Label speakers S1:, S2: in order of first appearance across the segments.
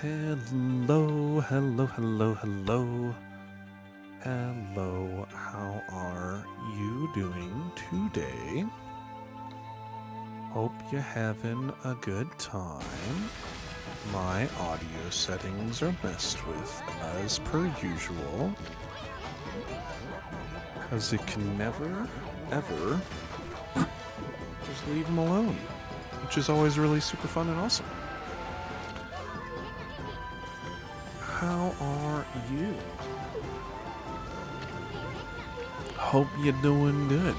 S1: Hello, hello, hello, hello. Hello, how are you doing today? Hope you're having a good time. My audio settings are messed with as per usual, because it can never, ever just leave them alone, which is always really super fun and awesome. How are you? Hope you're doing good.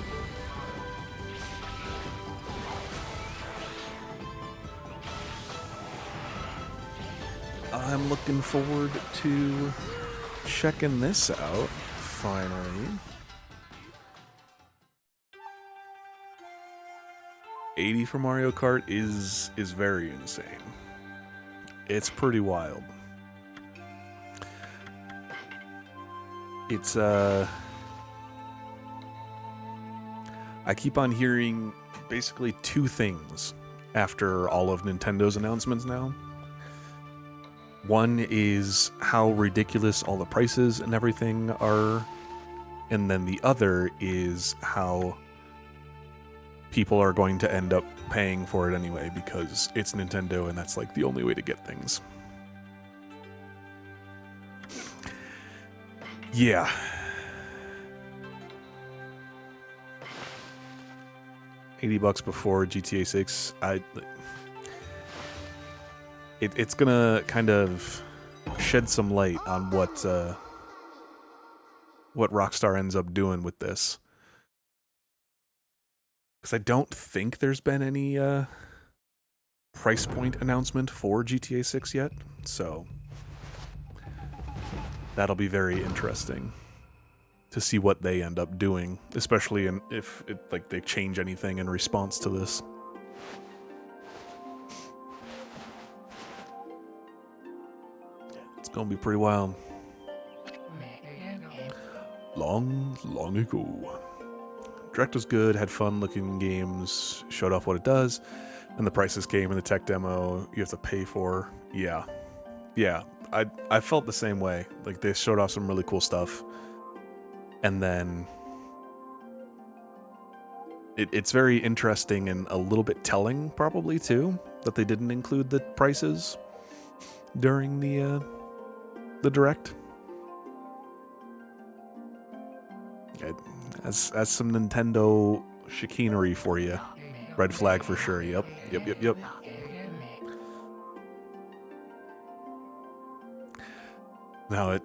S1: I'm looking forward to checking this out, finally. 80 for Mario Kart is very insane. It's pretty wild. It's I keep on hearing basically two things after all of Nintendo's announcements now. One is how ridiculous all the prices and everything are, and then the other is how people are going to end up paying for it anyway because it's Nintendo and that's like the only way to get things. Yeah. $80 before GTA 6. It's gonna kind of shed some light on what Rockstar ends up doing with this. Because I don't think there's been any price point announcement for GTA 6 yet, so that'll be very interesting to see what they end up doing, especially if they change anything in response to this. It's gonna be pretty wild. Long ago. Direct was good, had fun looking games, showed off what it does, and the prices came in the tech demo you have to pay for. Yeah. I felt the same way. Like, they showed off some really cool stuff, and then it's very interesting and a little bit telling, probably too, that they didn't include the prices during the direct. That's some Nintendo chicanery for you. Red flag for sure. Yep. Now it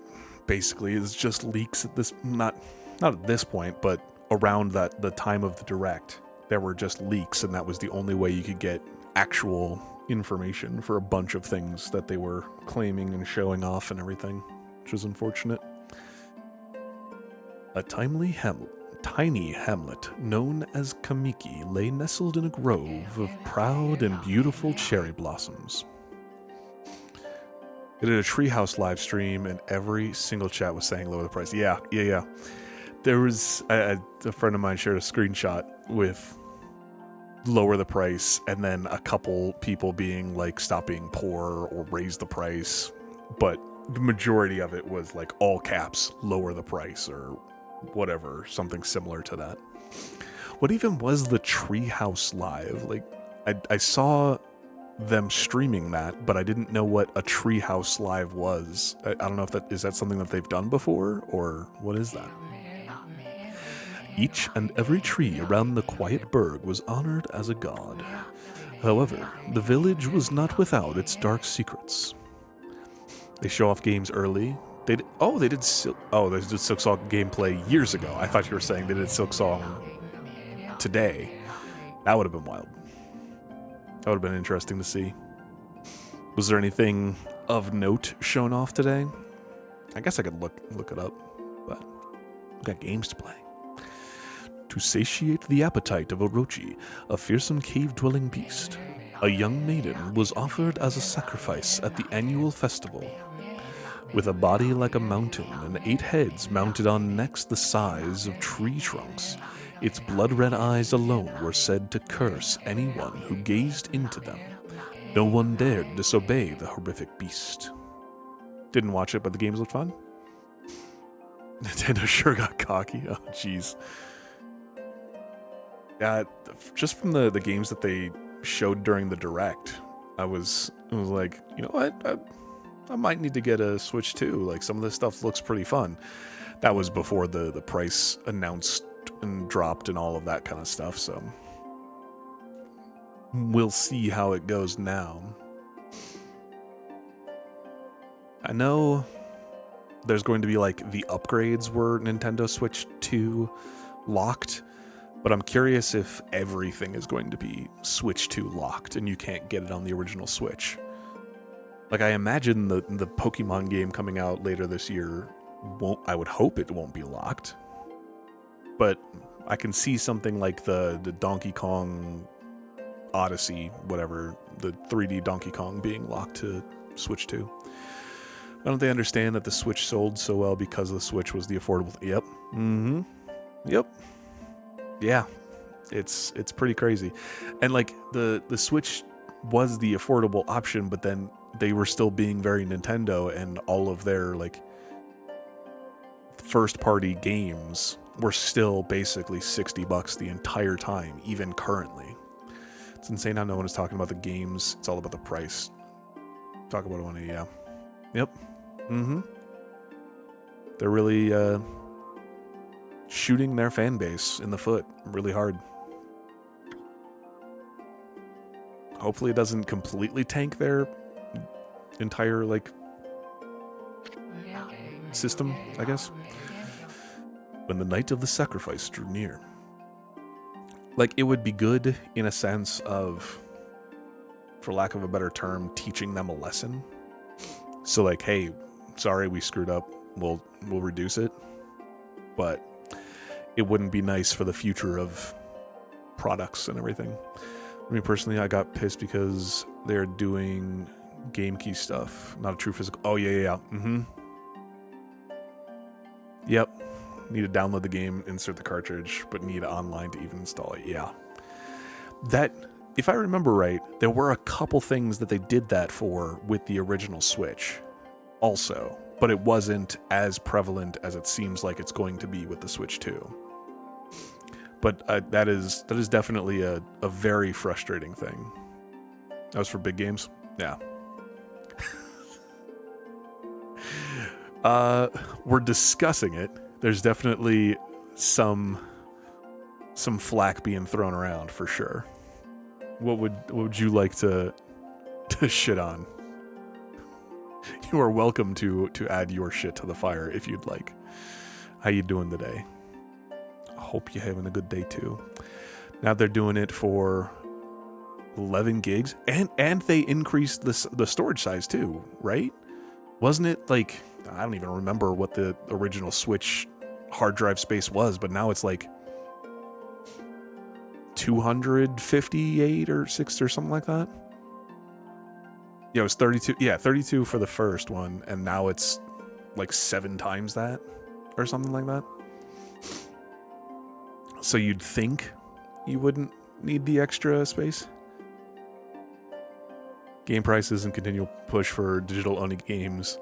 S1: basically is just leaks at this, not at this point, but around the time of the direct, there were just leaks, and that was the only way you could get actual information for a bunch of things that they were claiming and showing off and everything, which was unfortunate. A tiny hamlet known as Kamiki lay nestled in a grove of proud and beautiful cherry blossoms. They did a Treehouse live stream, and every single chat was saying lower the price. Yeah. There was a friend of mine shared a screenshot with lower the price, and then a couple people being like, stop being poor or raise the price. But the majority of it was like all caps, lower the price or whatever, something similar to that. What even was the Treehouse live? Like, I saw them streaming that, but I didn't know what a Treehouse live was. I don't know if is that something that they've done before, or what is that? Each and every tree around the quiet burg was honored as a god. However, the village was not without its dark secrets. They show off games early. They did Silksong gameplay years ago. I thought you were saying they did Silksong today. That would have been wild. That would have been interesting to see. Was there anything of note shown off today? I guess I could look it up, but we've got games to play. To satiate the appetite of Orochi, a fearsome cave-dwelling beast, a young maiden was offered as a sacrifice at the annual festival. With a body like a mountain and 8 heads mounted on necks the size of tree trunks, its blood-red eyes alone were said to curse anyone who gazed into them. No one dared disobey the horrific beast. Didn't watch it, but the games looked fun. Nintendo sure got cocky. Oh, jeez. Yeah, just from the games that they showed during the direct, I was like, you know what? I might need to get a Switch too. Like, some of this stuff looks pretty fun. That was before the price announced and dropped and all of that kind of stuff, so we'll see how it goes now. I know there's going to be like the upgrades were Nintendo Switch 2 locked, but I'm curious if everything is going to be Switch 2 locked and you can't get it on the original Switch. Like, I imagine the Pokemon game coming out later this year won't. I would hope it won't be locked, but I can see something like the Donkey Kong Odyssey, whatever, the 3D Donkey Kong being locked to Switch 2. Why don't they understand that the Switch sold so well because the Switch was the affordable? Yep. Mm-hmm. Yep. Yeah. It's pretty crazy. And like the Switch was the affordable option, but then they were still being very Nintendo, and all of their like first party games were still basically $60 the entire time, even currently. It's insane how no one is talking about the games. It's all about the price. Talk about money, yeah. Yep. Mm-hmm. They're really shooting their fan base in the foot really hard. Hopefully it doesn't completely tank their entire, like, system, I guess. When the night of the sacrifice drew near. Like, it would be good in a sense of, for lack of a better term, teaching them a lesson. So like, hey, sorry we screwed up, we'll reduce it. But it wouldn't be nice for the future of products and everything. I mean, personally, I got pissed because they're doing game key stuff, not a true physical. Oh, yeah. Mm-hmm. Yep. Need to download the game, insert the cartridge, but need online to even install it. Yeah. That, if I remember right, there were a couple things that they did that for with the original Switch also, but it wasn't as prevalent as it seems like it's going to be with the Switch 2. But that is definitely a very frustrating thing. That was for big games? Yeah. We're discussing it. There's definitely some flack being thrown around for sure. What would you like to shit on? You are welcome to add your shit to the fire if you'd like. How you doing today? Hope you're having a good day too. Now they're doing it for 11 gigs, and they increased the storage size too, right? Wasn't it like, I don't even remember what the original Switch hard drive space was, but now it's like 258 or 6 or something like that. Yeah, it was 32. Yeah, 32 for the first one, and now it's like 7 times that or something like that. So you'd think you wouldn't need the extra space. Game prices and continual push for digital-only games.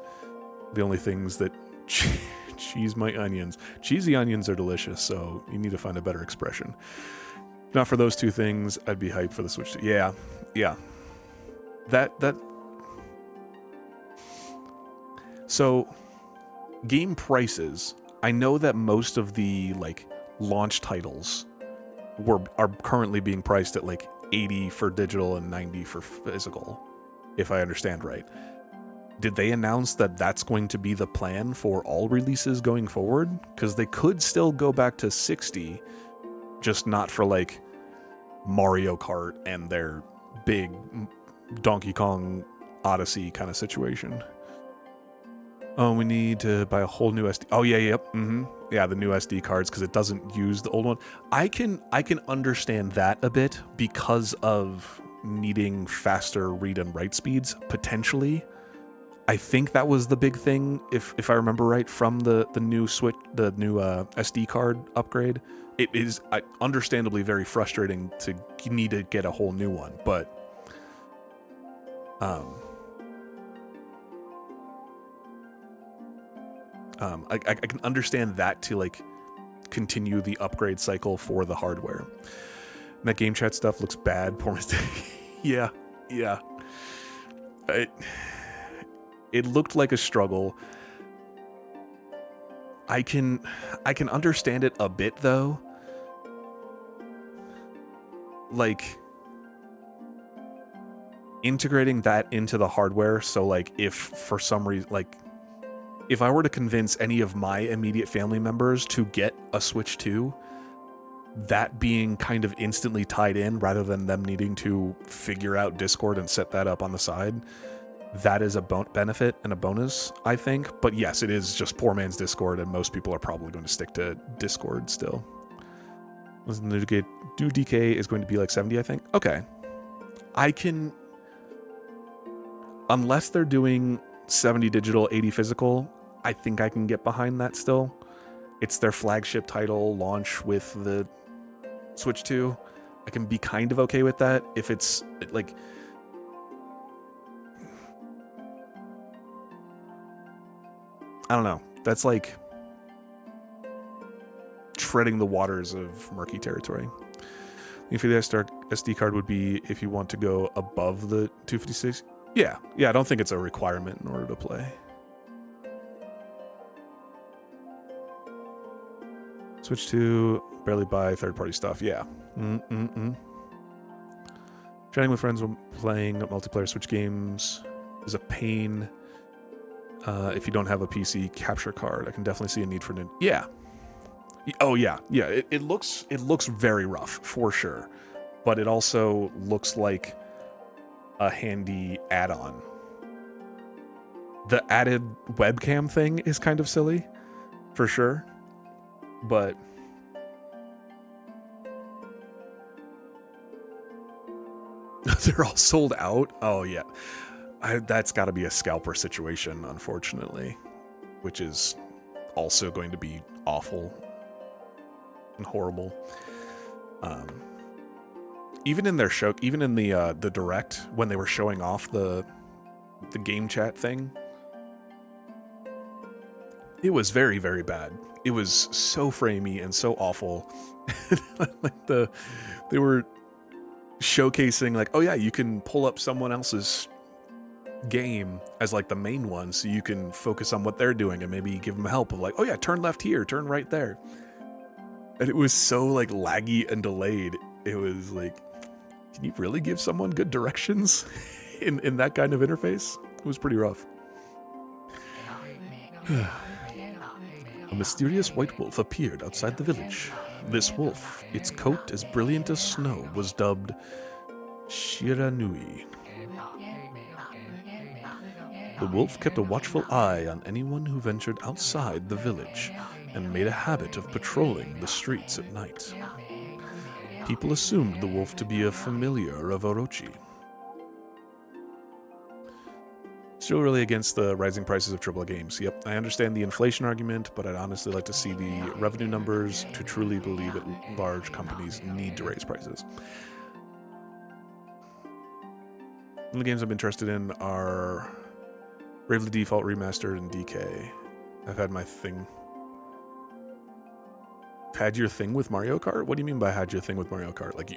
S1: The only things that cheese my onions. Cheesy onions are delicious, so you need to find a better expression. If not for those two things, I'd be hyped for the Switch 2. Yeah. That. So, game prices. I know that most of the like launch titles are currently being priced at like 80 for digital and 90 for physical, if I understand right. Did they announce that that's going to be the plan for all releases going forward? Because they could still go back to 60, just not for like Mario Kart and their big Donkey Kong Odyssey kind of situation. Oh, we need to buy a whole new SD. Oh, yeah, yep. Mm-hmm. Yeah, the new SD cards, because it doesn't use the old one. I can understand that a bit because of needing faster read and write speeds, potentially. I think that was the big thing, if I remember right, from the new Switch, the new SD card upgrade. It is understandably very frustrating to need to get a whole new one, but I can understand that to like continue the upgrade cycle for the hardware. And that game chat stuff looks bad. Poor mistake. Yeah. It looked like a struggle. I can understand it a bit though. Like integrating that into the hardware, so like if for some reason, like if I were to convince any of my immediate family members to get a Switch 2, that being kind of instantly tied in rather than them needing to figure out Discord and set that up on the side, that is a benefit and a bonus, I think. But yes, it is just poor man's Discord, and most people are probably going to stick to Discord still. New DK is going to be like 70, I think. Okay. I can... Unless they're doing 70 digital, 80 physical, I think I can get behind that still. It's their flagship title launch with the Switch 2. I can be kind of okay with that. If it's like... I don't know. That's like treading the waters of murky territory. If the SD card would be if you want to go above the 256. Yeah, I don't think it's a requirement in order to play. Switch to barely buy third-party stuff. Yeah. Chatting with friends when playing multiplayer Switch games is a pain. If you don't have a PC capture card, I can definitely see a need for it. Yeah. Oh yeah. It looks very rough for sure, but it also looks like a handy add-on. The added webcam thing is kind of silly, for sure, but they're all sold out. Oh yeah, that's got to be a scalper situation, unfortunately, which is also going to be awful and horrible. Even in their show, even in the direct, when they were showing off the game chat thing, it was very, very bad. It was so framey and so awful. Like they were showcasing like, oh yeah, you can pull up someone else's game as like the main one, so you can focus on what they're doing and maybe give them help of like, oh yeah, turn left here, turn right there. And it was so like laggy and delayed. It was like, can you really give someone good directions in that kind of interface? It was pretty rough. A mysterious white wolf appeared outside the village. This wolf, its coat as brilliant as snow, was dubbed Shiranui. The wolf kept a watchful eye on anyone who ventured outside the village and made a habit of patrolling the streets at night. People assumed the wolf to be a familiar of Orochi. Still really against the rising prices of AAA games. Yep, I understand the inflation argument, but I'd honestly like to see the revenue numbers to truly believe that large companies need to raise prices. The games I'm interested in are Bravely Default Remastered and DK. I've had my thing. Had your thing with Mario Kart? What do you mean by had your thing with Mario Kart? Like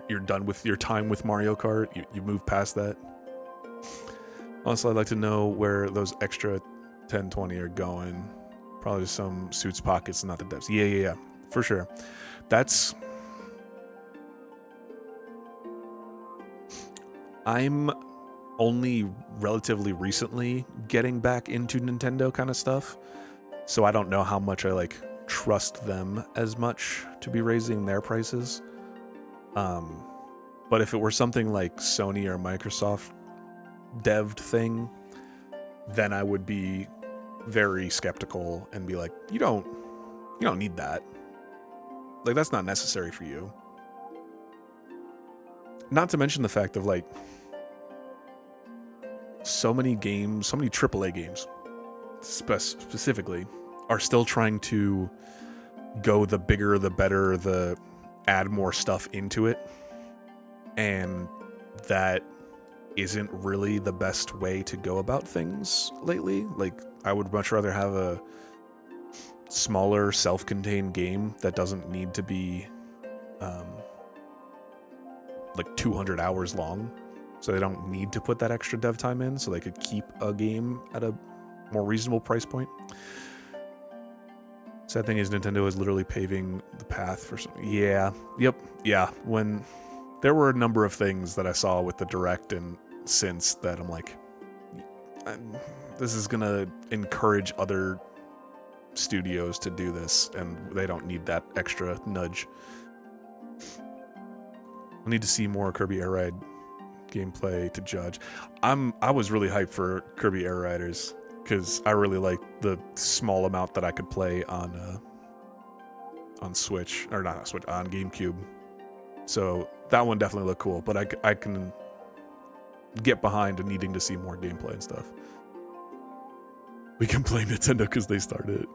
S1: you're done with your time with Mario Kart? You moved past that? Also, I'd like to know where those extra 1020 are going. Probably some suits pockets, not the devs. Yeah, for sure. That's... I'm only relatively recently getting back into Nintendo kind of stuff, so I don't know how much I like trust them as much to be raising their prices. But if it were something like Sony or Microsoft dev'd thing, then I would be very skeptical and be like, you don't need that. Like, that's not necessary for you. Not to mention the fact of like so many games, so many AAA games specifically are still trying to go the bigger, the better, the add more stuff into it. And that isn't really the best way to go about things lately. Like, I would much rather have a smaller, self-contained game that doesn't need to be like 200 hours long, so they don't need to put that extra dev time in, so they could keep a game at a more reasonable price point. Sad thing is Nintendo is literally paving the path for some... Yeah. When there were a number of things that I saw with the Direct and since that I'm like, this is gonna encourage other studios to do this, and they don't need that extra nudge. I need to see more Kirby Air Ride gameplay to judge. I was really hyped for Kirby Air Riders because I really liked the small amount that I could play on Switch, or not on Switch, on GameCube. So that one definitely looked cool, but I can get behind needing to see more gameplay and stuff. We can blame Nintendo because they started it.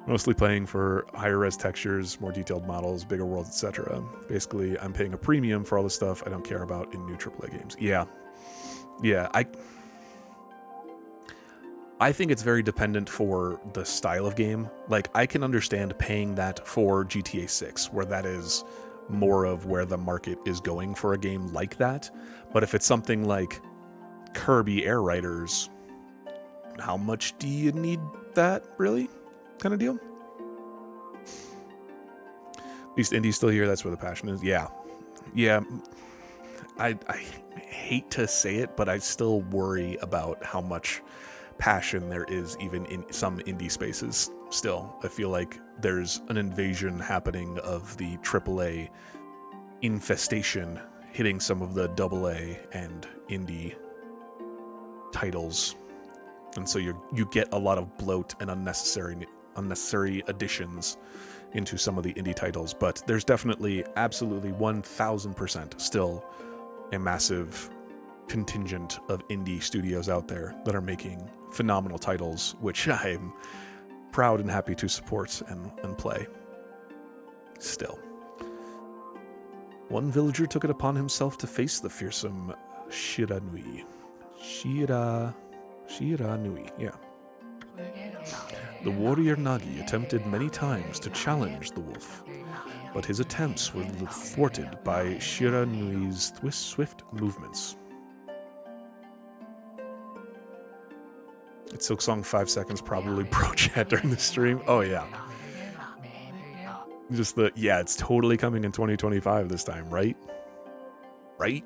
S1: Mostly playing for higher res textures, more detailed models, bigger worlds, etc. Basically, I'm paying a premium for all the stuff I don't care about in new AAA games. Yeah. I think it's very dependent for the style of game. Like, I can understand paying that for GTA 6, where that is more of where the market is going for a game like that. But if it's something like Kirby Air Riders, how much do you need that, really? Kind of deal. At least indie's still here, that's where the passion is. Yeah. I hate to say it, but I still worry about how much passion there is even in some indie spaces still. I feel like there's an invasion happening of the AAA infestation hitting some of the AA and indie titles. And so you get a lot of bloat and unnecessary additions into some of the indie titles, but there's definitely absolutely 1000% still a massive contingent of indie studios out there that are making phenomenal titles, which I'm proud and happy to support and play. Still. One villager took it upon himself to face the fearsome Shiranui. Shiranui, yeah. The warrior Nagi attempted many times to challenge the wolf, but his attempts were thwarted by Shiranui's swift movements. It's Silksong 5 seconds, probably pro chat during the stream. Oh yeah. It's totally coming in 2025 this time, right? Right?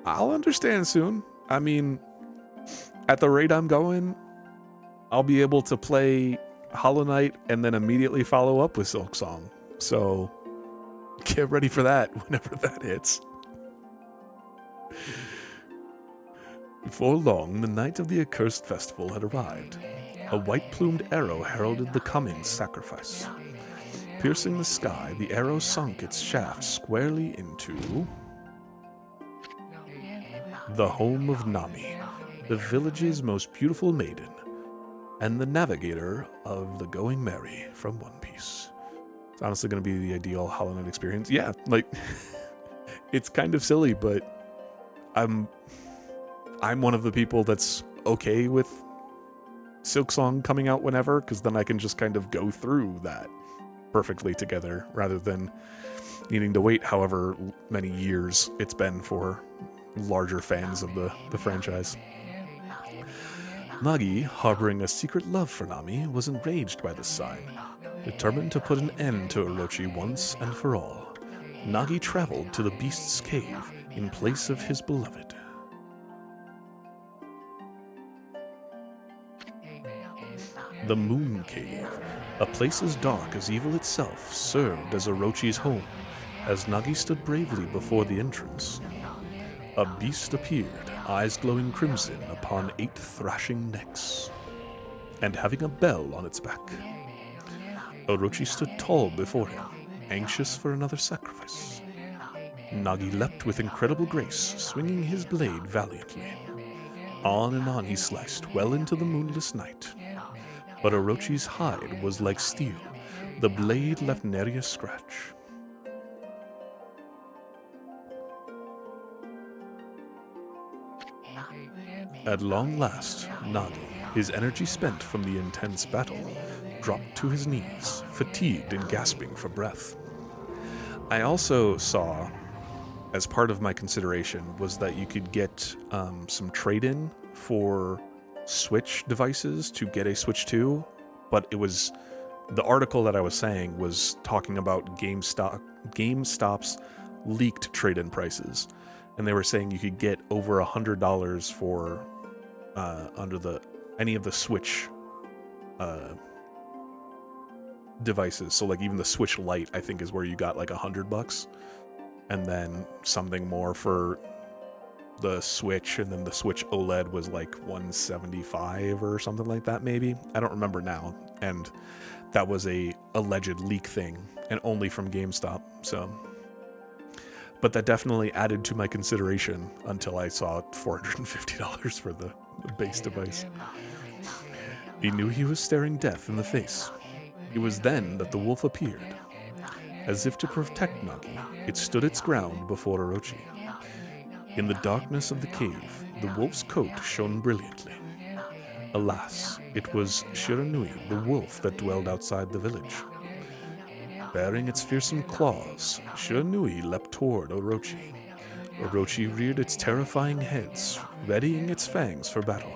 S1: I'll understand soon. I mean, at the rate I'm going, I'll be able to play Hollow Knight and then immediately follow up with Silksong. So get ready for that whenever that hits. Before long, the night of the accursed festival had arrived. A white-plumed arrow heralded the coming sacrifice. Piercing the sky, the arrow sunk its shaft squarely into the home of Nami, the village's most beautiful maiden, and the navigator of the Going Merry from One Piece. It's honestly going to be the ideal Hollow Knight experience. Yeah, like, it's kind of silly, but I'm one of the people that's okay with Silksong coming out whenever, because then I can just kind of go through that perfectly together, rather than needing to wait however many years it's been for larger fans of the franchise. Nagi, harboring a secret love for Nami, was enraged by this sign. Determined to put an end to Orochi once and for all, Nagi traveled to the beast's cave in place of his beloved. The Moon Cave, a place as dark as evil itself, served as Orochi's home, as Nagi stood bravely before the entrance. A beast appeared, eyes glowing crimson upon 8 thrashing necks, and having a bell on its back. Orochi stood tall before him, anxious for another sacrifice. Nagi leapt with incredible grace, swinging his blade valiantly. On and on he sliced, well into the moonless night. But Orochi's hide was like steel. The blade left nary a scratch. At long last, Nagi, his energy spent from the intense battle, dropped to his knees, fatigued and gasping for breath. I also saw, as part of my consideration, was that you could get some trade-in for Switch devices to get a Switch 2, but it was, the article that I was saying was talking about GameStop's leaked trade-in prices, and they were saying you could get over $100 for under any of the Switch devices. So like even the Switch Lite, I think, is where you got like $100, and then something more for the Switch, and then the Switch OLED was like 175 or something like that, maybe. I don't remember now. And that was a alleged leak thing, and only from GameStop. So, but that definitely added to my consideration until I saw $450 for the base device. He knew he was staring death in the face. It was then that the wolf appeared. As if to protect Nagi, it stood its ground before Orochi. In the darkness of the cave, the wolf's coat shone brilliantly. Alas, it was Shiranui, the wolf that dwelled outside the village. Bearing its fearsome claws, Shiranui leapt toward Orochi. Orochi reared its terrifying heads, readying its fangs for battle.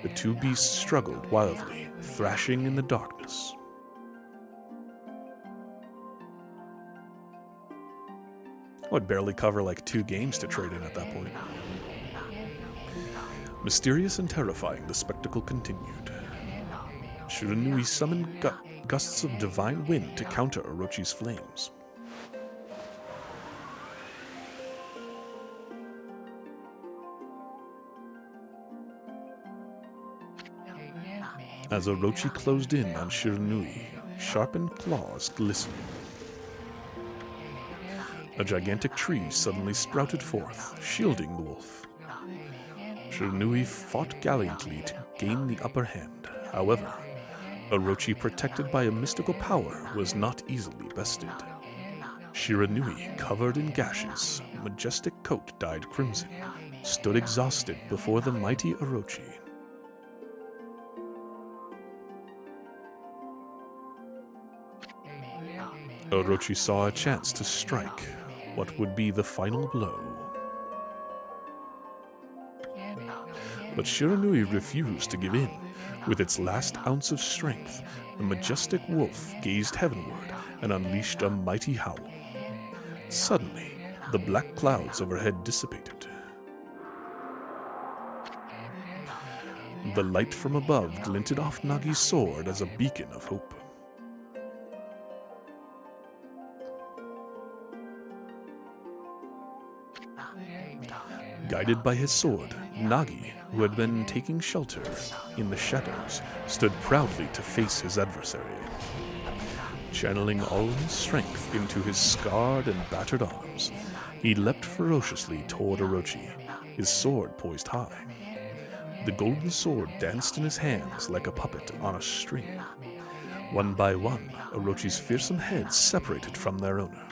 S1: The two beasts struggled wildly, thrashing in the darkness. I would barely cover like 2 games to trade in at that point. Mysterious and terrifying, the spectacle continued. Shiranui summoned gusts of divine wind to counter Orochi's flames. As Orochi closed in on Shiranui, sharpened claws glistened. A gigantic tree suddenly sprouted forth, shielding the wolf. Shiranui fought gallantly to gain the upper hand. However, Orochi, protected by a mystical power, was not easily bested. Shiranui, covered in gashes, majestic coat dyed crimson, stood exhausted before the mighty Orochi. Orochi saw a chance to strike what would be the final blow. But Shiranui refused to give in. With its last ounce of strength, the majestic wolf gazed heavenward and unleashed a mighty howl. Suddenly, the black clouds overhead dissipated. The light from above glinted off Nagi's sword as a beacon of hope. Guided by his sword, Nagi, who had been taking shelter in the shadows, stood proudly to face his adversary. Channeling all his strength into his scarred and battered arms, he leapt ferociously toward Orochi, his sword poised high. The golden sword danced in his hands like a puppet on a string. One by one, Orochi's fearsome heads separated from their owner.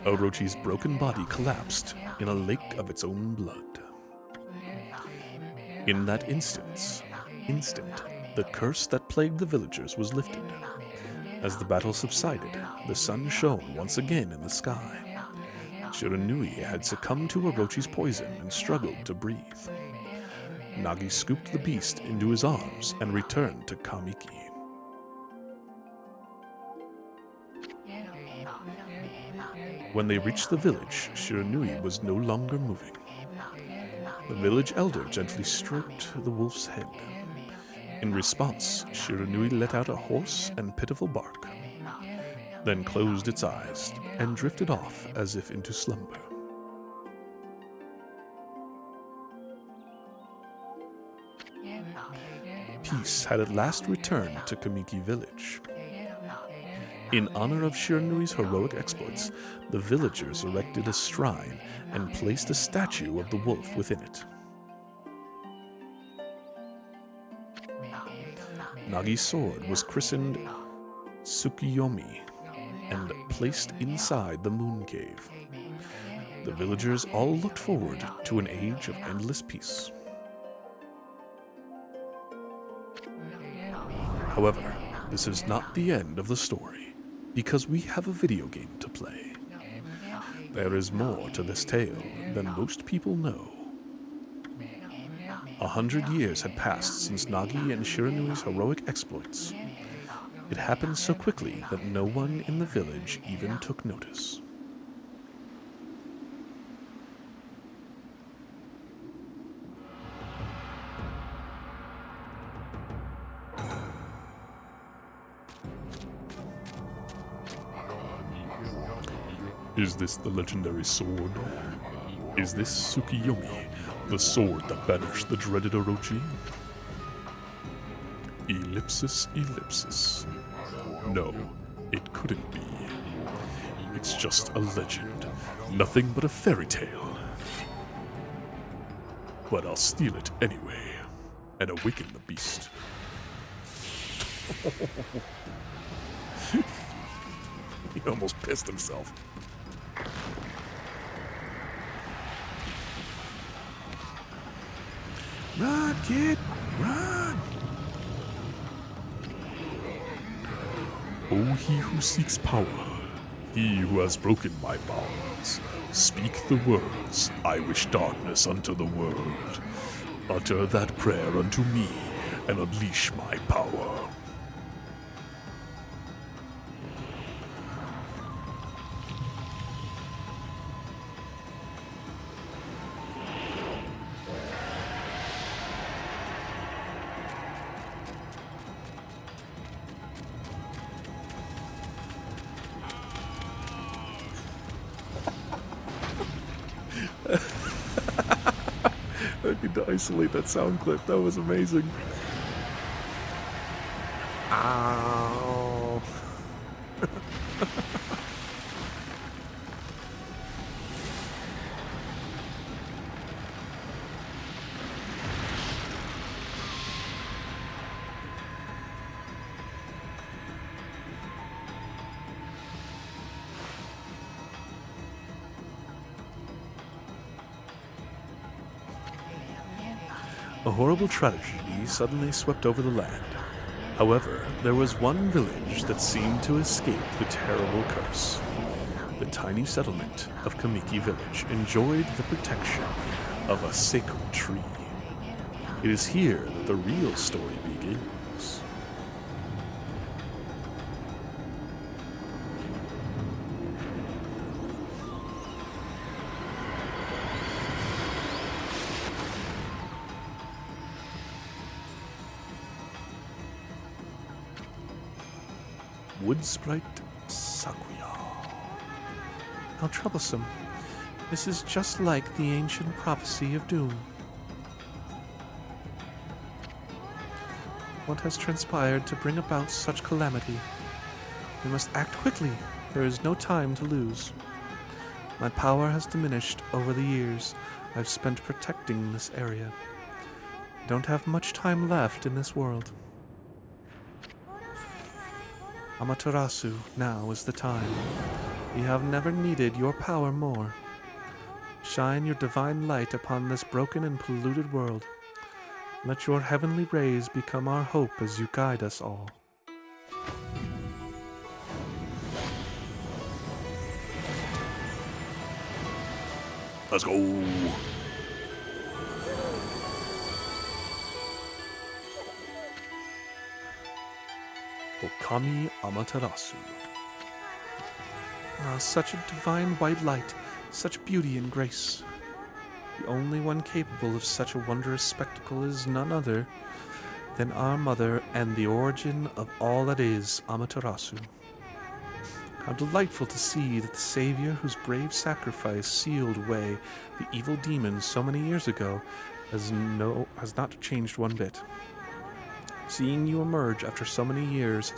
S1: Orochi's broken body collapsed in a lake of its own blood. In that instant, the curse that plagued the villagers was lifted. As the battle subsided, the sun shone once again in the sky. Shiranui had succumbed to Orochi's poison and struggled to breathe. Nagi scooped the beast into his arms and returned to Kamiki. When they reached the village, Shiranui was no longer moving. The village elder gently stroked the wolf's head. In response, Shiranui let out a hoarse and pitiful bark, then closed its eyes and drifted off as if into slumber. Peace had at last returned to Kamiki village. In honor of Shiranui's heroic exploits, the villagers erected a shrine and placed a statue of the wolf within it. Nagi's sword was christened Tsukiyomi and placed inside the moon cave. The villagers all looked forward to an age of endless peace. However, this is not the end of the story, because we have a video game to play. There is more to this tale than most people know. 100 years had passed since Nagi and Shiranui's heroic exploits. It happened so quickly that no one in the village even took notice. Is this the legendary sword? Is this Tsukiyomi, the sword that banished the dreaded Orochi? Ellipsis, ellipsis. No, it couldn't be. It's just a legend, nothing but a fairy tale. But I'll steal it anyway, and awaken the beast. He almost pissed himself. Run, kid! Run! Oh, he who seeks power, he who has broken my bonds, speak the words, I wish darkness unto the world. Utter that prayer unto me, and unleash my power. I need to isolate that sound clip. That was amazing. Ow. A horrible tragedy suddenly swept over the land. However, there was one village that seemed to escape the terrible curse. The tiny settlement of Kamiki Village enjoyed the protection of a sacred tree. It is here that the real story begins. Wood Sprite Sakuya. How troublesome. This is just like the ancient prophecy of doom. What has transpired to bring about such calamity? We must act quickly. There is no time to lose. My power has diminished over the years I've spent protecting this area. I don't have much time left in this world. Amaterasu, now is the time. We have never needed your power more. Shine your divine light upon this broken and polluted world. Let your heavenly rays become our hope as you guide us all. Let's go! Okami Amaterasu. Ah, such a divine white light, such beauty and grace. The only one capable of such a wondrous spectacle is none other than our mother and the origin of all that is Amaterasu. How delightful to see that the savior whose brave sacrifice sealed away the evil demons so many years ago has not changed one bit. Seeing you emerge after so many years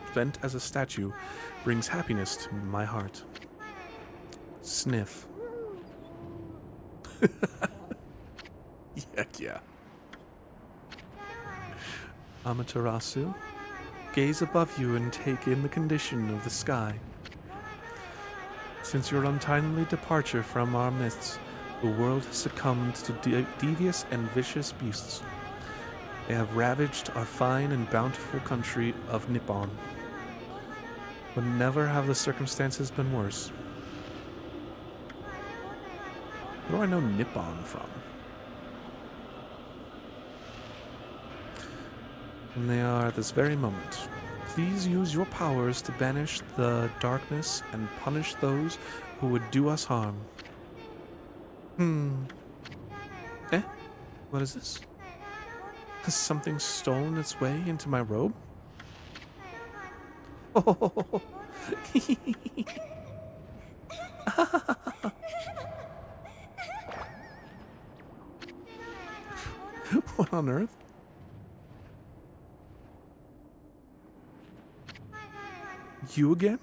S1: spent as a statue brings happiness to my heart. Sniff. Heck yeah. Amaterasu, gaze above you and take in the condition of the sky. Since your untimely departure from our midst, the world has succumbed to devious and vicious beasts. They have ravaged our fine and bountiful country of Nippon. But never have the circumstances been worse. Where do I know Nippon from? And they are at this very moment. Please use your powers to banish the darkness and punish those who would do us harm. Eh? What is this? Has something stolen its way into my robe? Oh, What on earth? You again?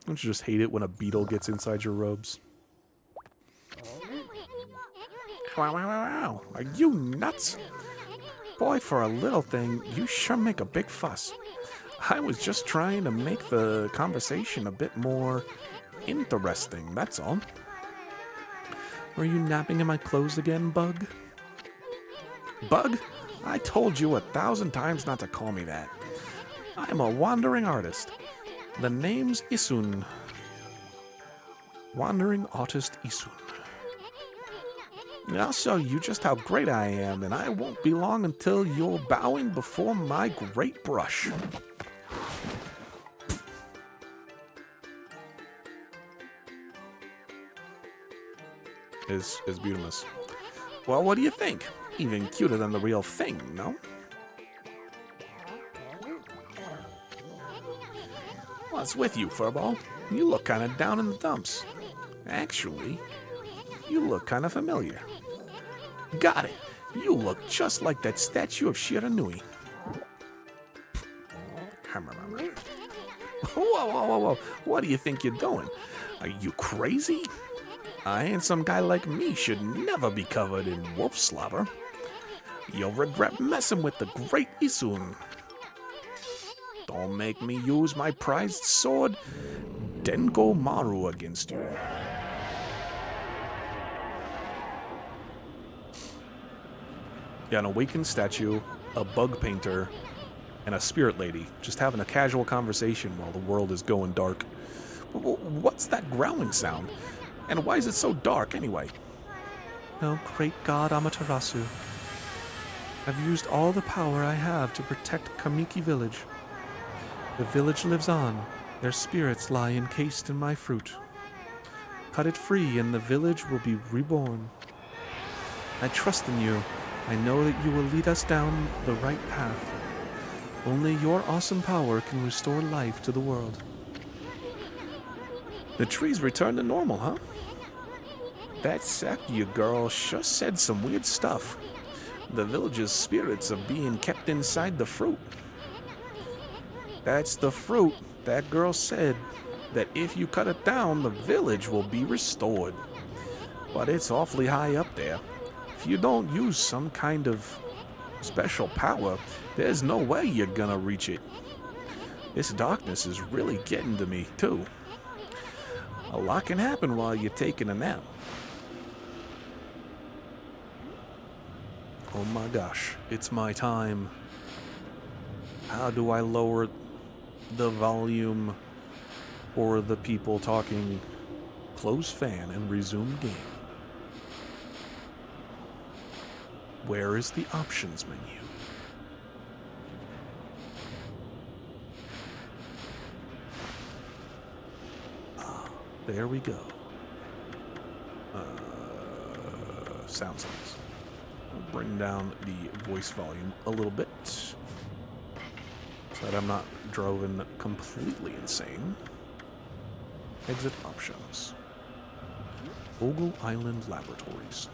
S1: Don't you just hate it when a beetle gets inside your robes? Wow. Are you nuts? Boy, for a little thing, you sure make a big fuss. I was just trying to make the conversation a bit more interesting, that's all. Were you napping in my clothes again, Bug? Bug? I told you 1,000 times not to call me that. I'm a wandering artist. The name's Isun. Wandering artist Isun. I'll show you just how great I am, and I won't be long until you're bowing before my great brush. Is beautiful. Well, what do you think? Even cuter than the real thing, no? What's with you, Furball? You look kind of down in the dumps. Actually, you look kind of familiar. Got it. You look just like that statue of Shiranui. Whoa. What do you think you're doing? Are you crazy? A handsome guy like me should never be covered in wolf slobber. You'll regret messing with the great Isun. Don't make me use my prized sword, Dengo Maru, against you. Yeah, an awakened statue, a bug painter, and a spirit lady just having a casual conversation while the world is going dark. What's that growling sound? And why is it so dark anyway? Oh, great God Amaterasu. I've used all the power I have to protect Kamiki Village. The village lives on. Their spirits lie encased in my fruit. Cut it free and the village will be reborn. I trust in you. I know that you will lead us down the right path. Only your awesome power can restore life to the world. The trees return to normal, huh? That Sakya girl sure said some weird stuff. The village's spirits are being kept inside the fruit. That's the fruit. That girl said that if you cut it down, the village will be restored. But it's awfully high up there. If you don't use some kind of special power, there's no way you're gonna reach it. This darkness is really getting to me, too. A lot can happen while you're taking a nap. Oh my gosh, it's my time. How do I lower the volume or the people talking? Close fan and resume game. Where is the options menu? Ah, there we go. Sound settings. I'll bring down the voice volume a little bit so that I'm not driven completely insane. Exit options. Ogle Island Laboratories.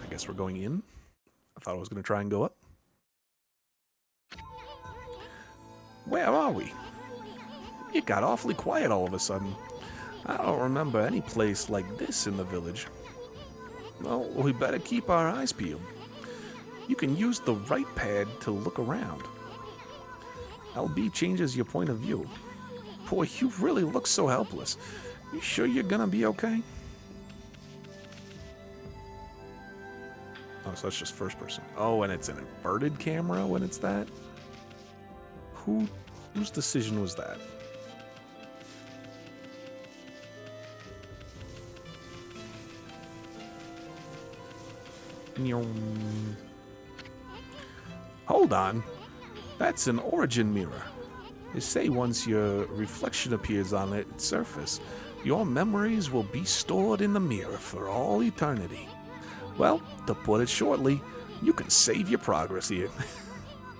S1: I guess we're going in. I thought I was going to try and go up. Where are we? It got awfully quiet all of a sudden. I don't remember any place like this in the village. Well, we better keep our eyes peeled. You can use the right pad to look around. LB changes your point of view. Boy, you really look so helpless. You sure you're gonna be okay? Oh, so that's just first person. Oh, and it's an inverted camera when it's that? Whose decision was that? Hold on. That's an origin mirror. They say once your reflection appears on its surface, your memories will be stored in the mirror for all eternity. Well, to put it shortly, you can save your progress here.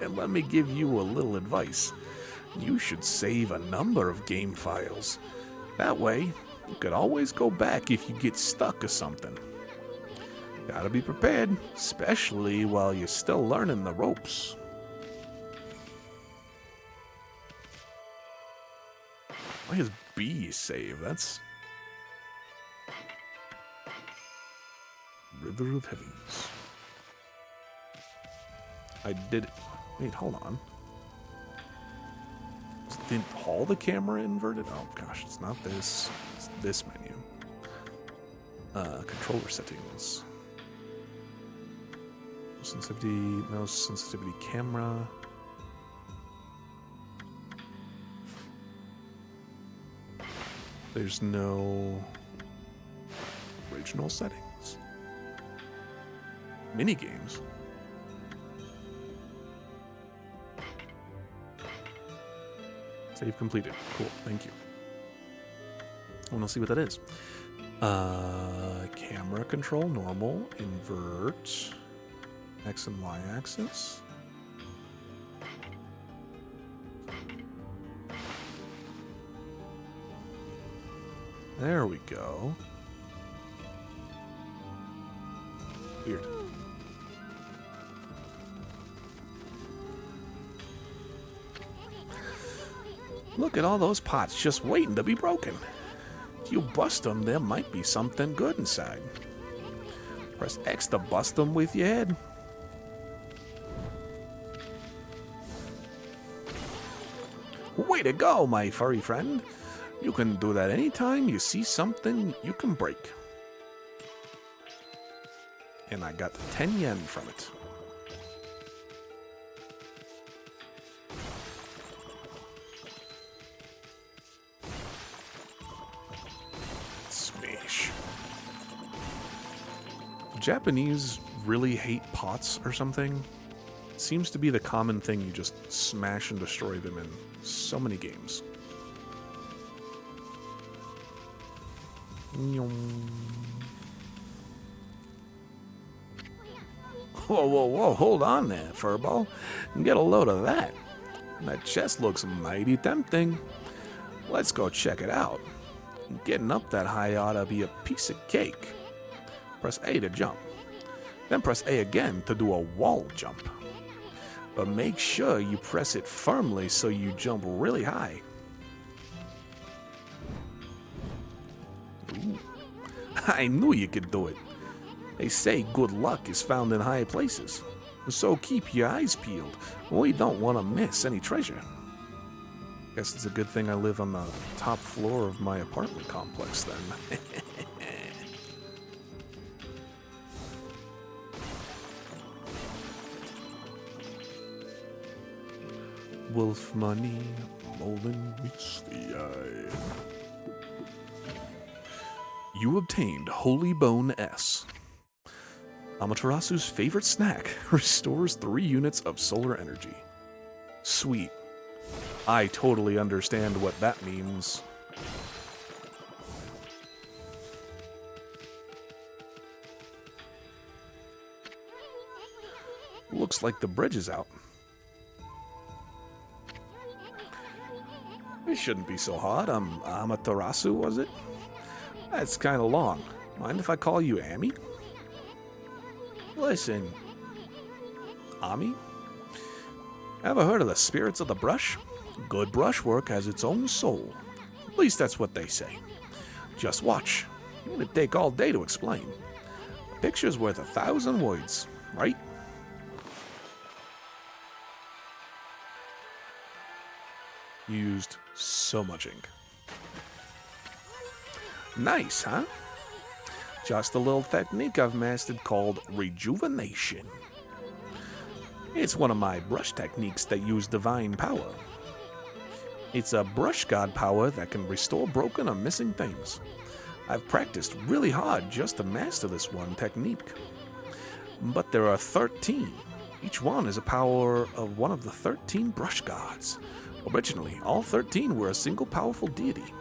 S1: And let me give you a little advice. You should save a number of game files. That way, you could always go back if you get stuck or something. Gotta be prepared, especially while you're still learning the ropes. Why is B save? That's... River of Heavens. I did... Wait, hold on. Didn't all the camera inverted? Oh gosh, it's not this. It's this menu. Controller settings. Sensitivity, no sensitivity camera. There's no original settings. Mini games. Save completed. Cool, thank you. I want to see what that is. Camera control, normal, invert, X and Y axis. There we go. Weird. Look at all those pots just waiting to be broken. If you bust them, there might be something good inside. Press X to bust them with your head. Way to go, my furry friend. You can do that anytime you see something you can break. And I got 10 yen from it. Smash. Japanese really hate pots or something. It seems to be the common thing. You just smash and destroy them in so many games. Whoa, whoa, whoa, hold on there, Furball. Get a load of that. That chest looks mighty tempting. Let's go check it out. Getting up that high ought to be a piece of cake. Press A to jump. Then press A again to do a wall jump. But make sure you press it firmly so you jump really high. Ooh. I knew you could do it. They say good luck is found in high places. So keep your eyes peeled. We don't want to miss any treasure. Guess it's a good thing I live on the top floor of my apartment complex then. Wolf money, Molden meets the eye. You obtained Holy Bone S. Amaterasu's favorite snack restores 3 units of solar energy. Sweet. I totally understand what that means. Looks like the bridge is out. It shouldn't be so hard. Amaterasu, was it? That's kind of long. Mind if I call you Amy? Listen, Ami? Ever heard of the spirits of the brush? Good brushwork has its own soul. At least that's what they say. Just watch. It'd take all day to explain. A picture's worth 1,000 words, right? Used so much ink. Nice, huh? Just a little technique I've mastered called rejuvenation. It's one of my brush techniques that use divine power. It's a brush god power that can restore broken or missing things. I've practiced really hard just to master this one technique. But there are 13. Each one is a power of one of the 13 brush gods. Originally, all 13 were a single powerful deity.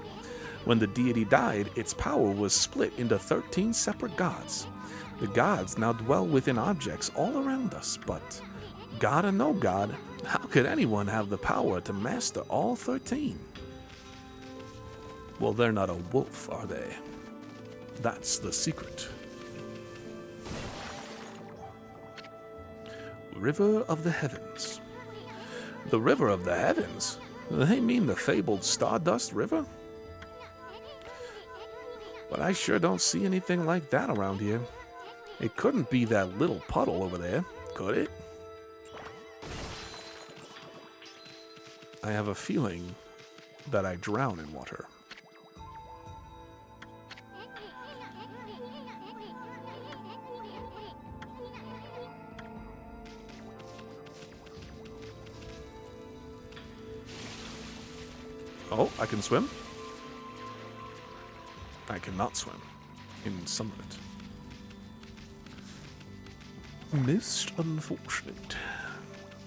S1: When the deity died, its power was split into 13 separate gods. The gods now dwell within objects all around us, but God or no God, how could anyone have the power to master all 13? Well, they're not a wolf, are they? That's the secret. River of the Heavens. The River of the Heavens? They mean the fabled Stardust River? But I sure don't see anything like that around here. It couldn't be that little puddle over there, could it? I have a feeling that I drown in water. Oh, I can swim? I cannot swim in some of it. Most unfortunate.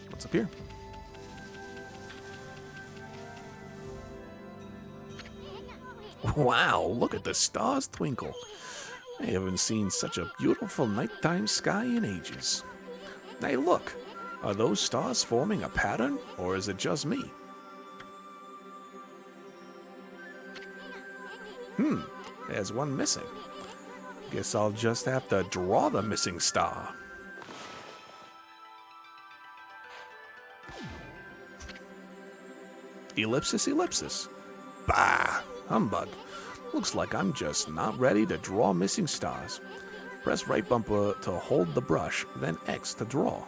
S1: What's up here? Wow, look at the stars twinkle. I haven't seen such a beautiful nighttime sky in ages. Hey, look. Are those stars forming a pattern, or is it just me? There's one missing. Guess I'll just have to draw the missing star. Ellipsis, ellipsis. Bah! Humbug. Looks like I'm just not ready to draw missing stars. Press right bumper to hold the brush, then X to draw.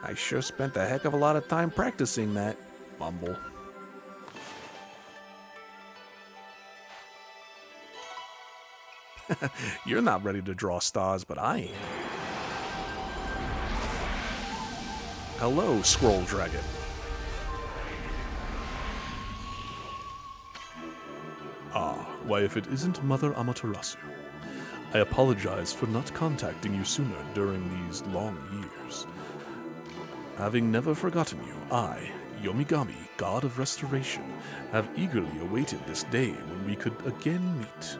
S1: I sure spent a heck of a lot of time practicing that. Mumble. You're not ready to draw stars, but I am. Hello, Scroll Dragon. Why, if it isn't Mother Amaterasu, I apologize for not contacting you sooner during these long years. Having never forgotten you, I, Yomigami, God of Restoration, have eagerly awaited this day when we could again meet.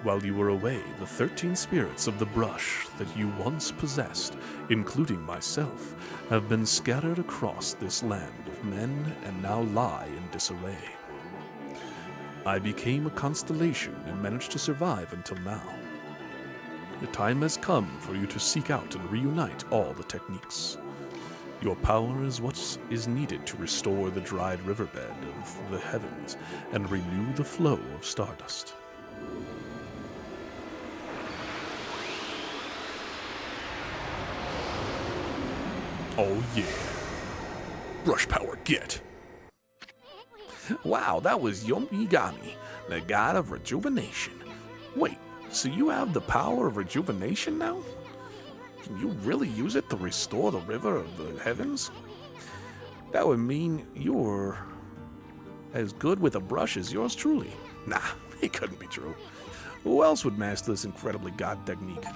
S1: While you were away, the 13 spirits of the brush that you once possessed, including myself, have been scattered across this land of men and now lie in disarray. I became a constellation and managed to survive until now. The time has come for you to seek out and reunite all the techniques. Your power is what is needed to restore the dried riverbed of the heavens and renew the flow of stardust. Oh yeah. Brush power, get! Wow, that was Yomigami, the god of rejuvenation. Wait, so you have the power of rejuvenation now? Can you really use it to restore the river of the heavens? That would mean you're as good with a brush as yours truly. Nah, it couldn't be true. Who else would master this incredibly god technique?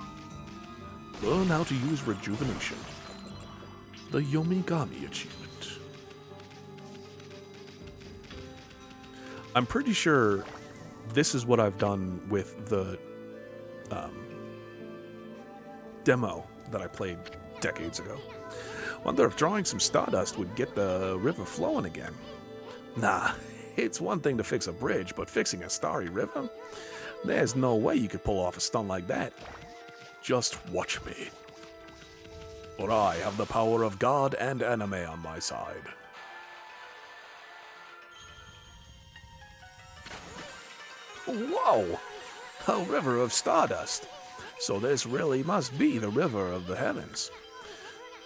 S1: Learn how to use rejuvenation. The Yomigami achievement. I'm pretty sure this is what I've done with the demo that I played decades ago. Wonder if drawing some stardust would get the river flowing again. Nah, it's one thing to fix a bridge, but fixing a starry river? There's no way you could pull off a stunt like that. Just watch me. For I have the power of God and anime on my side. Whoa! A river of stardust. So this really must be the river of the heavens.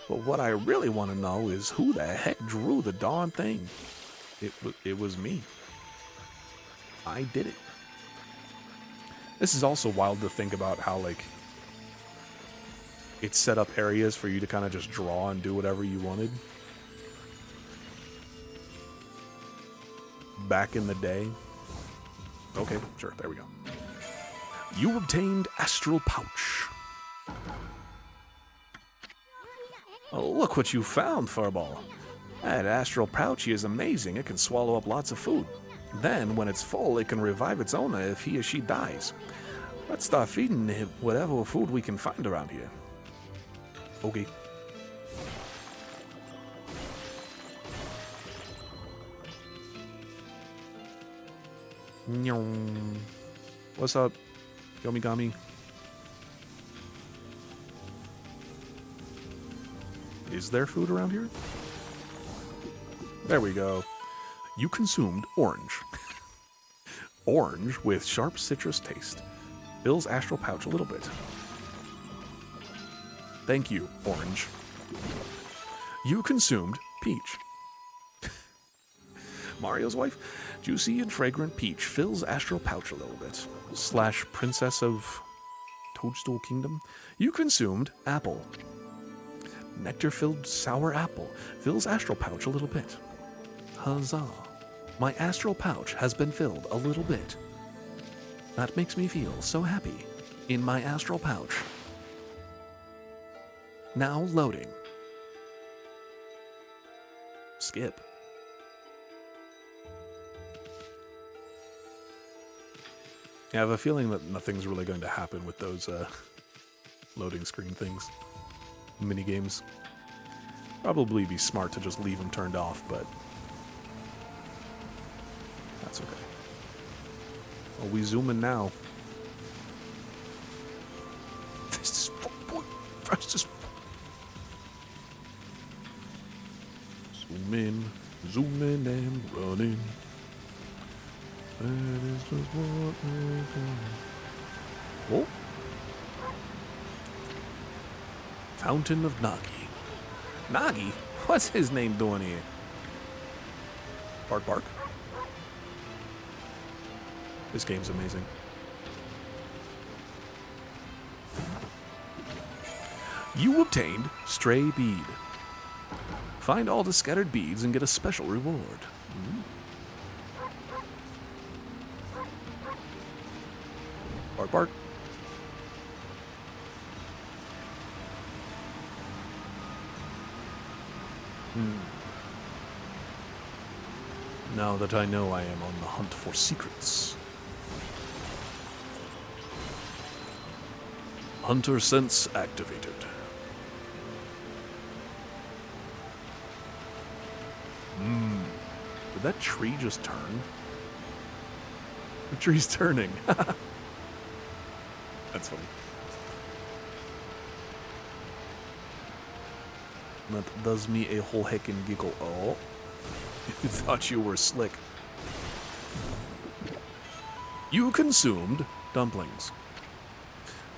S1: But what I really want to know is who the heck drew the darn thing? It was me. I did it. This is also wild to think about how, like, it set up areas for you to kind of just draw and do whatever you wanted. Back in the day. Okay, sure, there we go. You obtained Astral Pouch. Oh, look what you found, Furball. That Astral Pouch is amazing. It can swallow up lots of food. Then, when it's full, it can revive its owner if he or she dies. Let's start feeding it whatever food we can find around here. Okay. What's up, Yomigami? Is there food around here? There we go. You consumed orange. Orange with sharp citrus taste. Fills astral pouch a little bit. Thank you, orange. You consumed peach. Mario's wife, juicy and fragrant peach, fills astral pouch a little bit. Slash princess of Toadstool Kingdom. You consumed apple. Nectar-filled sour apple, fills astral pouch a little bit. Huzzah. My astral pouch has been filled a little bit. That makes me feel so happy in my astral pouch. Now loading. Skip. I have a feeling that nothing's really going to happen with those loading screen things. Mini games. Probably be smart to just leave them turned off, but that's okay. Are we zooming now? This is fastest. Zoom in and running. That is just what we're doing. Oh. Fountain of Nagi. Nagi? What's his name doing here? Bark bark. This game's amazing. You obtained Stray Bead. Find all the scattered beads and get a special reward. Bark bark. Now that I know I am on the hunt for secrets. Hunter sense activated. Did that tree just turn? The tree's turning. That's funny. That does me a whole heckin' giggle. Oh. You thought you were slick. You consumed dumplings.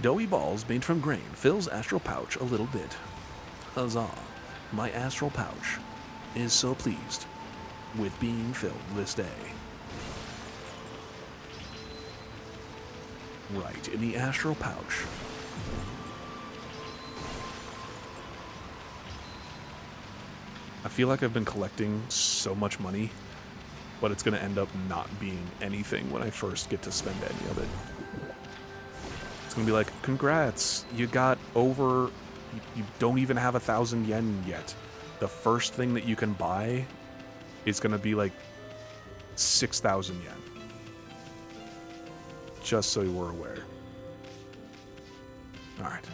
S1: Doughy balls made from grain fills astral pouch a little bit. Huzzah. My astral pouch is so pleased with being filled this day. Right in the astral pouch. I feel like I've been collecting so much money, but it's going to end up not being anything when I first get to spend any of it. It's going to be like, congrats, you got over, you don't even have 1,000 yen yet. The first thing that you can buy is going to be like 6,000 yen. Just so you were aware. Alright.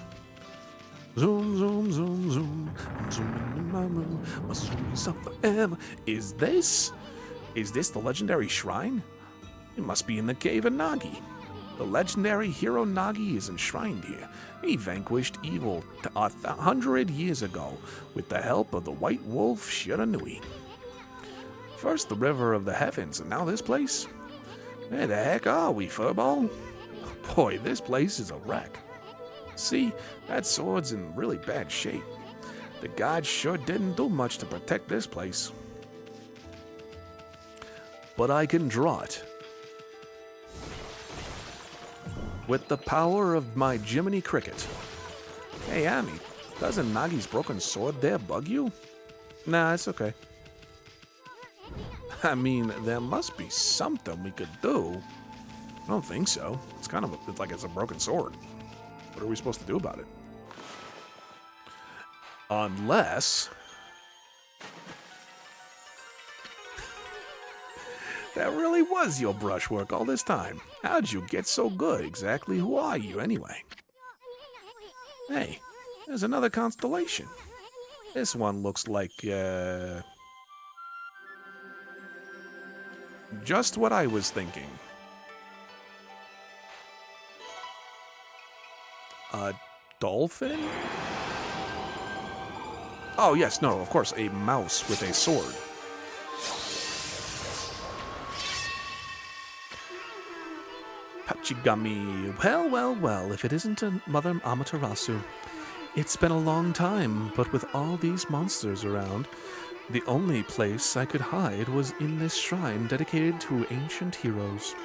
S1: Zoom, zoom, zoom, zoom. I'm zooming in my room. My zoomies up forever. Is this the legendary shrine? It must be in the cave of Nagi. The legendary hero Nagi is enshrined here. He vanquished evil 100 years ago with the help of the White Wolf Shiranui. First the River of the Heavens, and now this place? Where the heck are we, Furball? Boy, this place is a wreck. See, that sword's in really bad shape. The gods sure didn't do much to protect this place. But I can draw it. With the power of my Jiminy Cricket. Hey, Ami, doesn't Nagi's broken sword there bug you? Nah, it's okay. I mean, there must be something we could do. I don't think so. It's kind of it's like it's a broken sword. What are we supposed to do about it? Unless... that really was your brushwork all this time. How'd you get so good? Exactly who are you, anyway? Hey, There's another constellation. This one looks like, just what I was thinking. A dolphin? Oh, yes, no, of course, a mouse with a sword. Tachigami. Well, if it isn't a Mother Amaterasu. It's been a long time, but with all these monsters around, the only place I could hide was in this shrine dedicated to ancient heroes.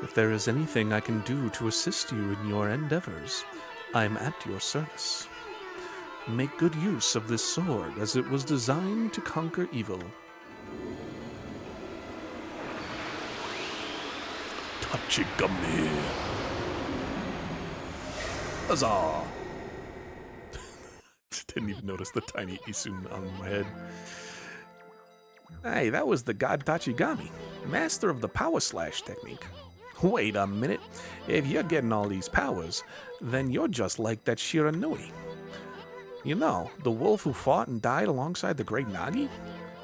S1: If there is anything I can do to assist you in your endeavors, I'm at your service. Make good use of this sword, as it was designed to conquer evil. Tachigami. Huzzah! Didn't even notice the tiny Isun on my head. Hey, that was the god Tachigami, master of the power slash technique. Wait a minute. If you're getting all these powers, then you're just like that Shiranui. You know, the wolf who fought and died alongside the great Nagi?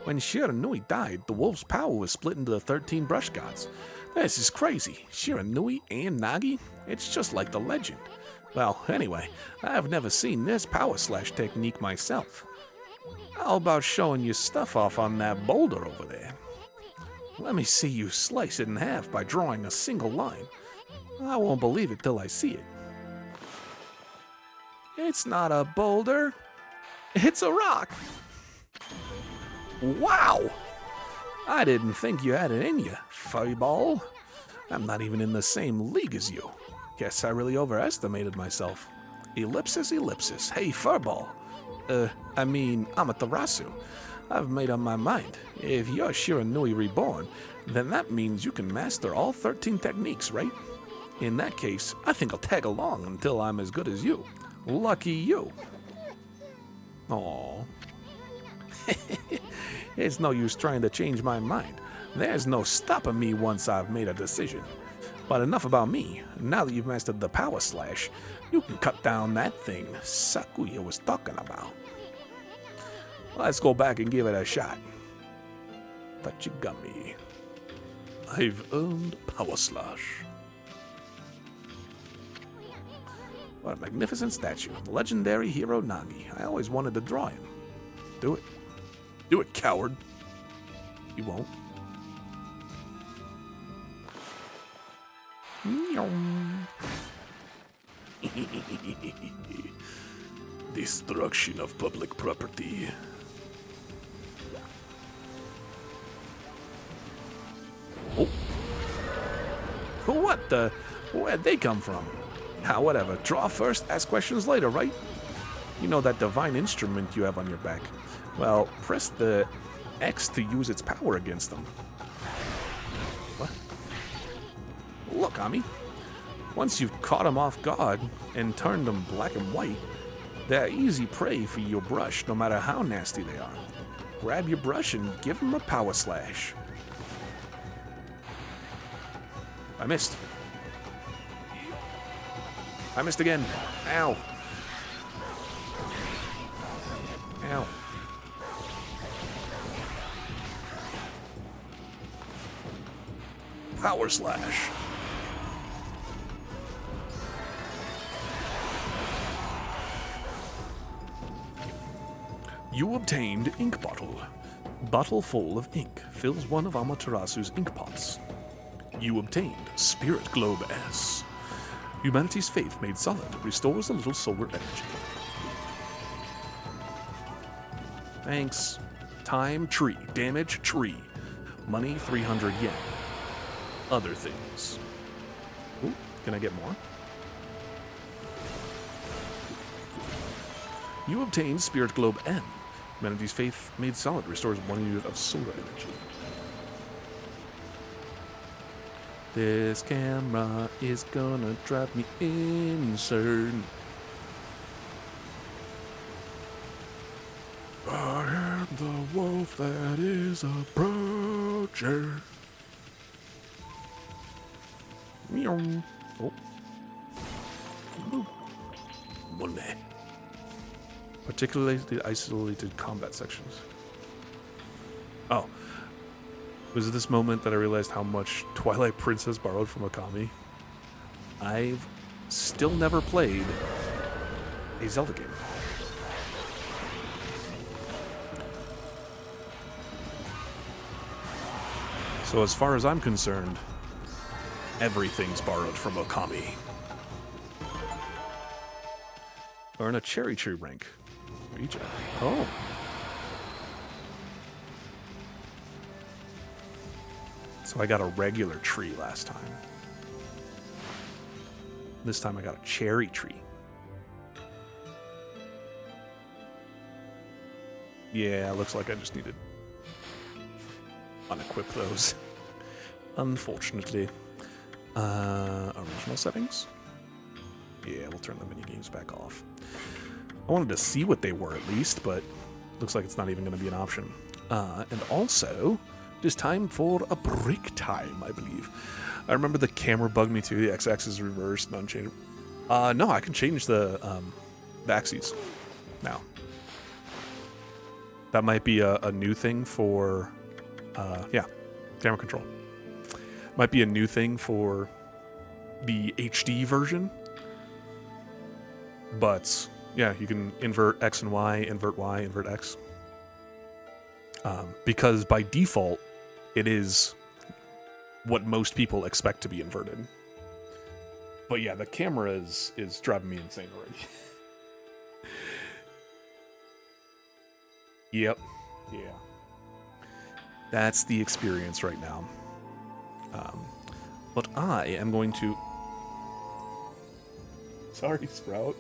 S1: When Shiranui died, the wolf's power was split into the 13 brush gods. This is crazy. Shiranui and Nagi? It's just like the legend. Well, anyway, I've never seen this power slash technique myself. How about showing your stuff off on that boulder over there? Let me see you slice it in half by drawing a single line. I won't believe it till I see it. It's not a boulder. It's a rock. Wow! I didn't think you had it in you, furball. I'm not even in the same league as you. Guess I really overestimated myself. Ellipsis. Hey, furball. I mean, Amaterasu. I've made up my mind. If you're Shiranui reborn, then that means you can master all 13 techniques, right? In that case, I think I'll tag along until I'm as good as you. Lucky you. Aww. It's no use trying to change my mind. There's no stopping me once I've made a decision. But enough about me. Now that you've mastered the power slash, you can cut down that thing Sakuya was talking about. Let's go back and give it a shot. Tachigami. I've earned power slash. What a magnificent statue. Legendary hero Nagi. I always wanted to draw him. Do it. Do it, coward. You won't. Destruction of public property. Oh. What the? Where'd they come from? Ah, whatever. Draw first, ask questions later, right? You know that divine instrument you have on your back. Well, press the X to use its power against them. What? Look, Okami. Once you've caught them off guard and turned them black and white, they're easy prey for your brush, no matter how nasty they are. Grab your brush and give them a power slash. I missed. I missed again. Ow. Ow. Power slash. You obtained ink bottle. Bottle full of ink fills one of Amaterasu's ink pots. You obtained Spirit Globe S. Humanity's faith made solid restores a little solar energy. Thanks. Time tree. Damage tree. Money 300 yen. Other things. Ooh, can I get more? You obtained Spirit Globe N. Humanity's faith made solid restores 1 unit of solar energy. This camera is gonna drive me insane. I am the wolf that is approaching. Meow. Oh. Money. Particularly the isolated combat sections. Oh. It was this moment that I realized how much Twilight Princess borrowed from Okami. I've still never played a Zelda game. So as far as I'm concerned, everything's borrowed from Okami. Or in a cherry tree rank. Reach out. Oh. So I got a regular tree last time. This time I got a cherry tree. Yeah, looks like I just need to unequip those. Unfortunately. Original settings? Yeah, we'll turn the minigames back off. I wanted to see what they were at least, but looks like it's not even going to be an option. And also, it is time for a break time, I believe. I remember the camera bugged me too. The x-axis is reversed and unchangeable. No, I can change the axes now. That might be a new thing for, yeah, camera control. Might be a new thing for the HD version. But, yeah, you can invert X and Y, invert X. Because by default, it is what most people expect to be inverted. But yeah, the camera is driving me insane already. Yep. Yeah. That's the experience right now. But I am going to... Sorry, Sprout.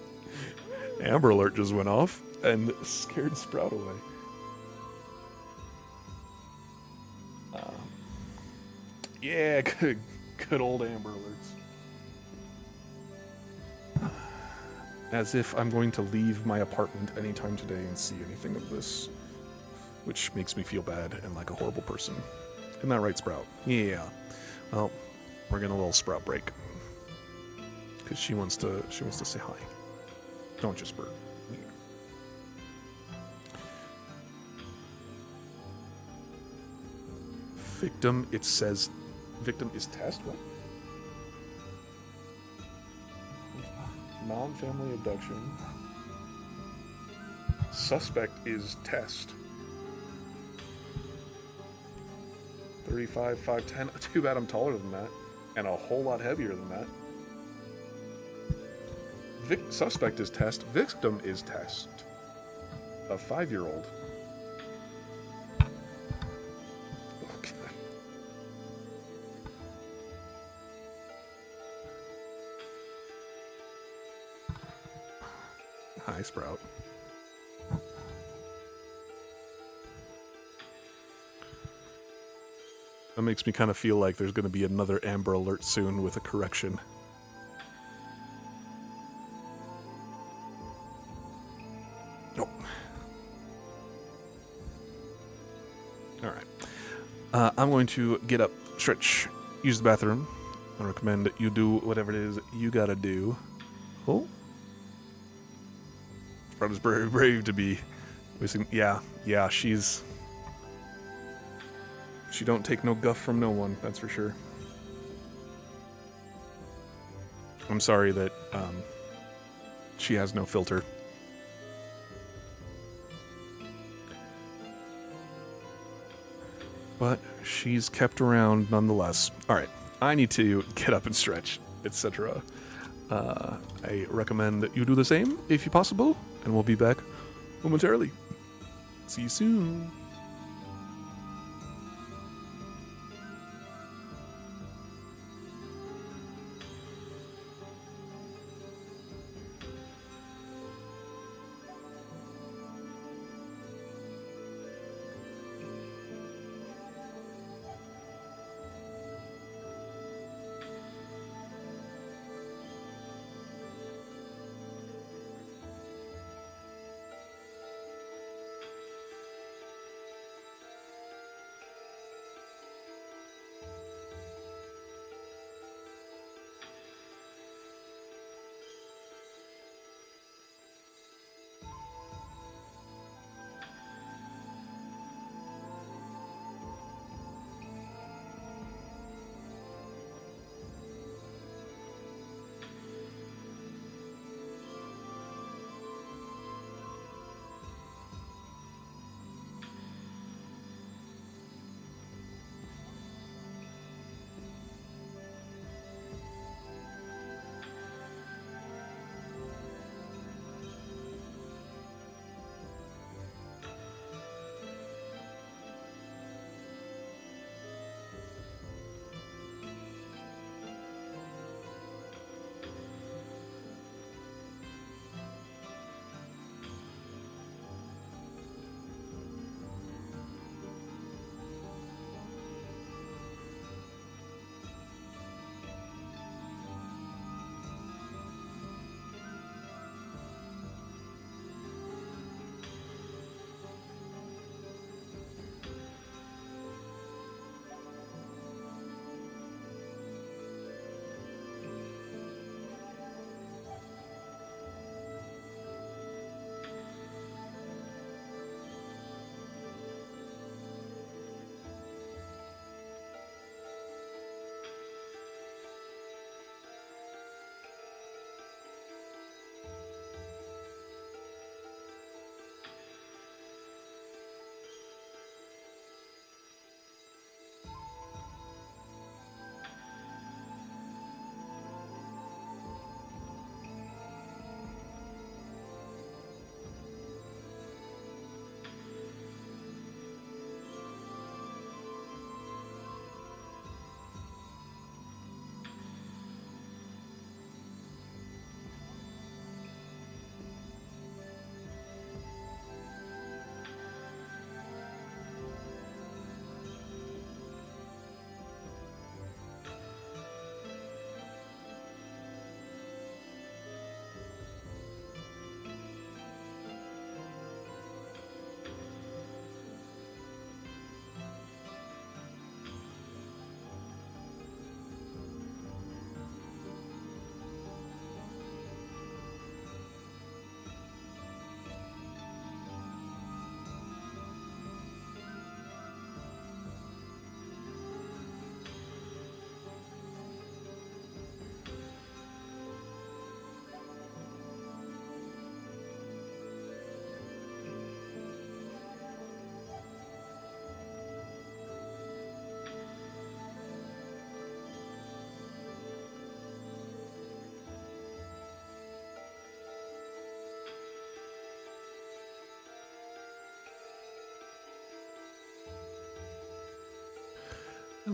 S1: Amber Alert just went off and scared Sprout away. Yeah, good old Amber Alerts. As if I'm going to leave my apartment anytime today and see anything of this. Which makes me feel bad and like a horrible person. Isn't that right, Sprout? Yeah. Well, we're getting a little Sprout break. Because she wants to say hi. Don't just burp. Victim, it says... Victim is test? What? Non-family abduction. Suspect is test. 35, 5'10". Too bad I'm taller than that. And a whole lot heavier than that. Suspect is test. Victim is test. A 5-year-old. Okay. Hi, Sprout. That makes me kind of feel like there's going to be another Amber Alert soon with a correction. Nope. Alright. I'm going to get up, stretch, use the bathroom. I recommend that you do whatever it is you gotta do. Oh. Sprout is very brave to be wasting... Yeah, she's... She don't take no guff from no one, that's for sure. I'm sorry that she has no filter. But she's kept around nonetheless. Alright, I need to get up and stretch, etc. I recommend that you do the same, if possible, and we'll be back momentarily. See you soon.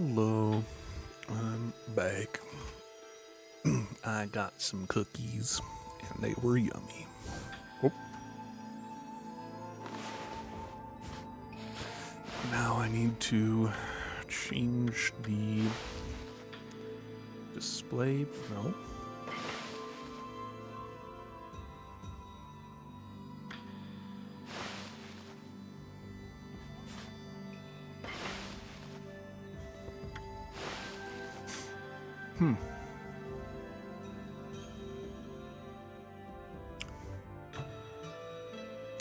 S1: Hello. I'm back. I got some cookies, and they were yummy. Oh. Now I need to change the display. No.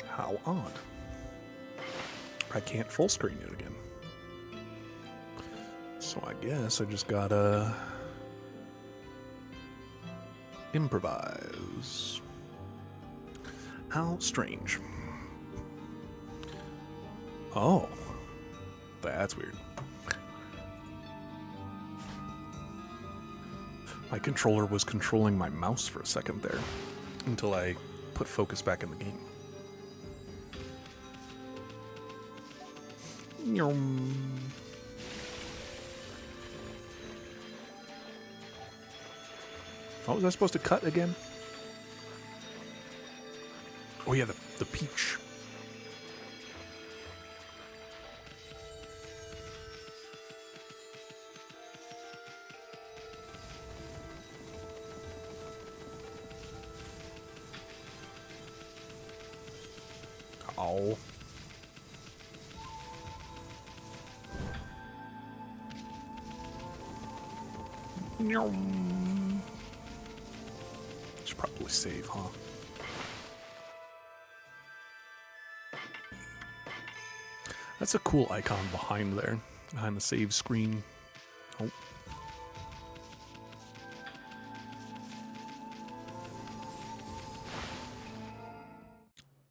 S1: How odd. I can't full screen it again. So I guess I just gotta improvise. How strange. Oh, that's weird. My controller was controlling my mouse for a second there until I put focus back in the game. What was I supposed to cut again? Oh yeah, the peach. Oh. Should probably save, huh? That's a cool icon behind there, behind the save screen. Oh.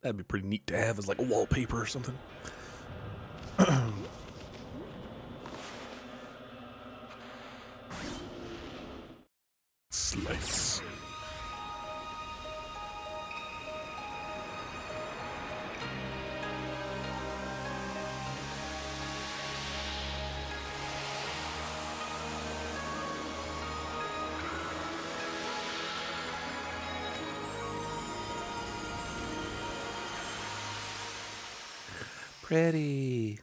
S1: That'd be pretty neat to have as like a wallpaper or something. Slice. Pretty.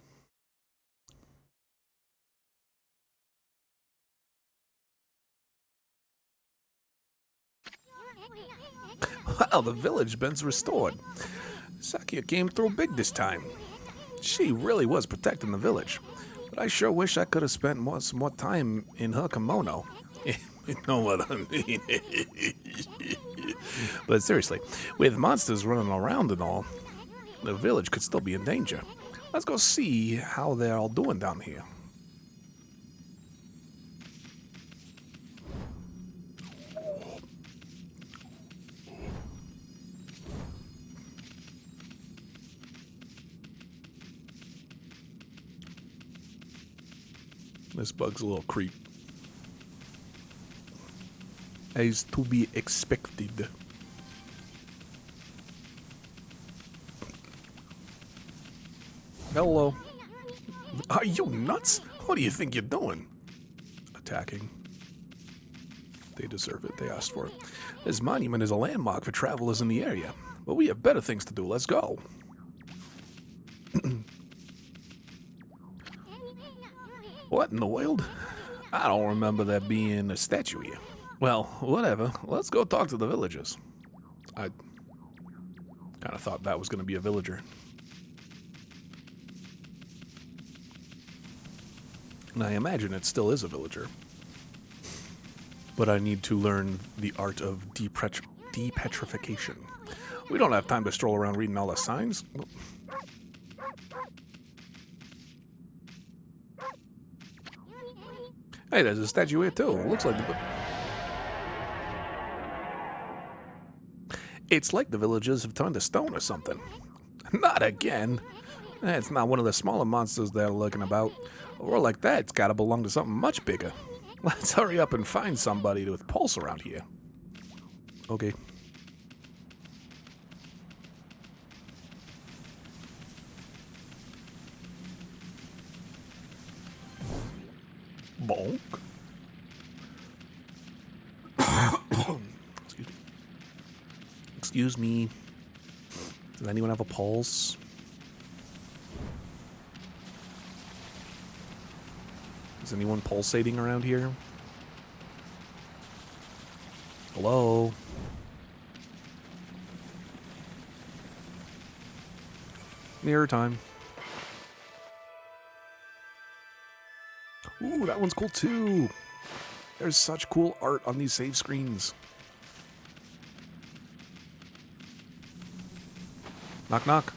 S1: Wow, the village been's restored. Sakia came through big this time. She really was protecting the village. But I sure wish I could have spent some more time in her kimono. You know what I mean? But seriously, with monsters running around and all, the village could still be in danger. Let's go see how they're all doing down here. This bug's a little creep. As to be expected. Hello. Are you nuts? What do you think you're doing? Attacking. They deserve it. They asked for it. This monument is a landmark for travelers in the area. But we have better things to do. Let's go. What in the world? I don't remember there being a statue here. Well, whatever. Let's go talk to the villagers. I kind of thought that was going to be a villager. And I imagine it still is a villager. But I need to learn the art of depetrification. We don't have time to stroll around reading all the signs. Hey, there's a statue here too. It looks like it's like the villagers have turned to stone or something. Not again. It's not one of the smaller monsters they're looking about. A roar like that, it's gotta belong to something much bigger. Let's hurry up and find somebody with pulse around here. Okay. Bonk. Excuse me. Does anyone have a pulse? Is anyone pulsating around here? Hello? Mirror time. Ooh, that one's cool too. There's such cool art on these save screens. Knock, knock.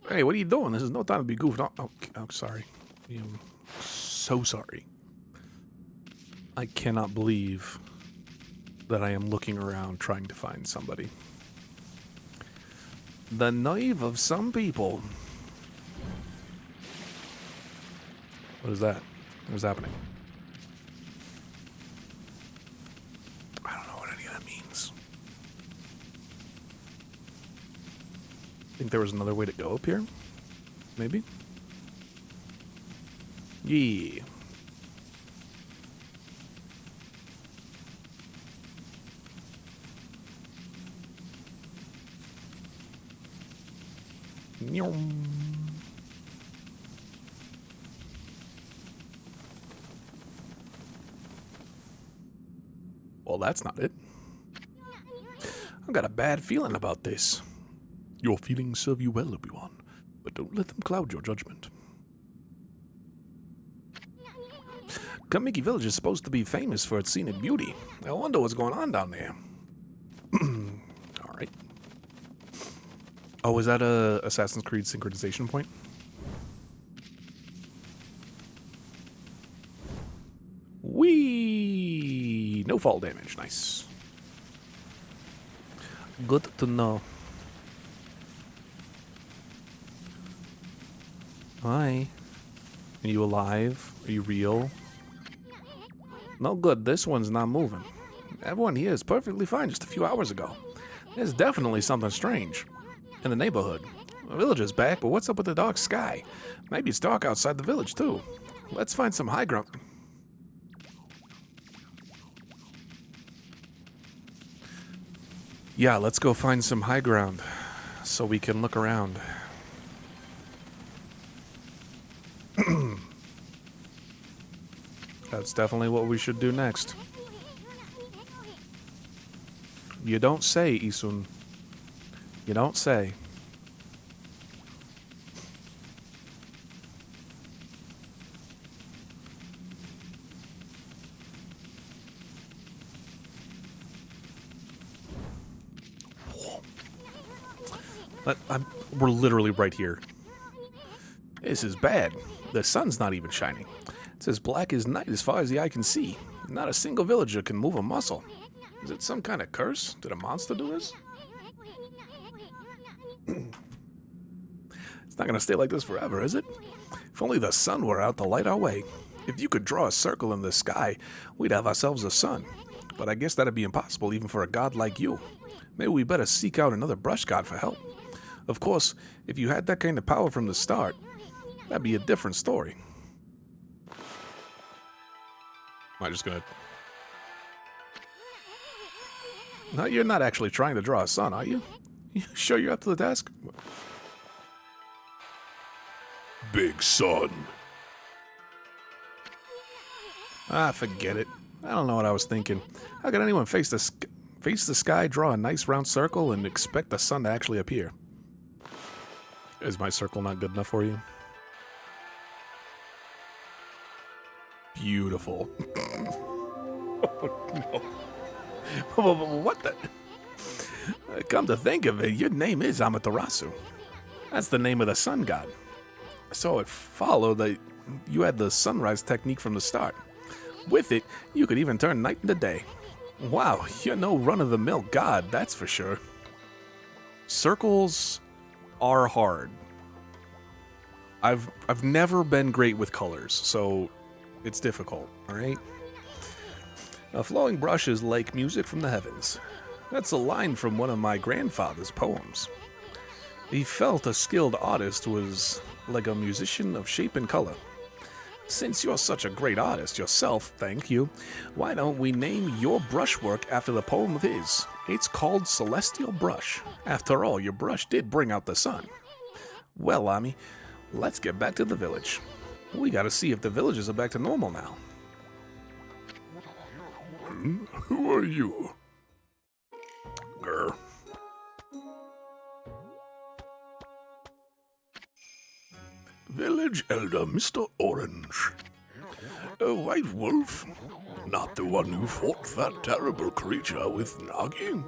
S1: Hey, what are you doing? This is no time to be goofed off. Oh, sorry. I'm so sorry. I cannot believe that I am looking around trying to find somebody. The nerve of some people. What is that? What is happening? I don't know what any of that means. Think there was another way to go up here? Maybe? Yeah. Well, that's not it. I've got a bad feeling about this. Your feelings serve you well, Obi-Wan, but don't let them cloud your judgment. Kamiki Village is supposed to be famous for its scenic beauty. I wonder what's going on down there. Alright. Oh, is that a Assassin's Creed synchronization point? Whee! No fall damage. Nice. Good to know. Hi. Are you alive? Are you real? No good. This one's not moving. Everyone here is perfectly fine just a few hours ago. There's definitely something strange in the neighborhood. The village is back, but what's up with the dark sky? Maybe it's dark outside the village, too. Let's find some high ground. Yeah, let's go find some high ground so we can look around. That's definitely what we should do next. You don't say, Isun. You don't say. We're literally right here. This is bad. The sun's not even shining. It's as black as night as far as the eye can see. Not a single villager can move a muscle. Is it some kind of curse? Did a monster do this? It's not going to stay like this forever, is it? If only the sun were out to light our way. If you could draw a circle in the sky, we'd have ourselves a sun. But I guess that'd be impossible even for a god like you. Maybe we better seek out another brush god for help. Of course, if you had that kind of power from the start, that'd be a different story. Am I just gonna... No, you're not actually trying to draw a sun, are you? You sure you're up to the task? Big sun. Ah, forget it. I don't know what I was thinking. How could anyone face the sky, draw a nice round circle, and expect the sun to actually appear? Is my circle not good enough for you? Beautiful. Oh, no. What the? Come to think of it, your name is Amaterasu. That's the name of the sun god. So it followed that you had the sunrise technique from the start. With it, you could even turn night into day. Wow, you're no run-of-the-mill god, that's for sure. Circles are hard. I've never been great with colors, so it's difficult, alright? A flowing brush is like music from the heavens. That's a line from one of my grandfather's poems. He felt a skilled artist was like a musician of shape and color. Since you're such a great artist yourself, thank you, why don't we name your brushwork after the poem of his? It's called Celestial Brush. After all, your brush did bring out the sun. Well, Ami, let's get back to the village. We gotta see if the villagers are back to normal now.
S2: Who are you? Grr. Village Elder Mr. Orange. A white wolf? Not the one who fought that terrible creature with Nagi?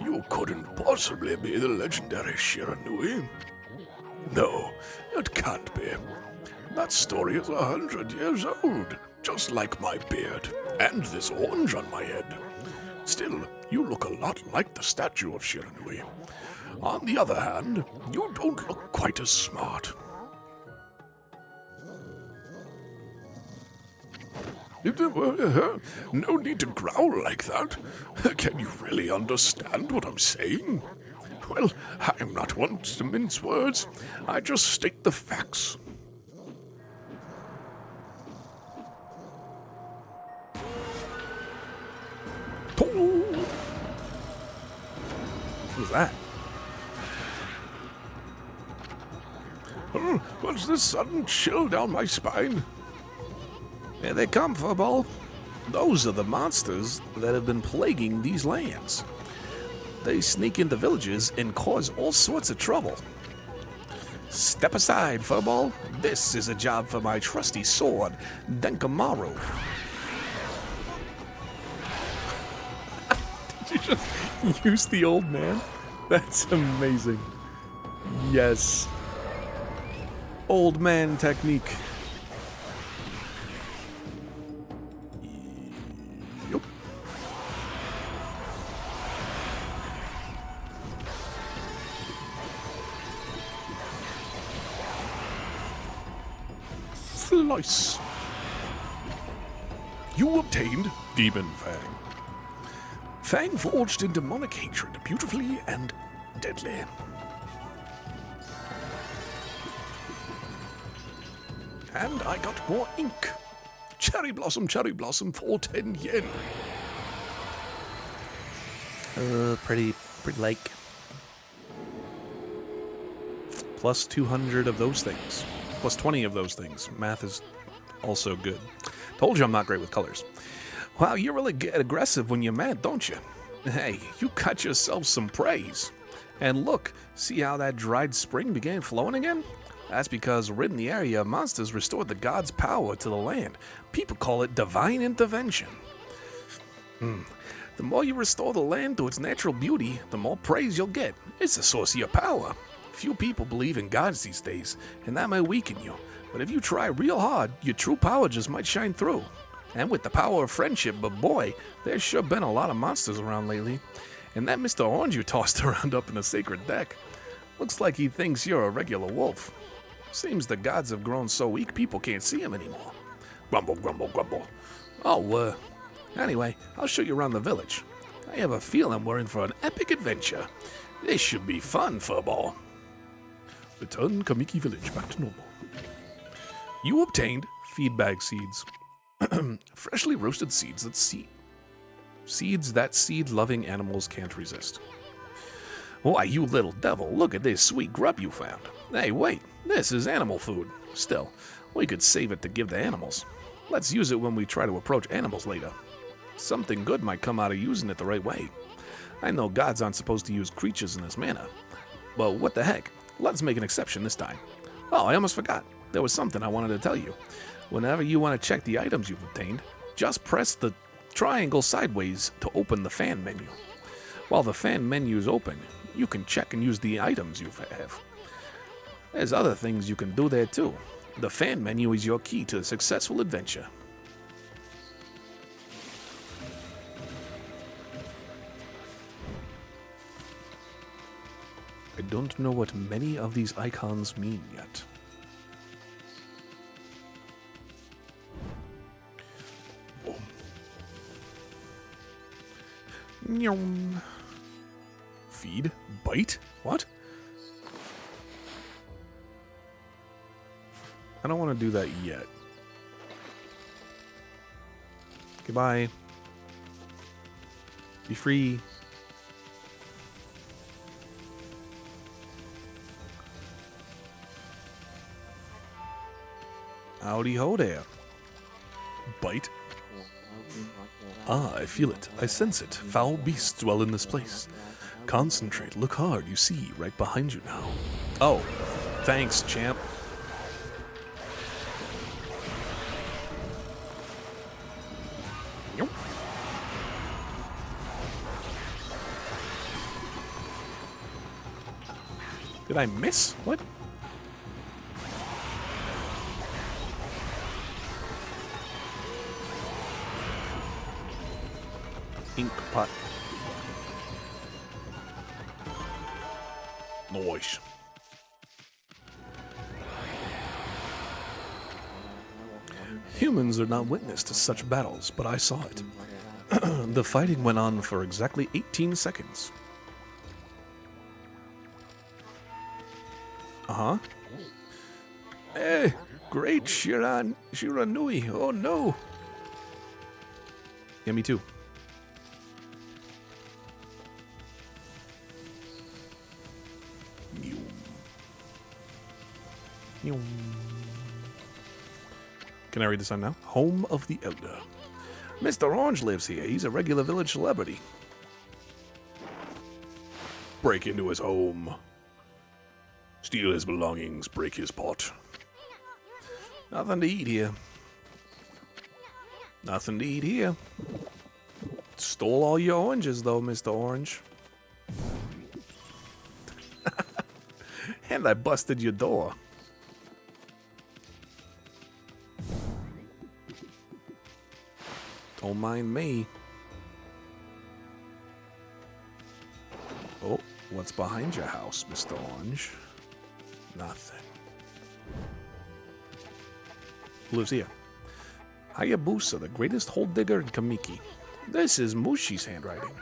S2: You couldn't possibly be the legendary Shiranui. No, it can't be. That story is 100 years old, just like my beard and this orange on my head. Still, you look a lot like the statue of Shiranui. On the other hand, you don't look quite as smart. No need to growl like that. Can you really understand what I'm saying? Well, I'm not one to mince words. I just state the facts.
S1: What was that?
S2: What's this sudden chill down my spine?
S1: Here they come, Furball. Those are the monsters that have been plaguing these lands. They sneak into villages and cause all sorts of trouble. Step aside, Furball. This is a job for my trusty sword, Denkamaru. Did you just use the old man? That's amazing. Yes. Old man technique.
S2: Yup. Slice. You obtained Demon Fang. Fang forged in demonic hatred, beautifully and deadly. And I got more ink. Cherry Blossom, 410 yen.
S1: Pretty like. Plus 200 of those things. Plus 20 of those things. Math is also good. Told you I'm not great with colors. Wow, you really get aggressive when you're mad, don't you? Hey, you cut yourself some praise. And look, see how that dried spring began flowing again? That's because rid in the area, monsters restored the god's power to the land. People call it divine intervention. The more you restore the land to its natural beauty, the more praise you'll get. It's the source of your power. Few people believe in gods these days, and that might weaken you. But if you try real hard, your true power just might shine through. And with the power of friendship, but boy, there's sure been a lot of monsters around lately. And that Mr. Orange you tossed around up in a sacred deck, looks like he thinks you're a regular wolf. Seems the gods have grown so weak people can't see him anymore. Grumble, grumble, grumble. Oh, anyway, I'll show you around the village. I have a feeling we're in for an epic adventure. This should be fun, Furball. Return Kamiki Village back to normal. You obtained feedbag seeds. Freshly roasted seeds that seed-loving animals can't resist. Why, you little devil, look at this sweet grub you found. Hey, wait, this is animal food. Still, we could save it to give the animals. Let's use it when we try to approach animals later. Something good might come out of using it the right way. I know gods aren't supposed to use creatures in this manner. But what the heck, let's make an exception this time. Oh, I almost forgot. There was something I wanted to tell you. Whenever you want to check the items you've obtained, just press the triangle sideways to open the fan menu. While the fan menu is open, you can check and use the items you have. There's other things you can do there too. The fan menu is your key to a successful adventure. I don't know what many of these icons mean yet. Feed? Bite? What? I don't want to do that yet. Goodbye. Be free. Howdy ho there. Bite. Ah, I feel it. I sense it. Foul beasts dwell in this place. Concentrate. Look hard. You see, right behind you now. Oh, thanks, champ. Nope. Did I miss? What? Ink pot.
S2: Nice.
S1: Humans are not witness to such battles, but I saw it. The fighting went on for exactly 18 seconds. Uh-huh. Eh, great Shiranui. Oh no. Yeah, me too. Can I read this on now? Home of the Elder. Mr. Orange lives here. He's a regular village celebrity.
S2: Break into his home. Steal his belongings, break his pot.
S1: Nothing to eat here. Nothing to eat here. Stole all your oranges, though, Mr. Orange. And I busted your door. Don't mind me. Oh, what's behind your house, Mr. Orange? Nothing. Who lives here? Hayabusa, the greatest hole digger in Kamiki. This is Mushi's handwriting.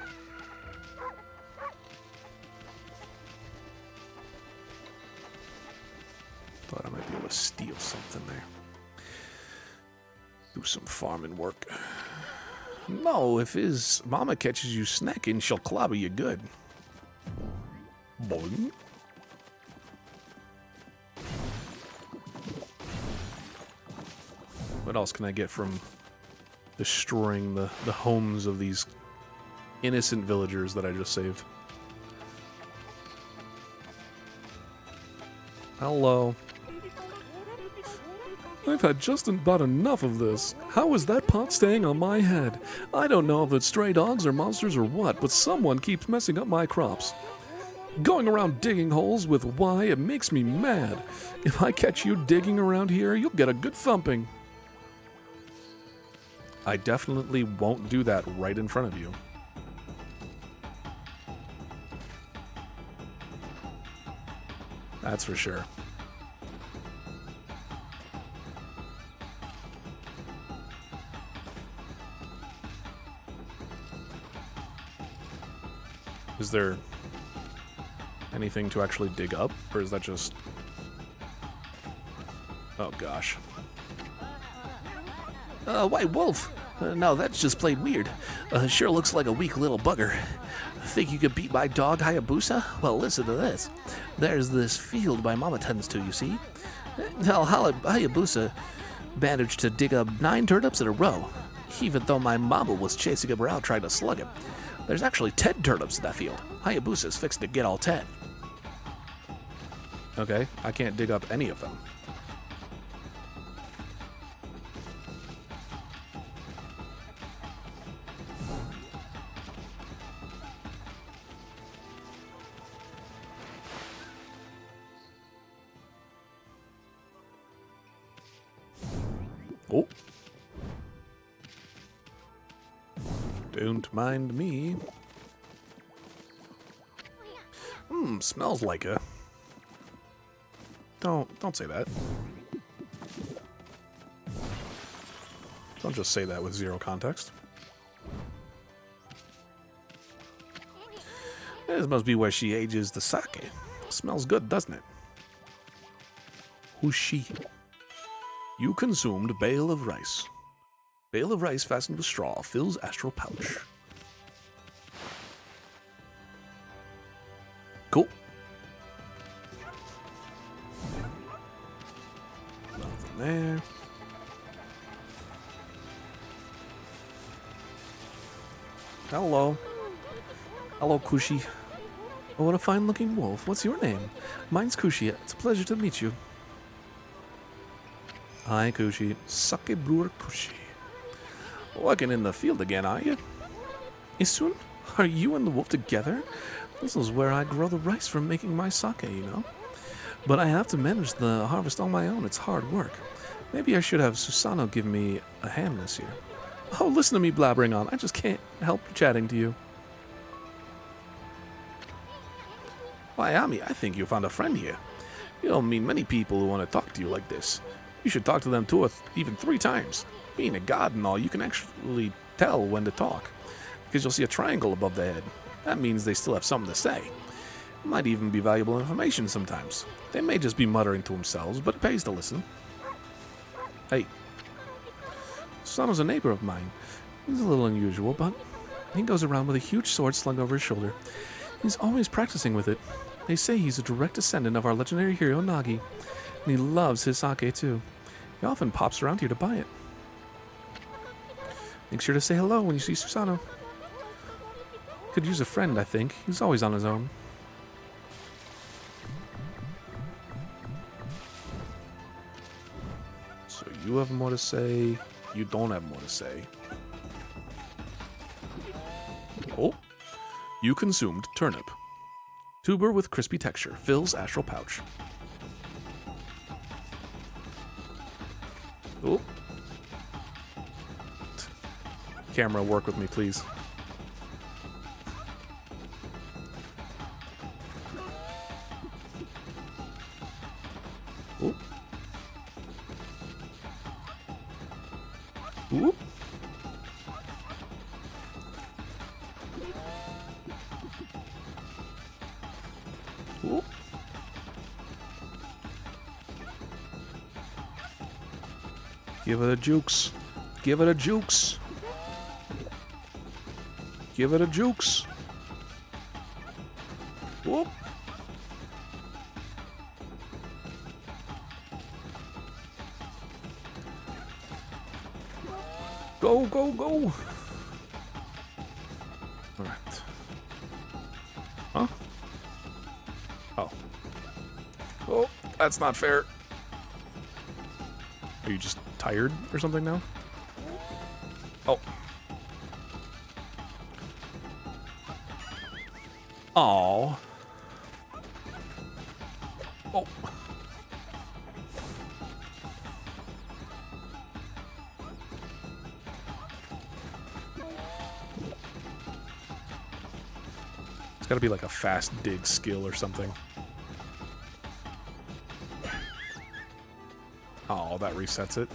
S1: Thought I might be able to steal something there. Do some farming work. No, if his mama catches you snacking, she'll clobber you good. Boing. What else can I get from destroying the homes of these innocent villagers that I just saved? Hello. I've had just about enough of this. How is that pot staying on my head? I don't know if it's stray dogs or monsters or what, but someone keeps messing up my crops. Going around digging holes with why, it makes me mad. If I catch you digging around here, you'll get a good thumping. I definitely won't do that right in front of you. That's for sure. Is there anything to actually dig up, or is that just... Oh gosh. White wolf! No, that's just plain weird. Sure looks like a weak little bugger. Think you could beat my dog Hayabusa? Well, listen to this. There's this field my mama tends to, you see? Hell, Hayabusa managed to dig up 9 turnips in a row, even though my mama was chasing him around trying to slug him. There's actually 10 turnips in that field. Hayabusa's fixing to get all 10. Okay, I can't dig up any of them. Oh. Don't mind me. Smells like a... Don't say that. Don't just say that with zero context. This must be where she ages the sake. Smells good, doesn't it? Who's she? You consumed bale of rice. Bale of rice fastened with straw fills astral pouch. Cool. Nothing there. Hello. Hello, Kushi. Oh, what a fine-looking wolf. What's your name? Mine's Kushi. It's a pleasure to meet you. Hi, Kushi. Sake brewer Kushi. Working in the field again, are you? Isun? Are you and the wolf together? This is where I grow the rice for making my sake, you know? But I have to manage the harvest on my own. It's hard work. Maybe I should have Susano give me a hand this year. Oh, listen to me blabbering on. I just can't help chatting to you. Why, Ami, I think you found a friend here. You don't meet many people who want to talk to you like this. You should talk to them 2 or even 3 times. Being a god and all, you can actually tell when to talk, because you'll see a triangle above the head. That means they still have something to say. It might even be valuable information sometimes. They may just be muttering to themselves, but it pays to listen. Hey. Susano's a neighbor of mine. He's a little unusual, but he goes around with a huge sword slung over his shoulder. He's always practicing with it. They say he's a direct descendant of our legendary hero Nagi, and he loves his sake too. He often pops around here to buy it. Make sure to say hello when you see Susano. Could use a friend, I think. He's always on his own. So you have more to say. You don't have more to say. Oh. You consumed turnip. Tuber with crispy texture. Fills astral pouch. Oh. Camera, work with me, please. Oh. Ooh. Ooh. Give it a jukes. Give it a jukes. Give it a jukes. Whoop. Go, go, go. All right. Huh? Oh. Oh, that's not fair. Are you just tired or something now? Oh. Aw. Oh. It's gotta be like a fast dig skill or something. Oh, that resets it.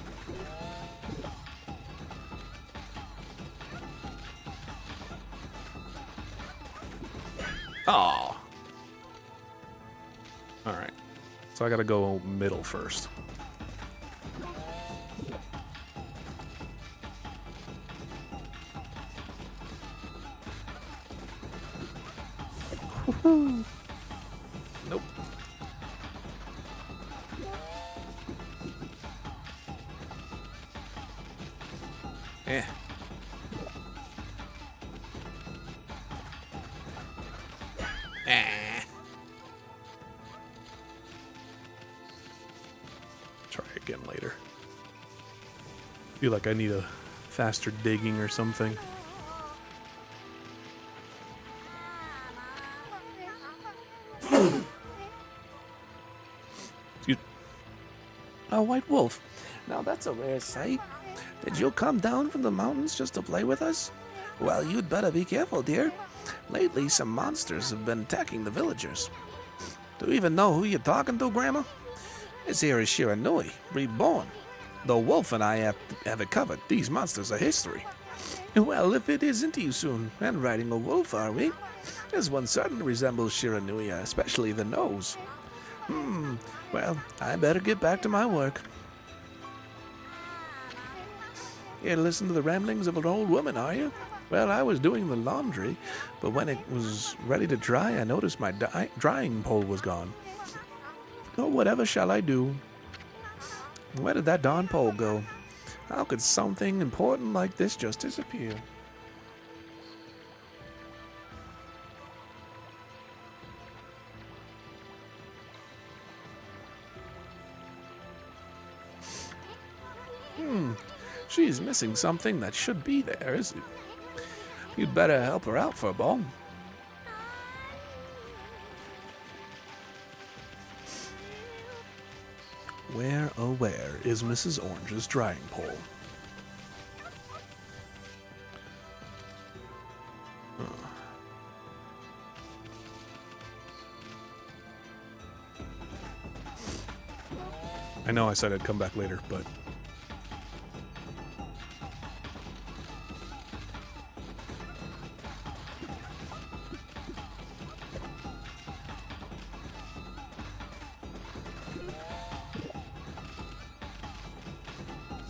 S1: Oh. Alright. So I gotta go middle first. Woohoo. Nope. Eh. Try again later. Feel like I need a faster digging or something. Excuse me.
S3: A white wolf. Now that's a rare sight. Did you come down from the mountains just to play with us? Well, you'd better be careful, dear. Lately, some monsters have been attacking the villagers. Do you even know who you're talking to, Grandma? This here is Shiranui, reborn. The wolf and I have it covered. These monsters are history. Well, if it isn't you soon, and riding a wolf, are we? This one certainly resembles Shiranui, especially the nose. Well, I better get back to my work. Here to listen to the ramblings of an old woman, are you? Well, I was doing the laundry, but when it was ready to dry, I noticed my drying pole was gone. Oh, whatever shall I do? Where did that darn pole go? How could something important like this just disappear? She's missing something that should be there, isn't it? You'd better help her out for a bone.
S1: Where, oh where, is Mrs. Orange's drying pole? I know I said I'd come back later, but...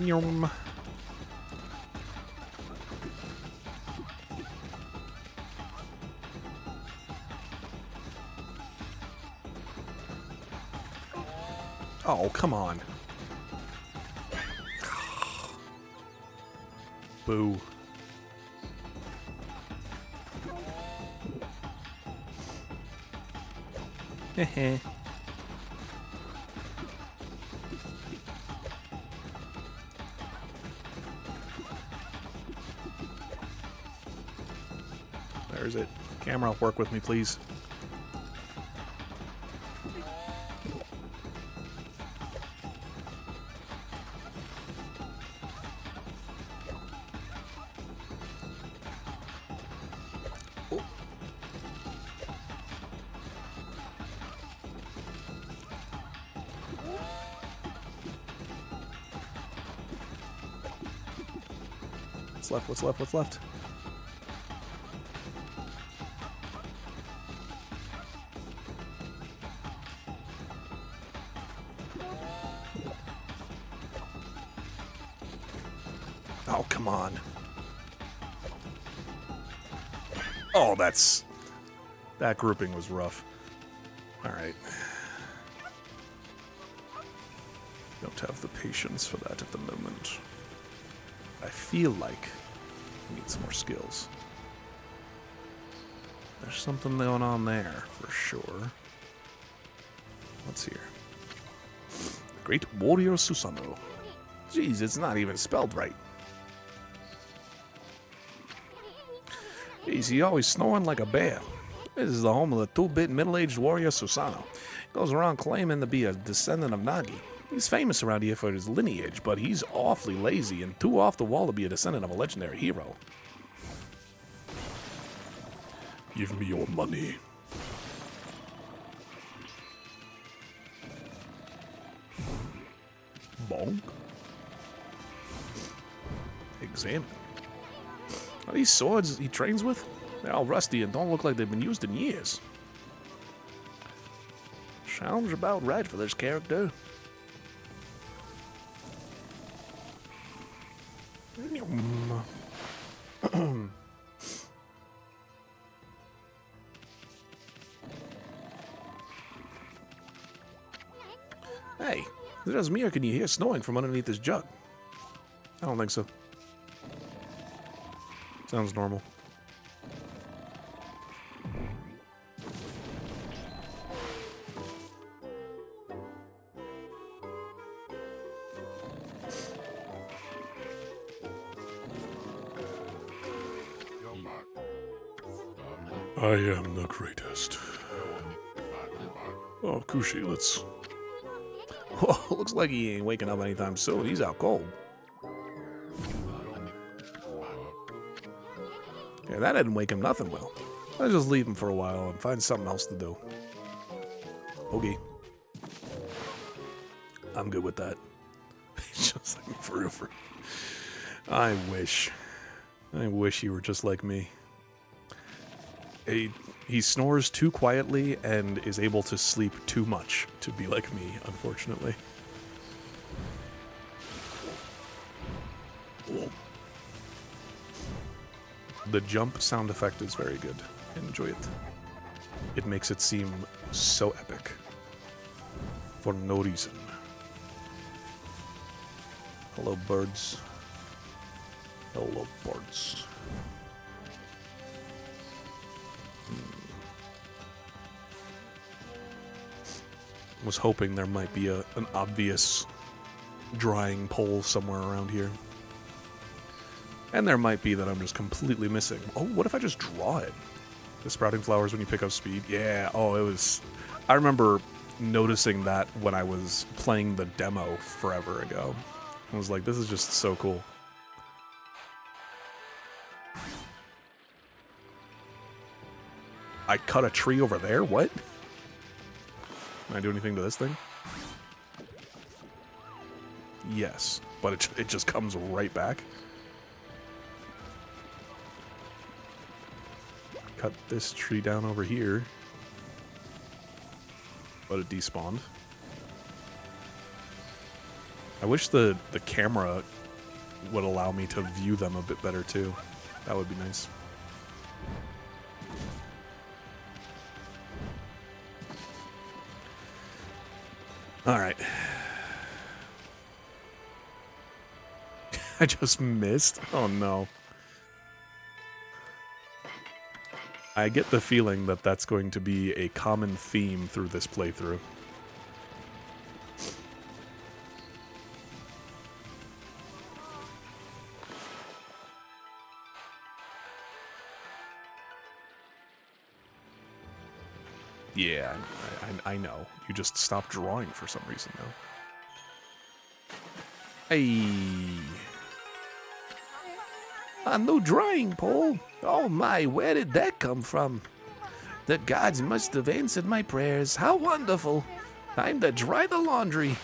S1: Yum. Oh, come on. Boo. Heh. There's it. Camera, work with me, please. What's left? What's left? What's left? Oh, come on. Oh, that grouping was rough. All right. Don't have the patience for that at the moment. I feel like I need some more skills. There's something going on there, for sure. What's here? The Great Warrior Susanoo. Jeez, it's not even spelled right. Jeez, he always snoring like a bear. This is the home of the two-bit middle-aged warrior Susanoo. He goes around claiming to be a descendant of Nagi. He's famous around here for his lineage, but he's awfully lazy and too off the wall to be a descendant of a legendary hero.
S2: Give me your money.
S1: Bonk. Examine. Are these swords he trains with? They're all rusty and don't look like they've been used in years. Sounds about right for this character. Hey, is it just me or can you hear snoring from underneath this jug? I don't think so. Sounds normal.
S2: I am the greatest. Oh, Kushi, let's...
S1: Whoa, looks like he ain't waking up anytime soon. He's out cold. Yeah, that didn't wake him nothing well. Let's just leave him for a while and find something else to do. Okay. I'm good with that. He's just like me for real. I wish you were just like me. He snores too quietly and is able to sleep too much to be like me, unfortunately.
S2: Oh,
S1: The jump sound effect is very good. I enjoy it. It makes it seem so epic. For no reason. Hello, birds. Hello, birds. Was hoping there might be an obvious drying pole somewhere around here. And there might be that I'm just completely missing. Oh, what if I just draw it? The sprouting flowers when you pick up speed? Yeah, oh, it was... I remember noticing that when I was playing the demo forever ago. I was like, this is just so cool. I cut a tree over there? What? Can I do anything to this thing? Yes, but it just comes right back. Cut this tree down over here. But it despawned. I wish the camera would allow me to view them a bit better too. That would be nice. Alright. I just missed? Oh no. I get the feeling that that's going to be a common theme through this playthrough. Yeah, I know. You just stopped drawing for some reason, though. Hey.
S3: A new drying pole? Oh my, where did that come from? The gods must have answered my prayers. How wonderful. Time to dry the laundry.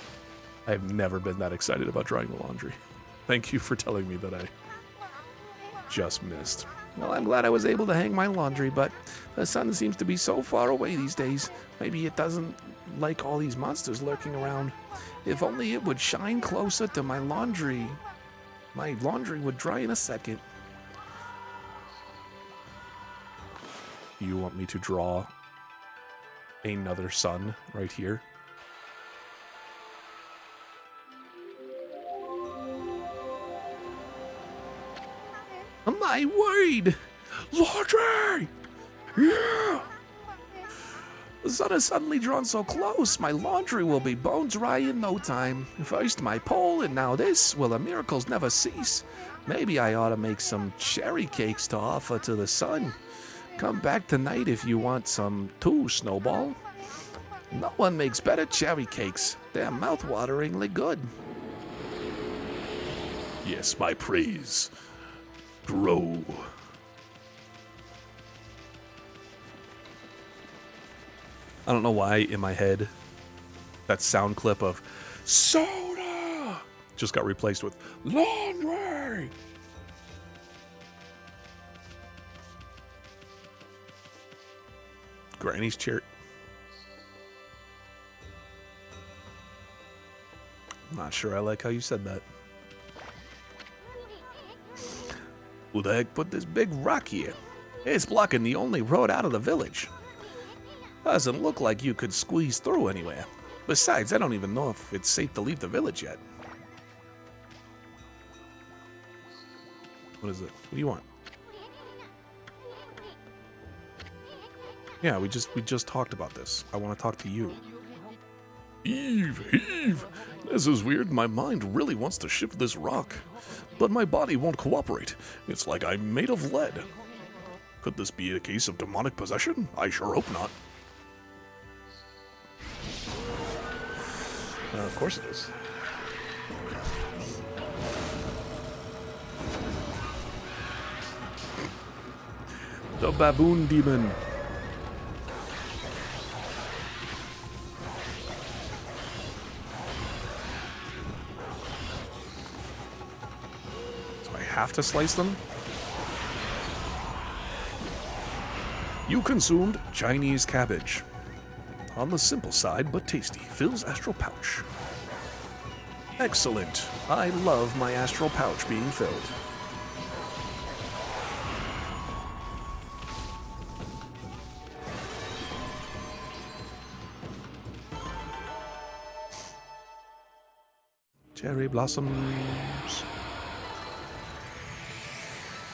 S1: I've never been that excited about drying the laundry. Thank you for telling me that I just missed.
S3: Well, I'm glad I was able to hang my laundry, but the sun seems to be so far away these days. Maybe it doesn't like all these monsters lurking around. If only it would shine closer to my laundry. My laundry would dry in a second.
S1: You want me to draw another sun right here?
S3: My word! Laundry! Yeah! The sun has suddenly drawn so close, my laundry will be bone dry in no time. First my pole, and now this. Will the miracles never cease? Maybe I ought to make some cherry cakes to offer to the sun. Come back tonight if you want some too, Snowball. No one makes better cherry cakes. They're mouth-wateringly good.
S2: Yes, my praise. Grow.
S1: I don't know why in my head that sound clip of soda just got replaced with laundry. Granny's chair. I'm not sure I like how you said that.
S3: Who the heck put this big rock here? It's blocking the only road out of the village. Doesn't look like you could squeeze through anywhere. Besides, I don't even know if it's safe to leave the village yet.
S1: What is it? What do you want? Yeah, we just talked about this. I want to talk to you.
S2: Eve, this is weird. My mind really wants to shift this rock, but my body won't cooperate. It's like I'm made of lead. Could this be a case of demonic possession? I sure hope not.
S1: Of course it is. The baboon demon. So I have to slice them? You consumed Chinese cabbage. On the simple side, but tasty. Fills astral pouch. Excellent. I love my astral pouch being filled. Cherry blossoms.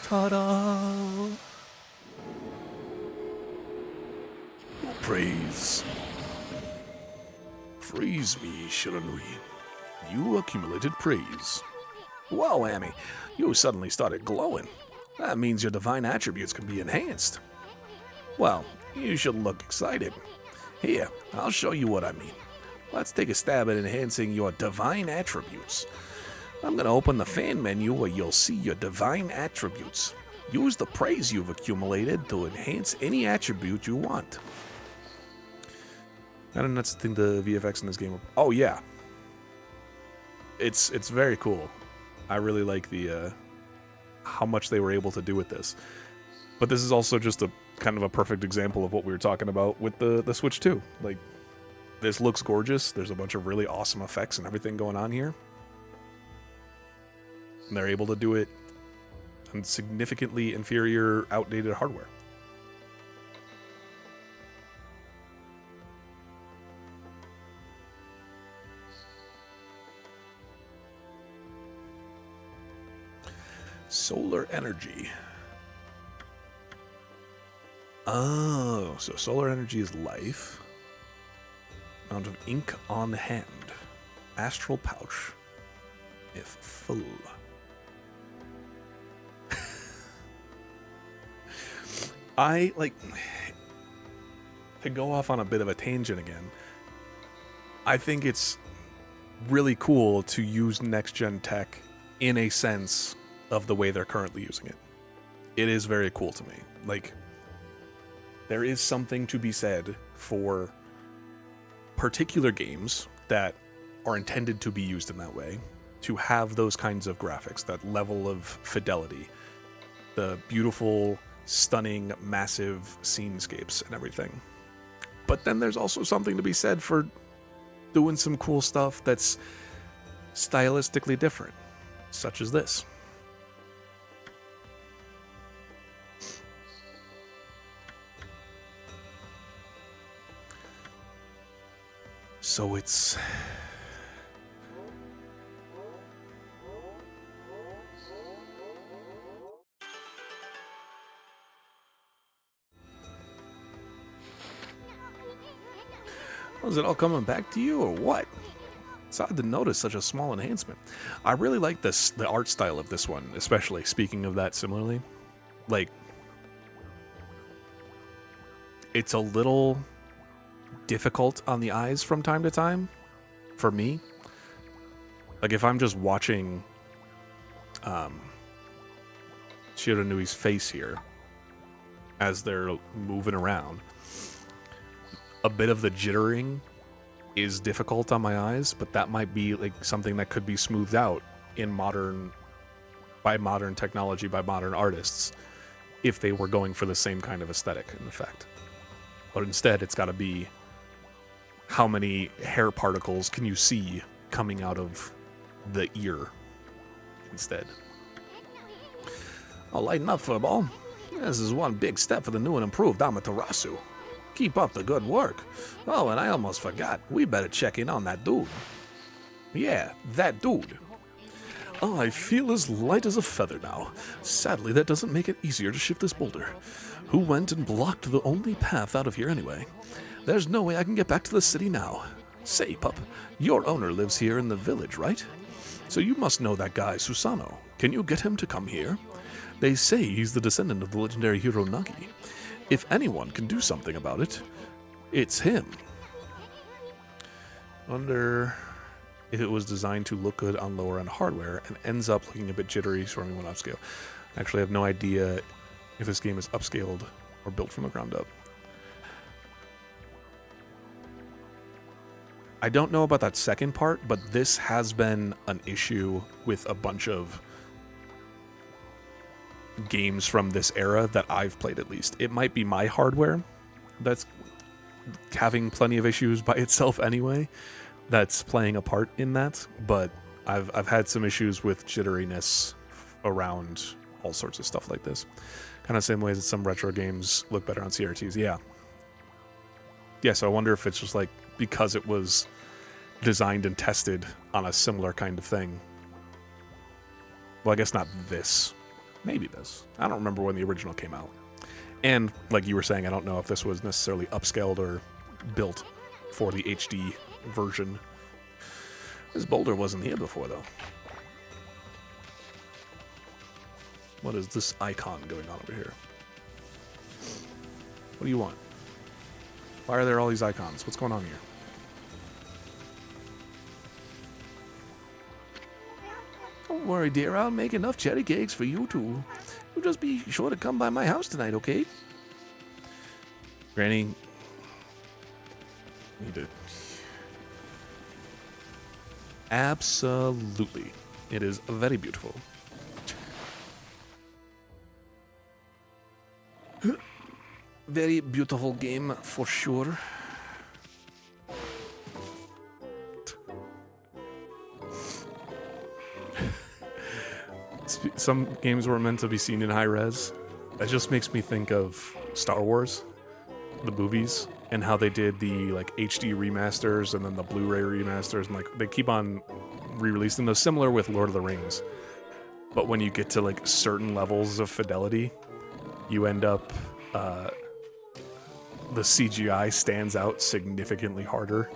S1: Ta-da!
S2: Praise. Praise me, Shiranui. You accumulated praise.
S3: Whoa, Amy, you suddenly started glowing. That means your divine attributes can be enhanced. Well, you should look excited. Here, I'll show you what I mean. Let's take a stab at enhancing your divine attributes. I'm going to open the fan menu where you'll see your divine attributes. Use the praise you've accumulated to enhance any attribute you want.
S1: I don't know, that's the thing, the VFX in this game. Oh yeah, it's very cool. I really like the how much they were able to do with this. But this is also just a kind of a perfect example of what we were talking about with the Switch 2. Like, this looks gorgeous. There's a bunch of really awesome effects and everything going on here. And they're able to do it on significantly inferior, outdated hardware. Solar energy. Oh, so solar energy is life. Amount of ink on hand. Astral pouch. If full. I, like, to go off on a bit of a tangent again, I think it's really cool to use next-gen tech in a sense of the way they're currently using it. It is very cool to me. Like, there is something to be said for particular games that are intended to be used in that way, to have those kinds of graphics, that level of fidelity, the beautiful, stunning, massive scenescapes and everything. But then there's also something to be said for doing some cool stuff that's stylistically different, such as this. So it's... Was it all coming back to you, or what? It's odd to notice such a small enhancement. I really like this, the art style of this one, especially, speaking of that similarly. Like, it's a little difficult on the eyes from time to time, for me. Like, if I'm just watching Shiranui's face here, as they're moving around, a bit of the jittering is difficult on my eyes, but that might be like something that could be smoothed out in modern technology, by modern artists, if they were going for the same kind of aesthetic and effect. But instead, it's got to be how many hair particles can you see coming out of the ear instead.
S3: I'll lighten up, Furball. This is one big step for the new and improved Amaterasu. Keep up the good work. Oh, and I almost forgot. We better check in on that dude. Yeah, that dude.
S1: Oh, I feel as light as a feather now. Sadly, that doesn't make it easier to shift this boulder. Who went and blocked the only path out of here anyway? There's no way I can get back to the city now. Say, pup, your owner lives here in the village, right? So you must know that guy, Susano. Can you get him to come here? They say he's the descendant of the legendary hero Nagi. If anyone can do something about it, it's him. Wonder if it was designed to look good on lower end hardware and ends up looking a bit jittery for anyone upscale. Actually, I have no idea if this game is upscaled or built from the ground up. I don't know about that second part, but this has been an issue with a bunch of games from this era that I've played, at least. It might be my hardware that's having plenty of issues by itself anyway, that's playing a part in that, but I've had some issues with jitteriness around all sorts of stuff like this. Kind of same ways that some retro games look better on CRTs. Yeah, so I wonder if it's just like because it was designed and tested on a similar kind of thing. Well, I guess not this. Maybe this. I don't remember when the original came out. And like you were saying, I don't know if this was necessarily upscaled or built for the HD version. This boulder wasn't here before, though. What is this icon going on over here? What do you want? Why are there all these icons? What's going on here?
S3: Don't worry, dear. I'll make enough cherry cakes for you two. You'll just be sure to come by my house tonight, okay?
S1: Granny, need to... Absolutely. It is very beautiful.
S3: Very beautiful game, for sure.
S1: Some games were meant to be seen in high res. That just makes me think of Star Wars, the movies, and how they did the like HD remasters and then the Blu-ray remasters, and like they keep on re-releasing those. Similar with Lord of the Rings, but when you get to like certain levels of fidelity, you end up the CGI stands out significantly harder,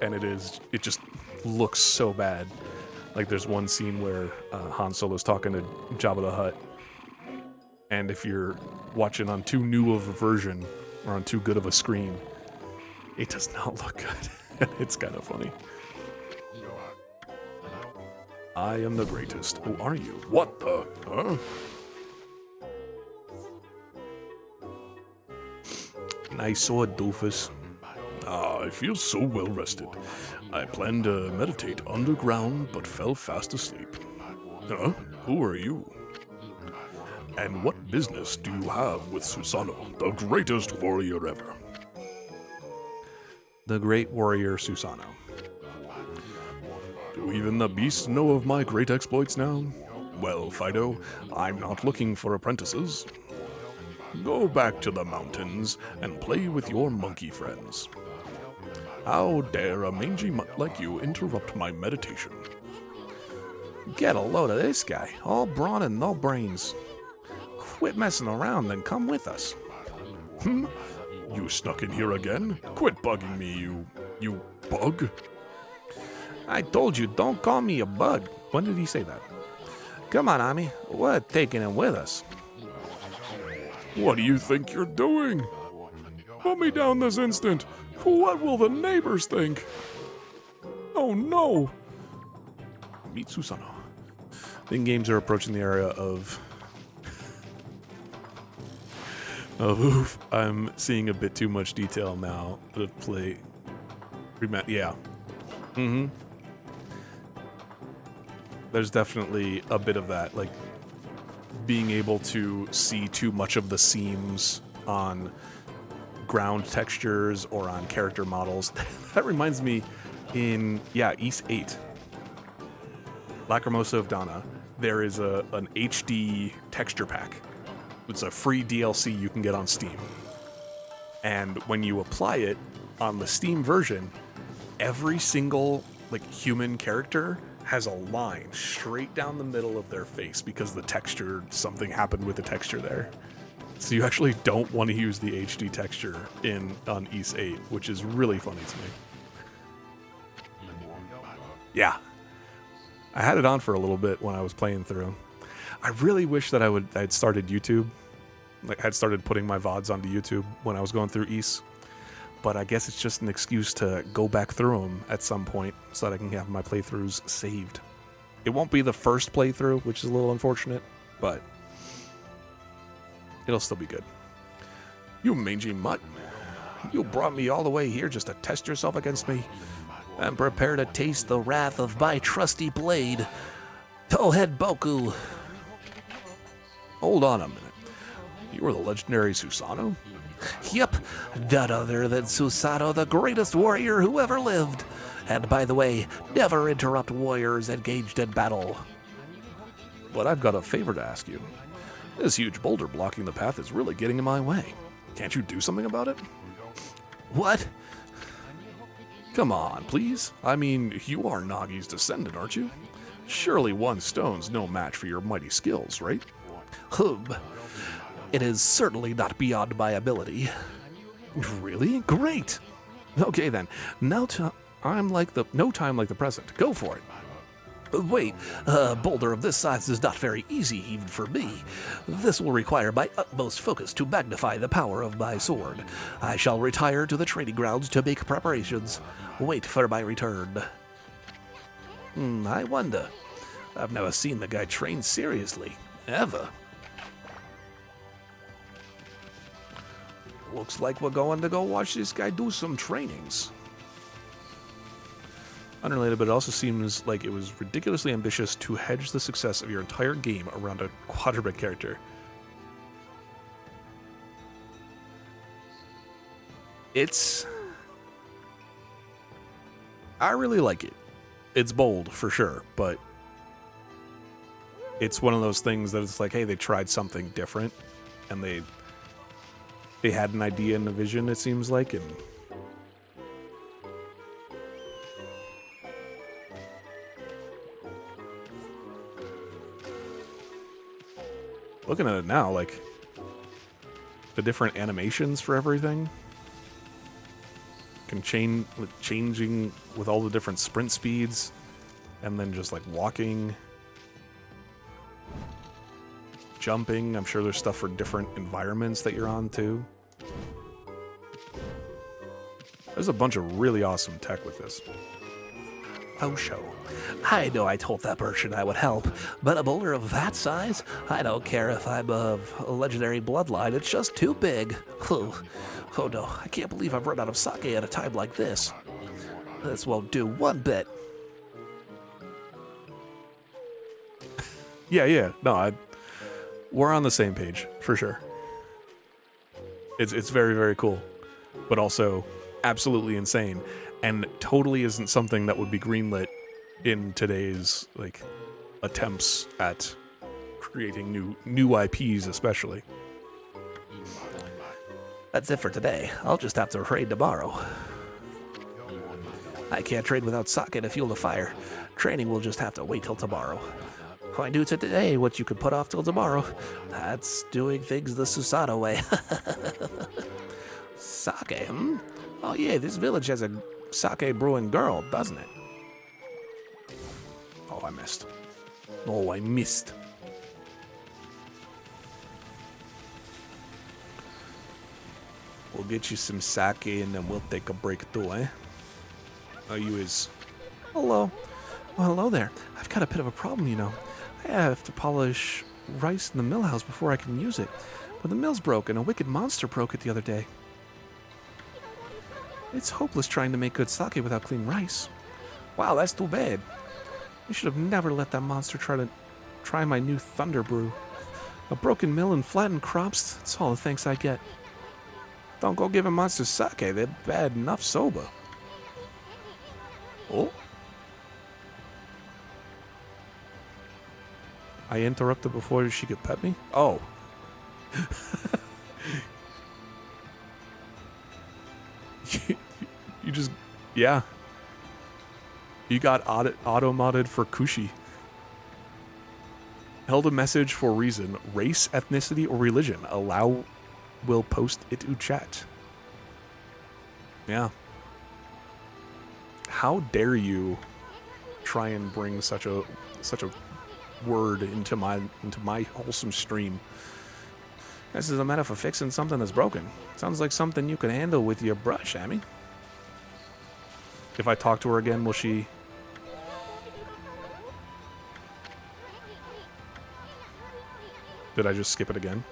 S1: and it just looks so bad. Like there's one scene where Han Solo's talking to Jabba the Hutt, and if you're watching on too new of a version or on too good of a screen, it does not look good. It's kind of funny. I am the greatest. Who are you?
S2: What the? Huh?
S1: Nice sword, doofus.
S2: I feel so well rested. I planned to meditate underground, but fell fast asleep. Huh? Who are you? And what business do you have with Susanoo, the greatest warrior ever?
S1: The great warrior Susanoo.
S2: Do even the beasts know of my great exploits now? Well, Fido, I'm not looking for apprentices. Go back to the mountains and play with your monkey friends. How dare a mangy mutt like you interrupt my meditation?
S3: Get a load of this guy. All brawn and no brains. Quit messing around and come with us.
S2: You snuck in here again? Quit bugging me, you bug.
S3: I told you, don't call me a bug.
S1: When did he say that?
S3: Come on, Ami. We're taking him with us.
S2: What do you think you're doing? Put me down this instant. What will the neighbors think? Oh no!
S1: Meet Susanoo. I think games are approaching the era of oof. I'm seeing a bit too much detail now to play. Yeah. There's definitely a bit of that, like being able to see too much of the seams on ground textures or on character models. That reminds me in, Ys 8, Lacrimosa of Dana, there is an HD texture pack. It's a free DLC you can get on Steam. And when you apply it on the Steam version, every single human character has a line straight down the middle of their face because something happened with the texture there. So you actually don't want to use the HD texture on Ys 8, which is really funny to me. Yeah. I had it on for a little bit when I was playing through. I really wish that I'd started YouTube. I'd started putting my VODs onto YouTube when I was going through Ys. But I guess it's just an excuse to go back through them at some point so that I can have my playthroughs saved. It won't be the first playthrough, which is a little unfortunate, but it'll still be good.
S3: You mangy mutt. You brought me all the way here just to test yourself against me. And prepare to taste the wrath of my trusty blade, Towhead Boku.
S2: Hold on a minute. You are the legendary Susanoo?
S3: Yep, none other than Susanoo, the greatest warrior who ever lived. And by the way, never interrupt warriors engaged in battle.
S2: But I've got a favor to ask you. This huge boulder blocking the path is really getting in my way. Can't you do something about it?
S3: What?
S1: Come on, please. I mean, you are Nagi's descendant, aren't you? Surely one stone's no match for your mighty skills, right?
S3: It is certainly not beyond my ability.
S1: Really? Great. Okay then. Now no time like the present. Go for it.
S3: Wait, a boulder of this size is not very easy even for me. This will require my utmost focus to magnify the power of my sword. I shall retire to the training grounds to make preparations. Wait for my return. I wonder. I've never seen the guy train seriously, ever. Looks like we're going to go watch this guy do some trainings.
S1: Unrelated, but it also seems like it was ridiculously ambitious to hedge the success of your entire game around a quadruped character. I really like it. It's bold, for sure, but it's one of those things that it's like, hey, they tried something different, and they had an idea and a vision, it seems like, and looking at it now, like, the different animations for everything can changing with all the different sprint speeds, and then just like walking, jumping. I'm sure there's stuff for different environments that you're on too. There's a bunch of really awesome tech with this.
S3: Oh, show. I know I told that merchant I would help, but a boulder of that size? I don't care if I'm of a legendary bloodline, it's just too big. Oh no, I can't believe I've run out of sake at a time like this. This won't do one bit.
S1: Yeah, no, we're on the same page, for sure. It's very, very cool, but also absolutely insane, and totally isn't something that would be greenlit in today's, like, attempts at creating new IPs, especially.
S3: That's it for today. I'll just have to trade tomorrow. I can't trade without sake to fuel the fire. Training will just have to wait till tomorrow. If I do today what you could put off till tomorrow, that's doing things the Susato way. Sake, hmm? Oh yeah, this village has a sake brewing girl, doesn't it?
S1: Oh, I missed.
S3: Oh, I missed.
S1: We'll get you some sake and then we'll take a break too, eh? Oh, you is...
S3: Hello. Well, hello there. I've got a bit of a problem, you know. I have to polish rice in the mill house before I can use it. But the mill's broken. A wicked monster broke it the other day. It's hopeless trying to make good sake without clean rice. Wow, that's too bad. I should have never let that monster try my new Thunder Brew. A broken mill and flattened crops, that's all the thanks I get. Don't go giving monsters sake, they're bad enough sober.
S1: Oh? I interrupted before she could pet me? Oh. You just... Yeah. You got auto-modded for Kushi. Held a message for reason. Race, ethnicity, or religion. Allow... will post it to chat. Yeah. How dare you try and bring such a word into my wholesome stream? This is a meta for fixing something that's broken. Sounds like something you can handle with your brush, Amy. If I talk to her again, will she... Did I just skip it again?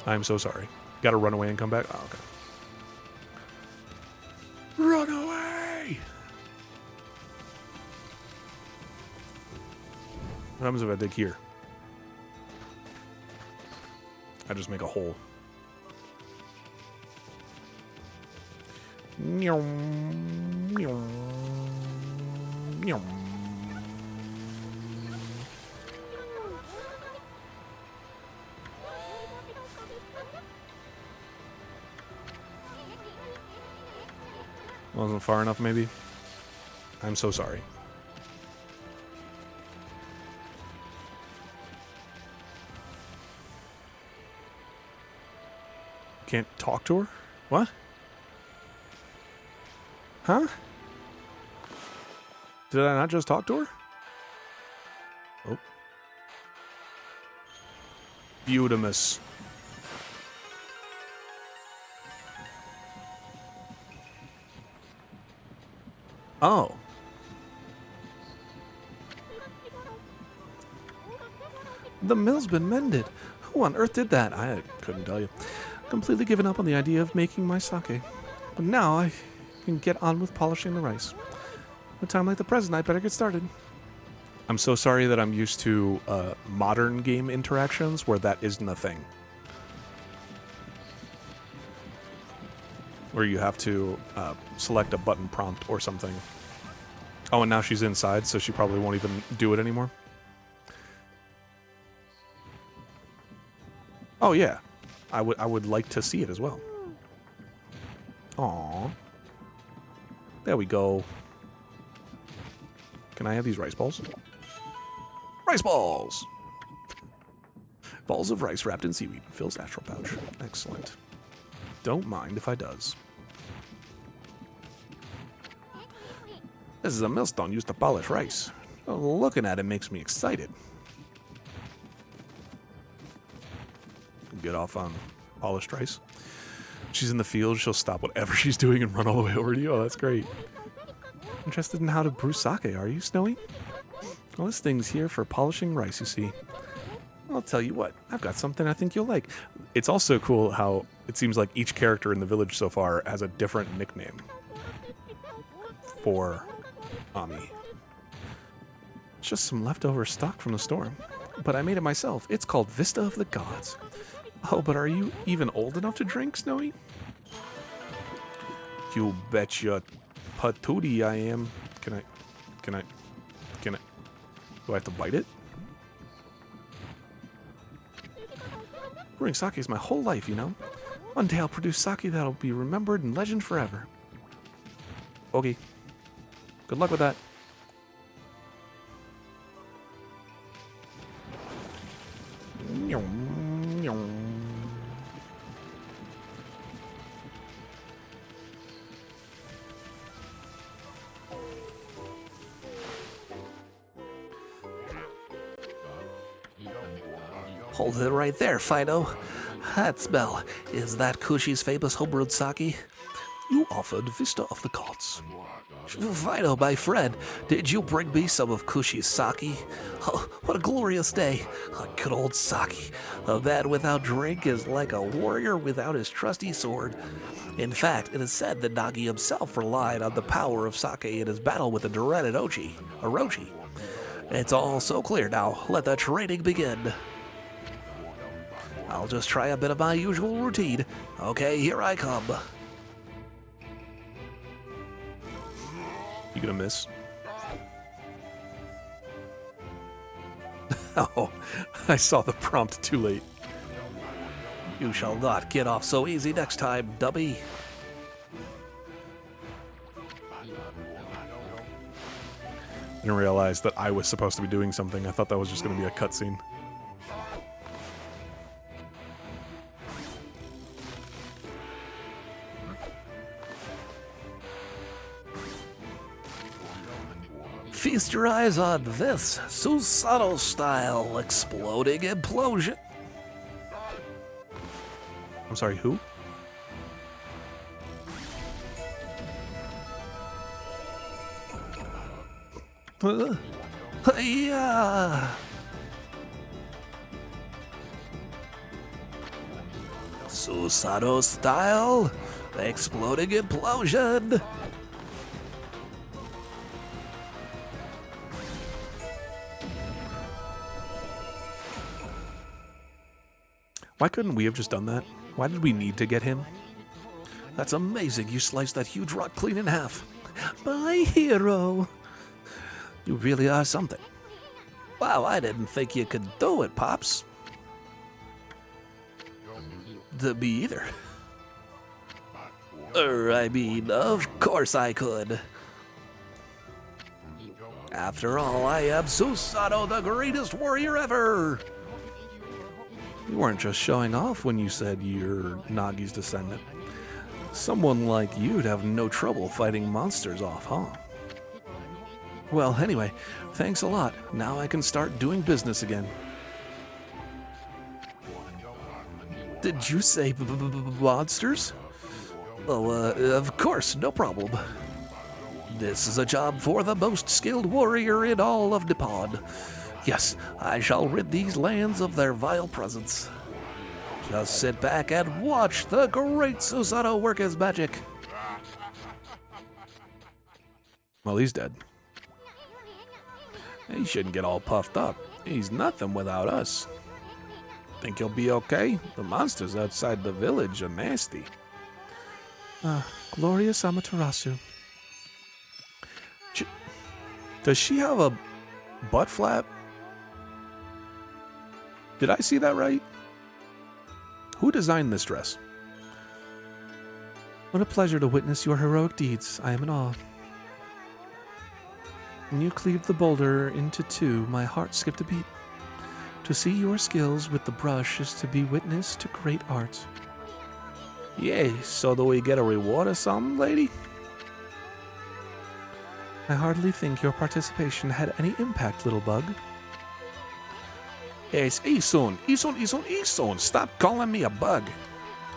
S1: I'm so sorry. Gotta run away and come back? Oh, okay. Run away! What happens if I dig here? I just make a hole. Wasn't far enough, maybe? I'm so sorry. Can't talk to her? What? Huh? Did I not just talk to her? Oh. Beautimus. Oh. The mill's been mended. Who on earth did that? I couldn't tell you. Completely given up on the idea of making my sake. But now I can get on with polishing the rice. At a time like the present, I better get started. I'm so sorry that I'm used to modern game interactions where that isn't a thing. Where you have to select a button prompt or something. Oh, and now she's inside, so she probably won't even do it anymore. Oh, yeah. I would like to see it as well. Aww. There we go. Can I have these rice balls? Rice balls! Balls of rice wrapped in seaweed. Phil's astral pouch. Excellent. Don't mind if I does. This is a millstone used to polish rice. Oh, looking at it makes me excited. Get off on polished rice. She's in the field, she'll stop whatever she's doing and run all the way over to you. Oh, that's great. Interested in how to brew sake, are you, Snowy? Well, this thing's here for polishing rice, you see. I'll tell you what, I've got something I think you'll like. It's also cool how it seems like each character in the village so far has a different nickname for Ami. It's just some leftover stock from the storm. But I made it myself. It's called Vista of the Gods. Oh, but are you even old enough to drink, Snowy? You betcha patootie I am. Can I? Do I have to bite it? Brewing sake is my whole life, you know? One day I'll produce sake that'll be remembered in legend forever. Okay. Good luck with that.
S3: Hold it right there, Fido. That smell. Is that Kushi's famous homebrewed sake?
S1: You offered Vista of the Gods.
S3: Fido, my friend, did you bring me some of Kushi's sake? Oh, what a glorious day. A good old sake. A man without drink is like a warrior without his trusty sword. In fact, it is said that Nagi himself relied on the power of sake in his battle with the dreaded Orochi. It's all so clear now. Let the training begin. I'll just try a bit of my usual routine. Okay, here I come.
S1: You gonna miss? Oh, I saw the prompt too late.
S3: You shall not get off so easy next time, dummy.
S1: Didn't realize that I was supposed to be doing something. I thought that was just gonna be a cutscene.
S3: Feast your eyes on this Susanoo-style exploding implosion.
S1: I'm sorry, who?
S3: Yeah. Susanoo-style exploding implosion.
S1: Why couldn't we have just done that? Why did we need to get him?
S3: That's amazing. You sliced that huge rock clean in half. My hero. You really are something. Wow, I didn't think you could do it, Pops. Me either. I mean, of course I could. After all, I am Susato, the greatest warrior ever! You weren't just showing off when you said you're Nagi's descendant. Someone like you'd have no trouble fighting monsters off, huh? Well, anyway, thanks a lot. Now I can start doing business again. Did you say monsters? Oh, of course, no problem. This is a job for the most skilled warrior in all of Nippon. Yes, I shall rid these lands of their vile presence. Just sit back and watch the great Susato work his magic. Well, he's dead. He shouldn't get all puffed up. He's nothing without us. Think he'll be okay? The monsters outside the village are nasty. Glorious Amaterasu. Does she have a butt flap? Did I see that right? Who designed this dress? What a pleasure to witness your heroic deeds. I am in awe. When you cleaved the boulder into two, my heart skipped a beat. To see your skills with the brush is to be witness to great art. Yay, so do we get a reward or something, lady? I hardly think your participation had any impact, little bug. It's Isun. Stop calling me a bug.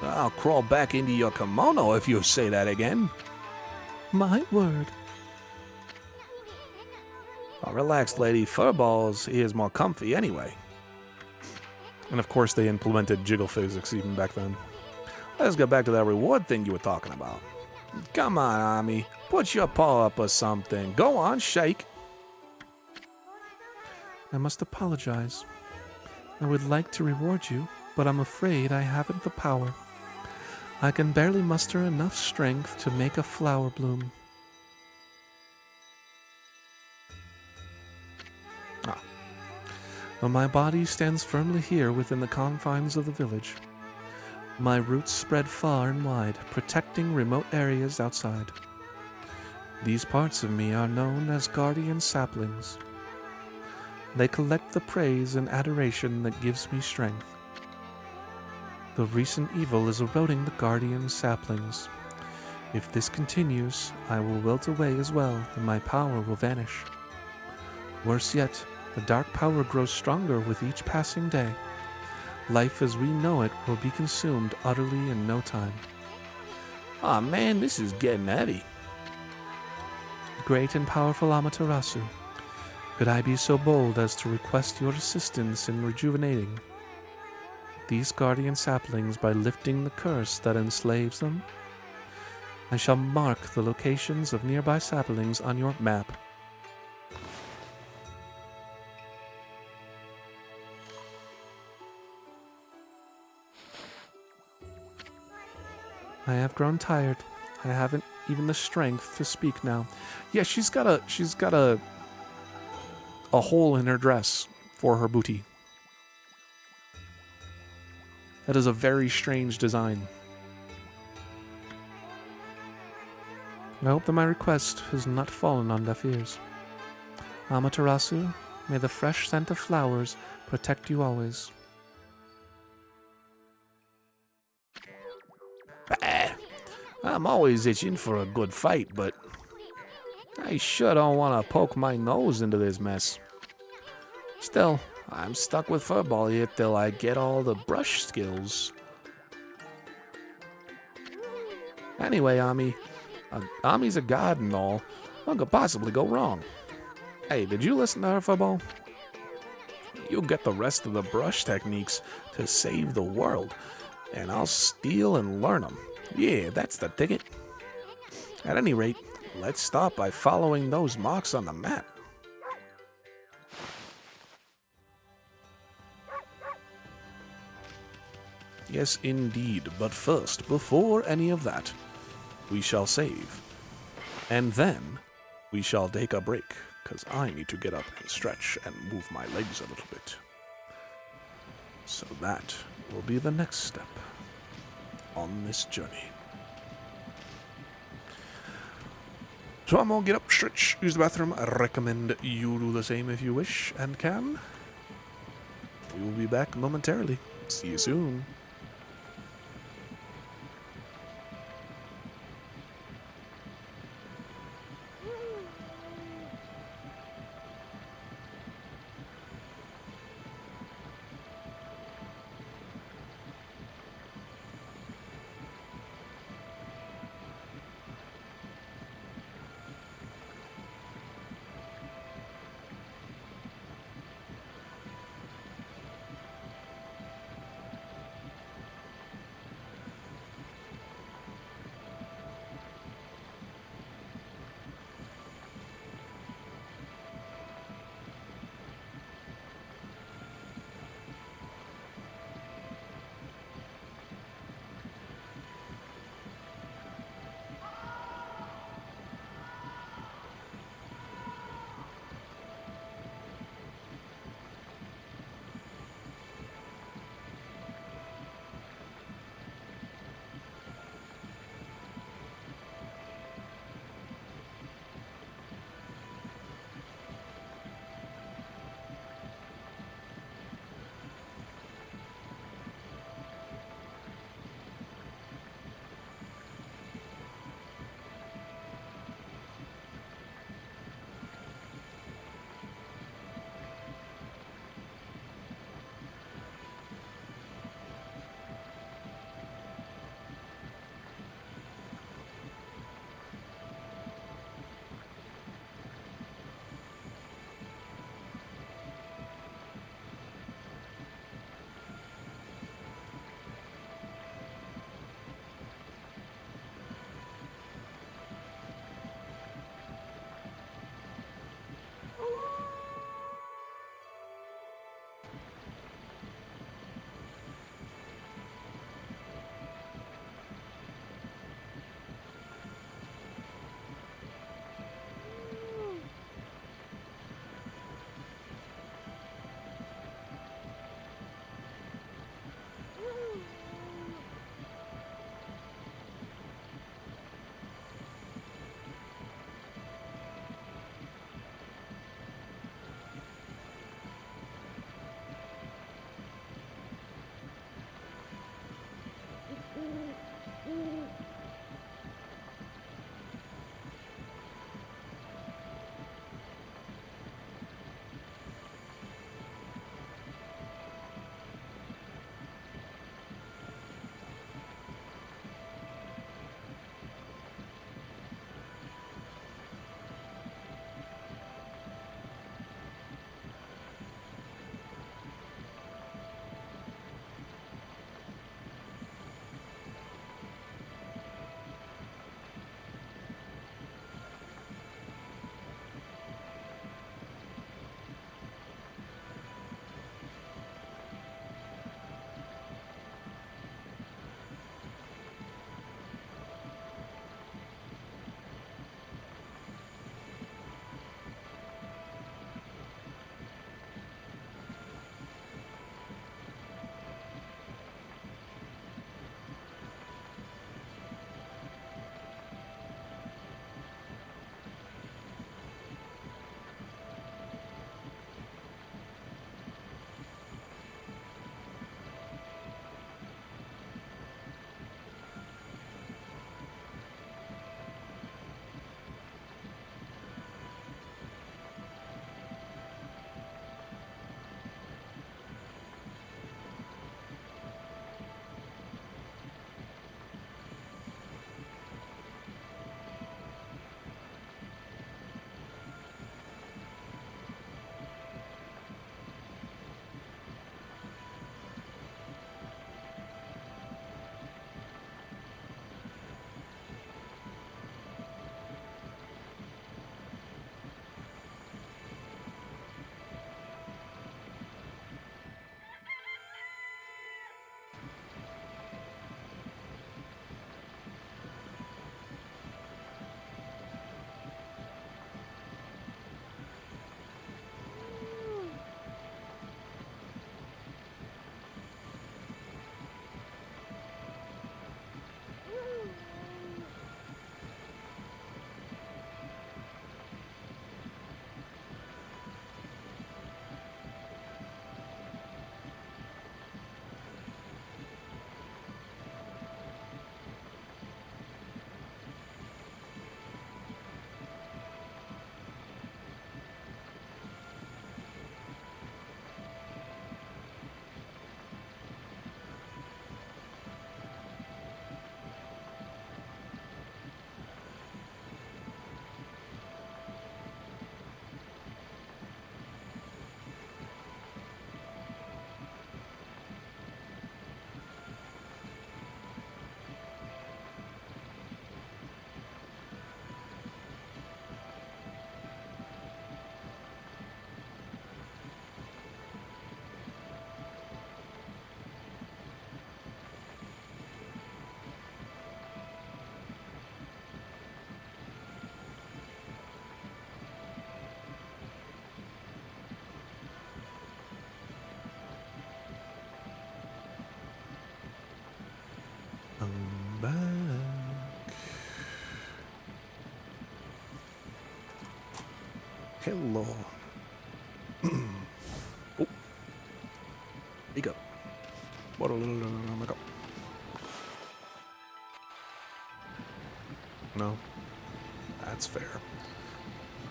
S3: I'll crawl back into your kimono if you say that again. My word. Oh, relax, lady. Furballs is more comfy anyway. And of course they implemented jiggle physics even back then. Let's get back to that reward thing you were talking about. Come on, Ami. Put your paw up or something. Go on, shake. I must apologize. I would like to reward you, but I'm afraid I haven't the power. I can barely muster enough strength to make a flower bloom. But my body stands firmly here within the confines of the village. My roots spread far and wide, protecting remote areas outside. These parts of me are known as guardian saplings. They collect the praise and adoration that gives me strength. The recent evil is eroding the guardian saplings. If this continues, I will wilt away as well, and my power will vanish. Worse yet, the dark power grows stronger with each passing day. Life as we know it will be consumed utterly in no time. Aw man, this is getting heavy. Great and powerful Amaterasu, could I be so bold as to request your assistance in rejuvenating these guardian saplings by lifting the curse that enslaves them? I shall mark the locations of nearby saplings on your map. I have grown tired. I haven't even the strength to speak now. Yeah, she's got a hole in her dress for her booty. That is a very strange design. I hope that my request has not fallen on deaf ears. Amaterasu, may the fresh scent of flowers protect you always. I'm always itching for a good fight, but I sure don't want to poke my nose into this mess. Still, I'm stuck with Furball here till I get all the brush skills. Anyway, Ami, Ami's a god and all. What could possibly go wrong? Hey, did you listen to her, Furball? You'll get the rest of the brush techniques to save the world, and I'll steal and learn them. Yeah, that's the ticket. At any rate, let's start by following those marks on the map. Yes, indeed, but first, before any of that, we shall save. And then, we shall take a break, because I need to get up and stretch and move my legs a little bit. So that will be the next step on this journey.
S1: So I'm gonna get up, stretch, use the bathroom. I recommend you do the same if you wish and can. We will be back momentarily. See you soon. I'm back. Hello. Oh. Wake up. What a little wake up. No. That's fair.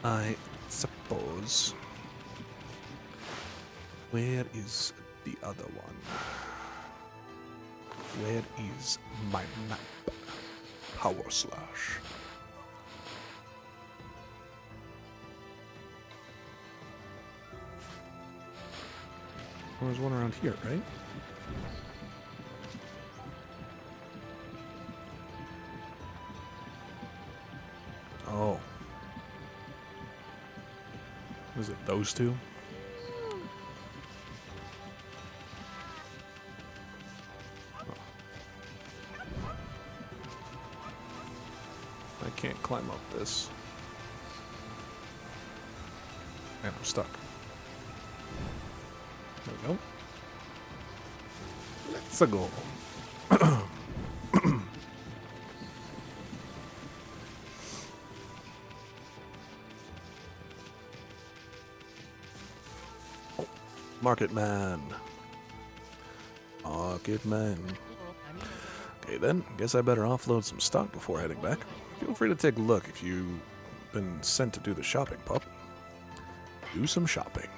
S1: I suppose. Where is the other one? Where is my map? Power slash. There's one around here, right? Oh. Was it those two? I can't climb up this. And I'm stuck. There we go. Let's go. Market man. Market man. Okay then, guess I better offload some stock before heading back. Feel free to take a look if you've been sent to do the shopping, pup. Do some shopping.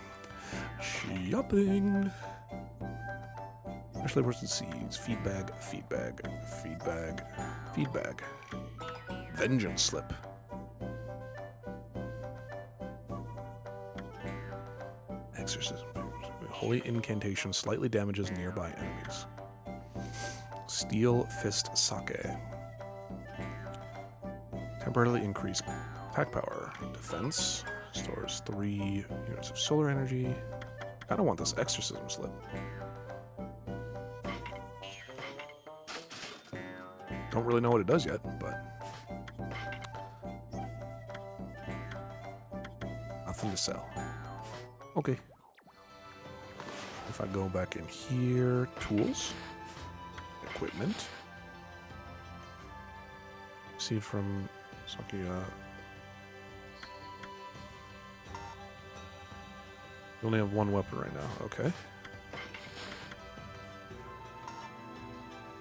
S1: Shopping! Freshly roasted seeds. Feedbag, feedbag, feedbag, feedbag. Vengeance slip. Exorcism. Holy incantation slightly damages nearby enemies. Steel fist sake. Temporarily increase pack power. Defense. Stores 3 units of solar energy. I don't want this exorcism slip. Don't really know what it does yet, but nothing to sell. Okay. If I go back in here, tools, equipment, seed from Sakia. We only have one weapon right now. Okay.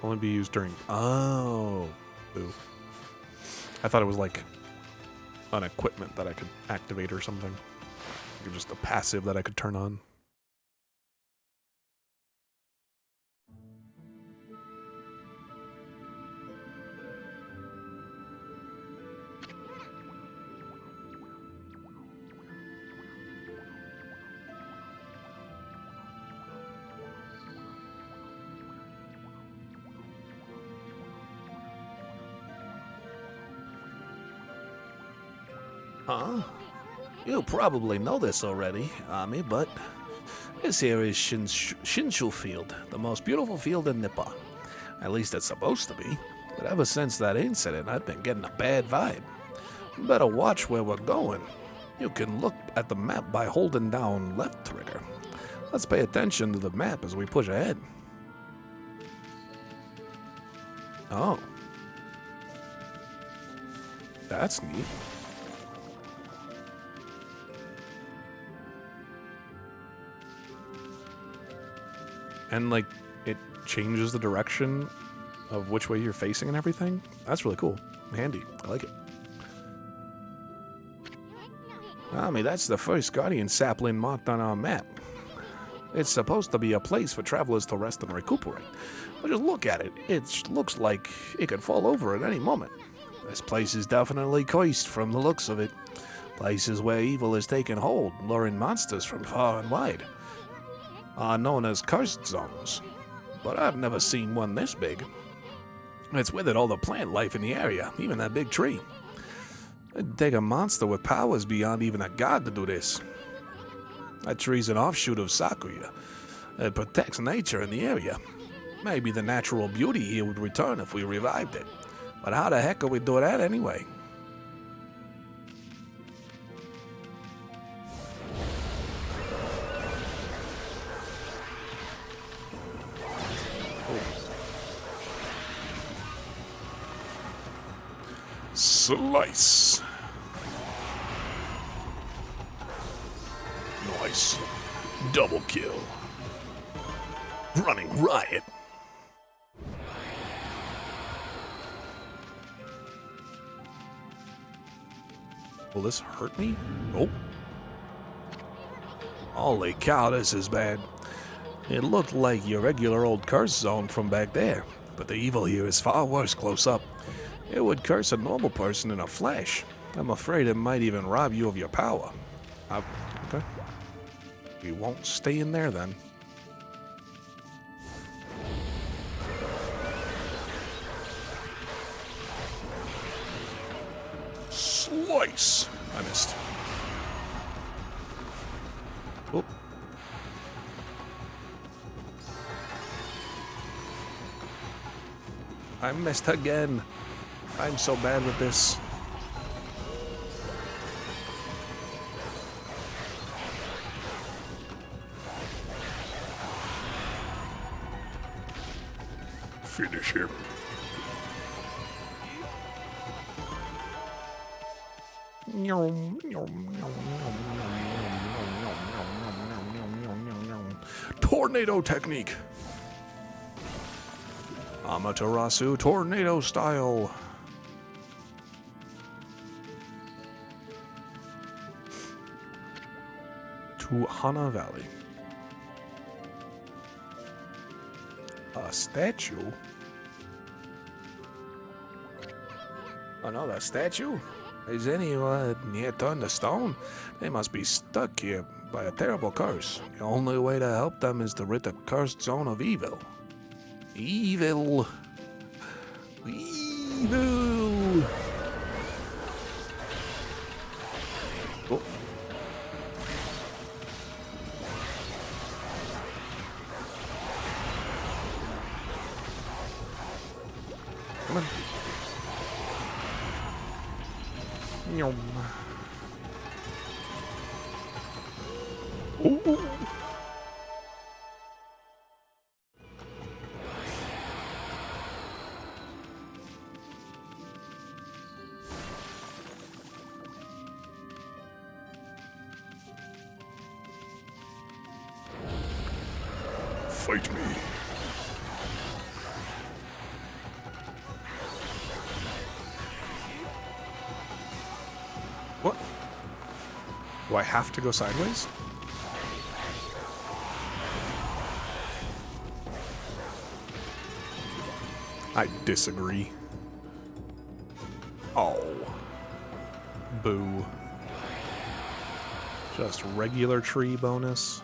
S1: Only be used during. Oh, boo. I thought it was like an equipment that I could activate or something. Like just a passive that I could turn on.
S3: Huh? You probably know this already, Ami, but this here is Shinshu Field, the most beautiful field in Nippon. At least it's supposed to be. But ever since that incident, I've been getting a bad vibe. Better watch where we're going. You can look at the map by holding down left trigger. Let's pay attention to the map as we push ahead. Oh. That's neat. And, like, it changes the direction of which way you're facing and everything. That's really cool. Handy. I like it. I mean, that's the first Guardian sapling marked on our map. It's supposed to be a place for travelers to rest and recuperate. But just look at it. It looks like it could fall over at any moment. This place is definitely cursed from the looks of it. Places where evil has taken hold, luring monsters from far and wide. Are known as cursed zones, but I've never seen one this big. It's with it all the plant life in the area, even that big tree. It'd take a monster with powers beyond even a god to do this. That tree's an offshoot of Sakuya. It protects nature in the area. Maybe the natural beauty here would return if we revived it. But how the heck could we do that anyway?
S2: Slice. Nice. Double kill. Running riot.
S1: Will this hurt me? Oh.
S3: Holy cow, this is bad. It looked like your regular old curse zone from back there, but the evil here is far worse close up. It would curse a normal person in a flash. I'm afraid it might even rob you of your power.
S1: Okay. We won't stay in there then.
S2: Slice.
S1: I missed. Oh. I missed again. I'm so bad with this.
S2: Finish him.
S1: Tornado technique. Amaterasu tornado style. To Hana Valley. A statue? Another statue? Is anyone near turned to stone? They must be stuck here by a terrible curse. The only way to help them is to rid the cursed zone of evil. Evil. Evil. Oh. Come on. Yum. Ooh.
S2: Fight me.
S1: What? Do I have to go sideways? I disagree. Oh. Boo. Just regular tree bonus.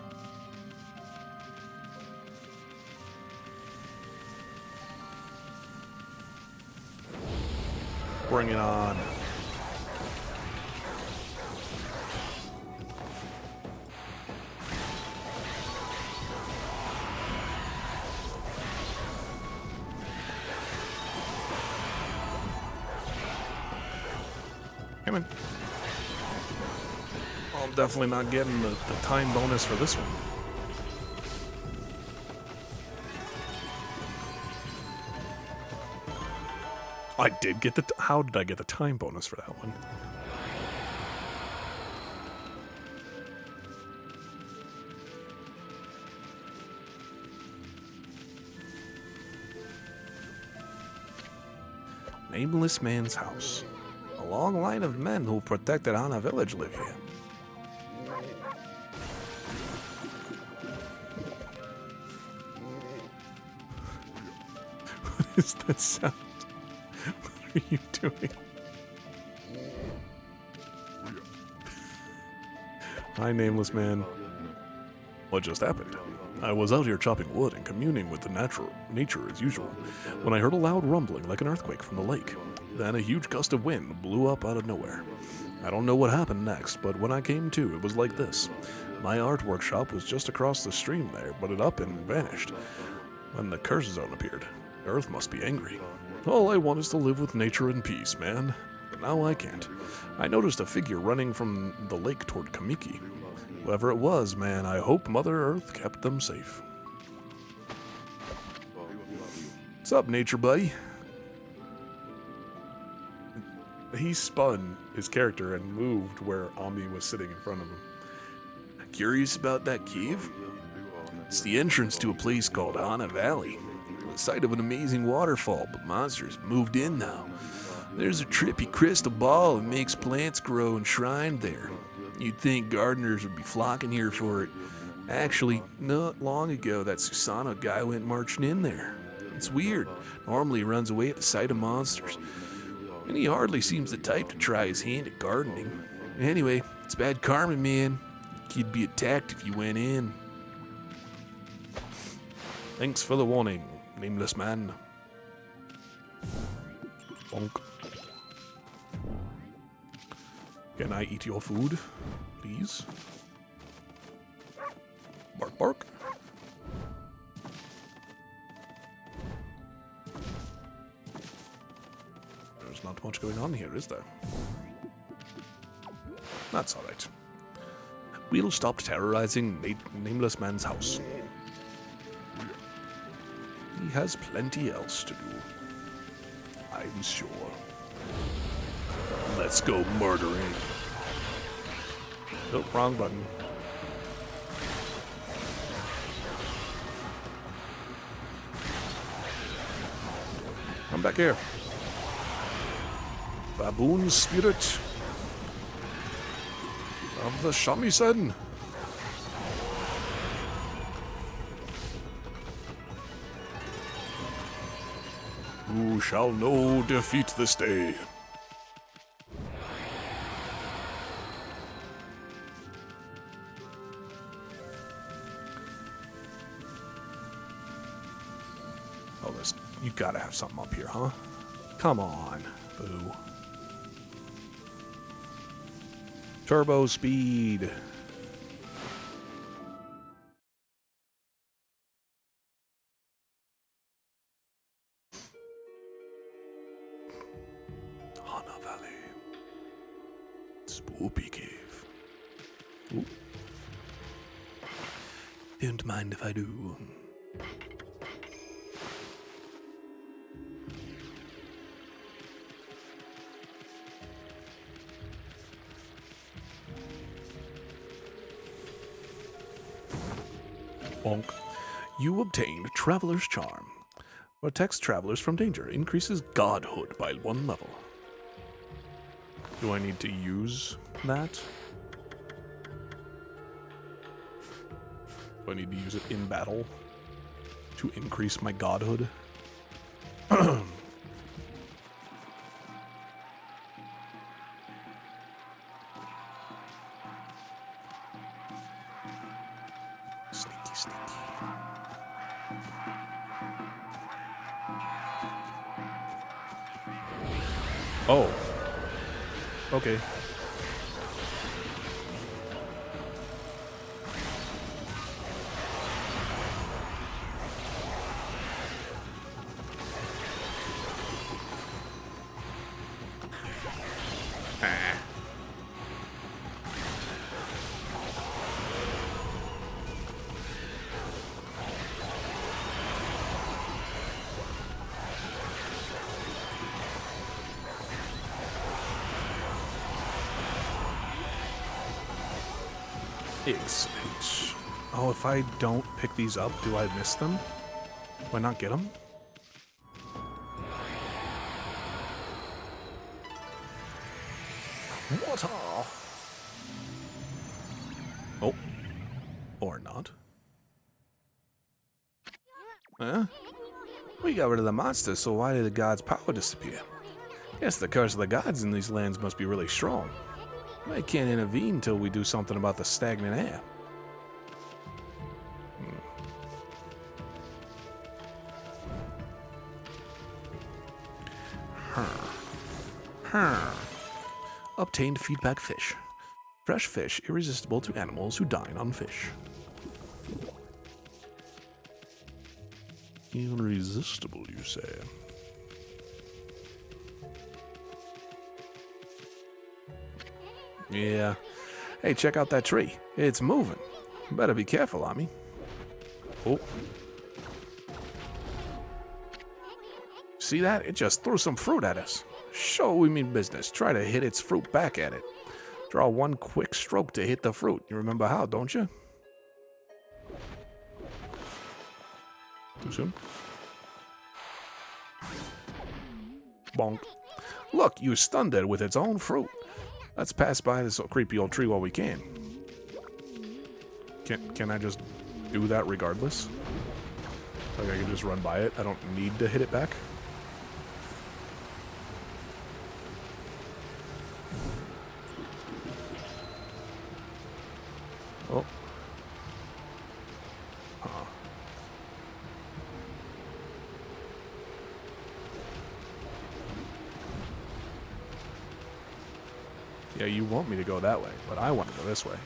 S1: Bring it on. Come on. I'm definitely not getting the time bonus for this one. I did get the... How did I get the time bonus for that one? Nameless man's house. A long line of men who protected Hana village live here. What is that sound? What are you doing? Hi, nameless man. What just happened? I was out here chopping wood and communing with the nature as usual, when I heard a loud rumbling like an earthquake from the lake. Then a huge gust of wind blew up out of nowhere. I don't know what happened next, but when I came to, it was like this. My art workshop was just across the stream there, but it up and vanished. When the curse zone appeared, Earth must be angry. All I want is to live with nature in peace, man. But now I can't. I noticed a figure running from the lake toward Kamiki. Whoever it was, man, I hope Mother Earth kept them safe. What's up, nature buddy? he spun his character and moved where Ami was sitting in front of him.
S2: Curious about that cave? It's the entrance to a place called Hana Valley. The site of an amazing waterfall, but monsters have moved in now. There's a trippy crystal ball that makes plants grow enshrined there. You'd think gardeners would be flocking here for it. Actually, not long ago, that Susano guy went marching in there. It's weird. Normally he runs away at the sight of monsters. And he hardly seems the type to try his hand at gardening. Anyway, it's bad karma, man. You'd be attacked if you went in.
S1: Thanks for the warning, nameless man. Bonk. Can I eat your food, please? Bark, bark. There's not much going on here, is there? That's alright. We'll stop terrorizing Nameless Man's house. He has plenty else to do. I'm sure. Let's go murdering. Nope, wrong button. Come back here. Baboon spirit of the shamisen. Who shall know defeat this day? Oh, you gotta have something up here, huh? Come on, boo. Turbo speed. Hana Valley. Spoopy cave. Ooh. Don't mind if I do. Bonk. You obtained Traveler's Charm. Protects travelers from danger. Increases godhood by 1 level. Do I need to use that? Do I need to use it in battle to increase my godhood? Sneaky, sneaky. Oh. Okay. Excellent. Oh, if I don't pick these up, do I miss them? Do I not get them? What are? Oh. Or not. Huh? We got rid of the monsters, so why did the gods' power disappear? Guess the curse of the gods in these lands must be really strong. I can't intervene until we do something about the stagnant air. Obtained feedback fish. Fresh fish irresistible to animals who dine on fish. Irresistible, you say? Yeah. Hey, check out that tree. It's moving. Better be careful, Ami. Oh. See that? It just threw some fruit at us. Show we mean business. Try to hit its fruit back at it. Draw one quick stroke to hit the fruit. You remember how, don't you? Too soon? Bonk. Look, you stunned it with its own fruit. Let's pass by this creepy old tree while we can. Can I just do that regardless? Like I can just run by it? I don't need to hit it back? Oh. Huh. Yeah, you want me to go that way, but I want to go this way.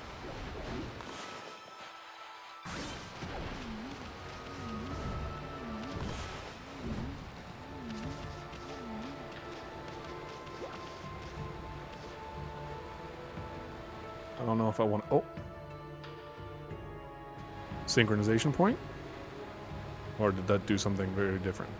S1: I don't know if I want to... Oh. Synchronization point? Or did that do something very different?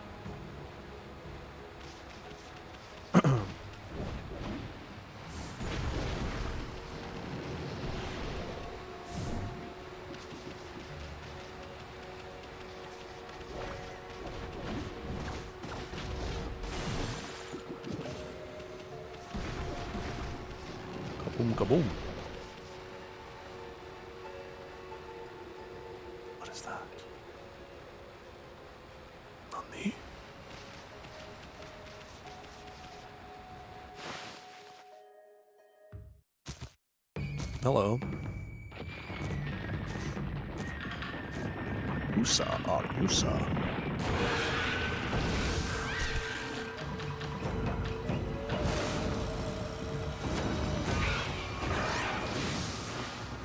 S1: Kaboom, kaboom. What is that? Nani? Hello. Usa are Usa.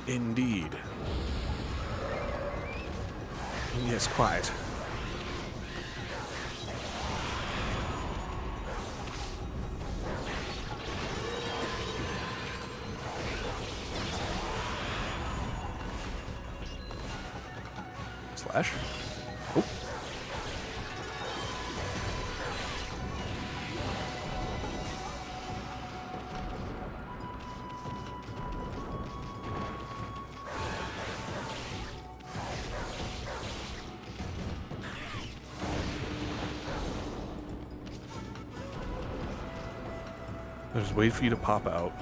S1: Indeed. Yes, quite. Slash. Oh. Just wait for you to pop out.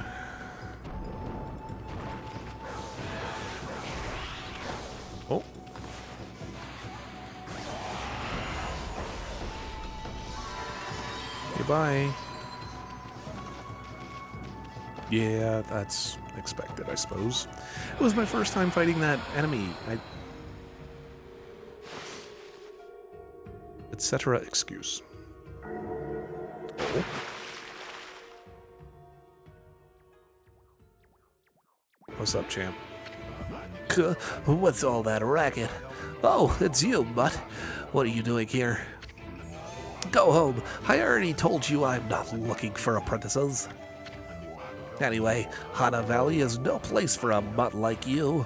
S1: Oh. Goodbye. Yeah, that's expected, I suppose. It was my first time fighting that enemy. Etc. excuse. Oh. What's up, champ?
S3: What's all that racket? Oh, it's you, Mutt. What are you doing here? Go home. I already told you I'm not looking for apprentices. Anyway, Hana Valley is no place for a mutt like you.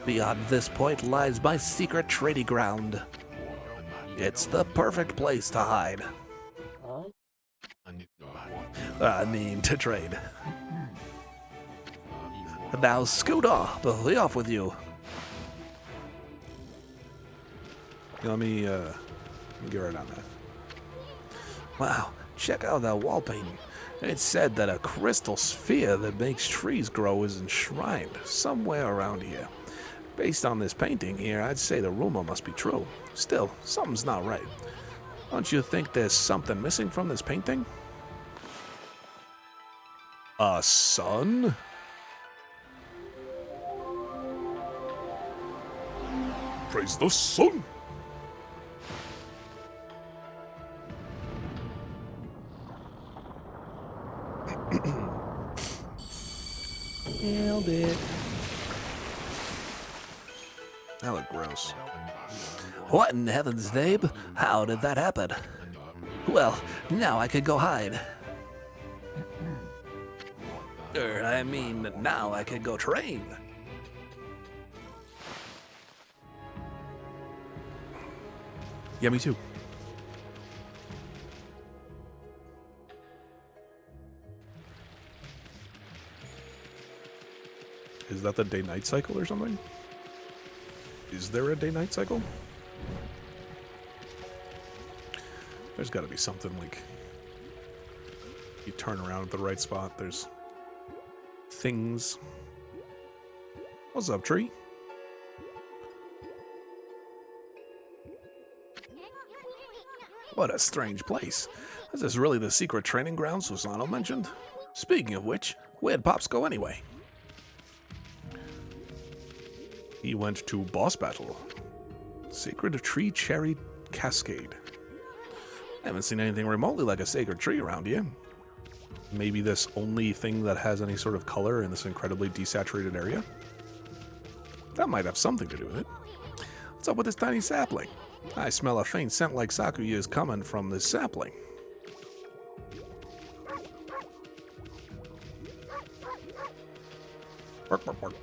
S3: Beyond this point lies my secret trading ground. It's the perfect place to hide. I mean, to trade. Now scoot off. Be off with you.
S1: Let me get right on that.
S3: Wow, check out that wall painting. It's said that a crystal sphere that makes trees grow is enshrined somewhere around here. Based on this painting here, I'd say the rumor must be true. Still, something's not right. Don't you think there's something missing from this painting? A sun?
S2: Praise the sun!
S3: Nailed it.
S1: That looked gross.
S3: What in heaven's name? How did that happen? Well, now I could go hide. I mean, now I could go train.
S1: Yeah, me too. Is that the day-night cycle or something? Is there a day-night cycle? There's got to be something like you turn around at the right spot. There's things. What's up, tree? What a strange place. Is this really the secret training ground Susano mentioned? Speaking of which, where'd Pops go anyway? He went to boss battle. Sacred Tree Cherry Cascade. I haven't seen anything remotely like a sacred tree around here. Maybe this only thing that has any sort of color in this incredibly desaturated area? That might have something to do with it. What's up with this tiny sapling? I smell a faint scent like Sakuya is coming from this sapling. Bark, bark, bark.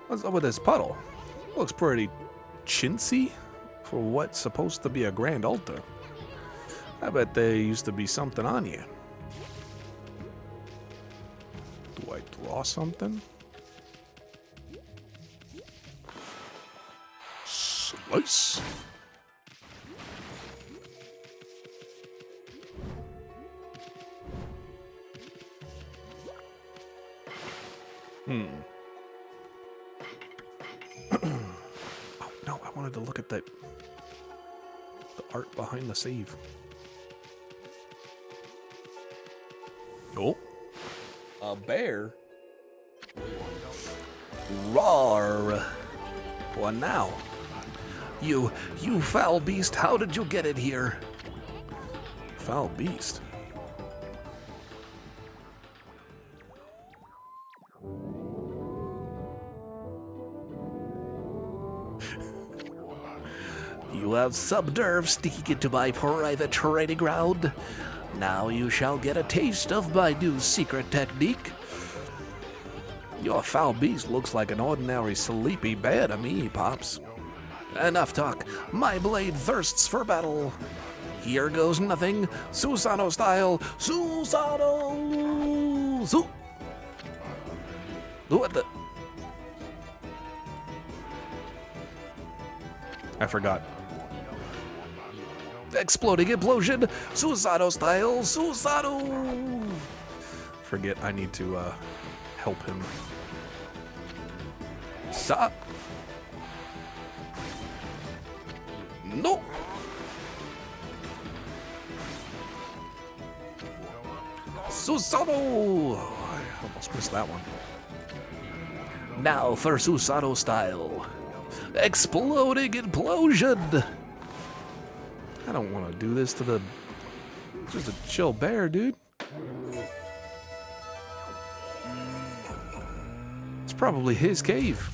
S1: What's up with this puddle? Looks pretty chintzy for what's supposed to be a grand altar. I bet there used to be something on here. Do I draw something? Slice. Oh, no, I wanted to look at the art behind the save. Oh. A bear? Roar. What now? You foul beast, how did you get it here? Foul beast? You have subderve sneaking into my private training ground. Now you shall get a taste of my new secret technique. Your foul beast looks like an ordinary sleepy bear to me, Pops. Enough talk. My blade thirsts for battle. Here goes nothing. Susano style. Susano! What the? I forgot. Exploding implosion. Susano style. Susano! Forget I need to help him. Stop. No. Susano! I almost missed that one. Now for Susano style. Exploding implosion! I don't want to do this to the... Just a chill bear, dude. It's probably his cave.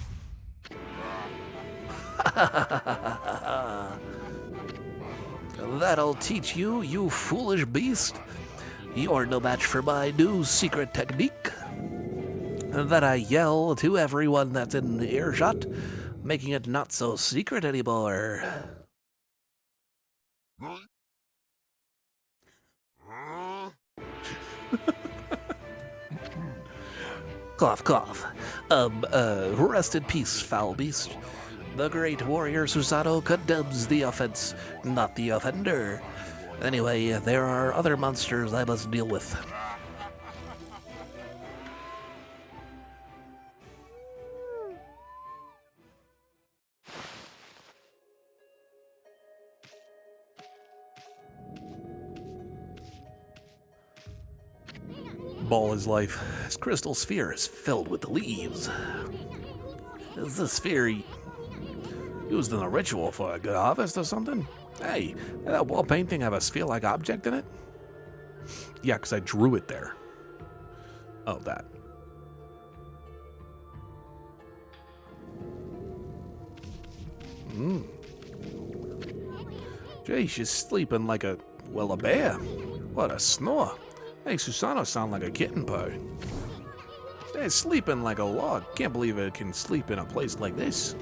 S1: That'll teach you, you foolish beast. You're no match for my new secret technique. That I yell to everyone that's in earshot, making it not so secret anymore. Cough, cough. Rest in peace, foul beast. The great warrior Susano condemns the offense, not the offender. Anyway, there are other monsters I must deal with. Ball is life. This crystal sphere is filled with leaves. Is the sphere used in a ritual for a good harvest or something? Hey, did that wall painting have a sphere-like object in it? Yeah, because I drew it there. Oh, that. Gee, she's sleeping like a bear. What a snore. Makes Susano sound like a kitten purr. She's sleeping like a log. Can't believe it can sleep in a place like this.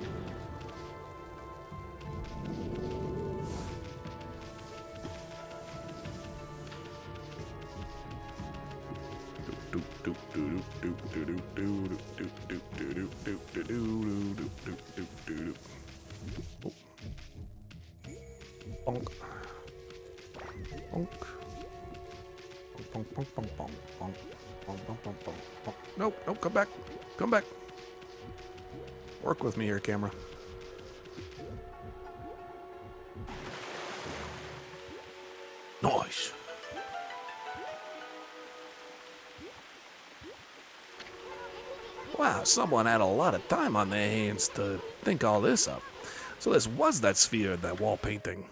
S1: Bonk. Bonk. Bonk, bonk, bonk, bonk, bonk, bonk, bonk, bonk, bonk, bonk. Nope, nope, come back. Come back. Work with me here, camera.
S2: Nice.
S3: Wow, someone had a lot of time on their hands to think all this up. So this was that sphere in that wall painting.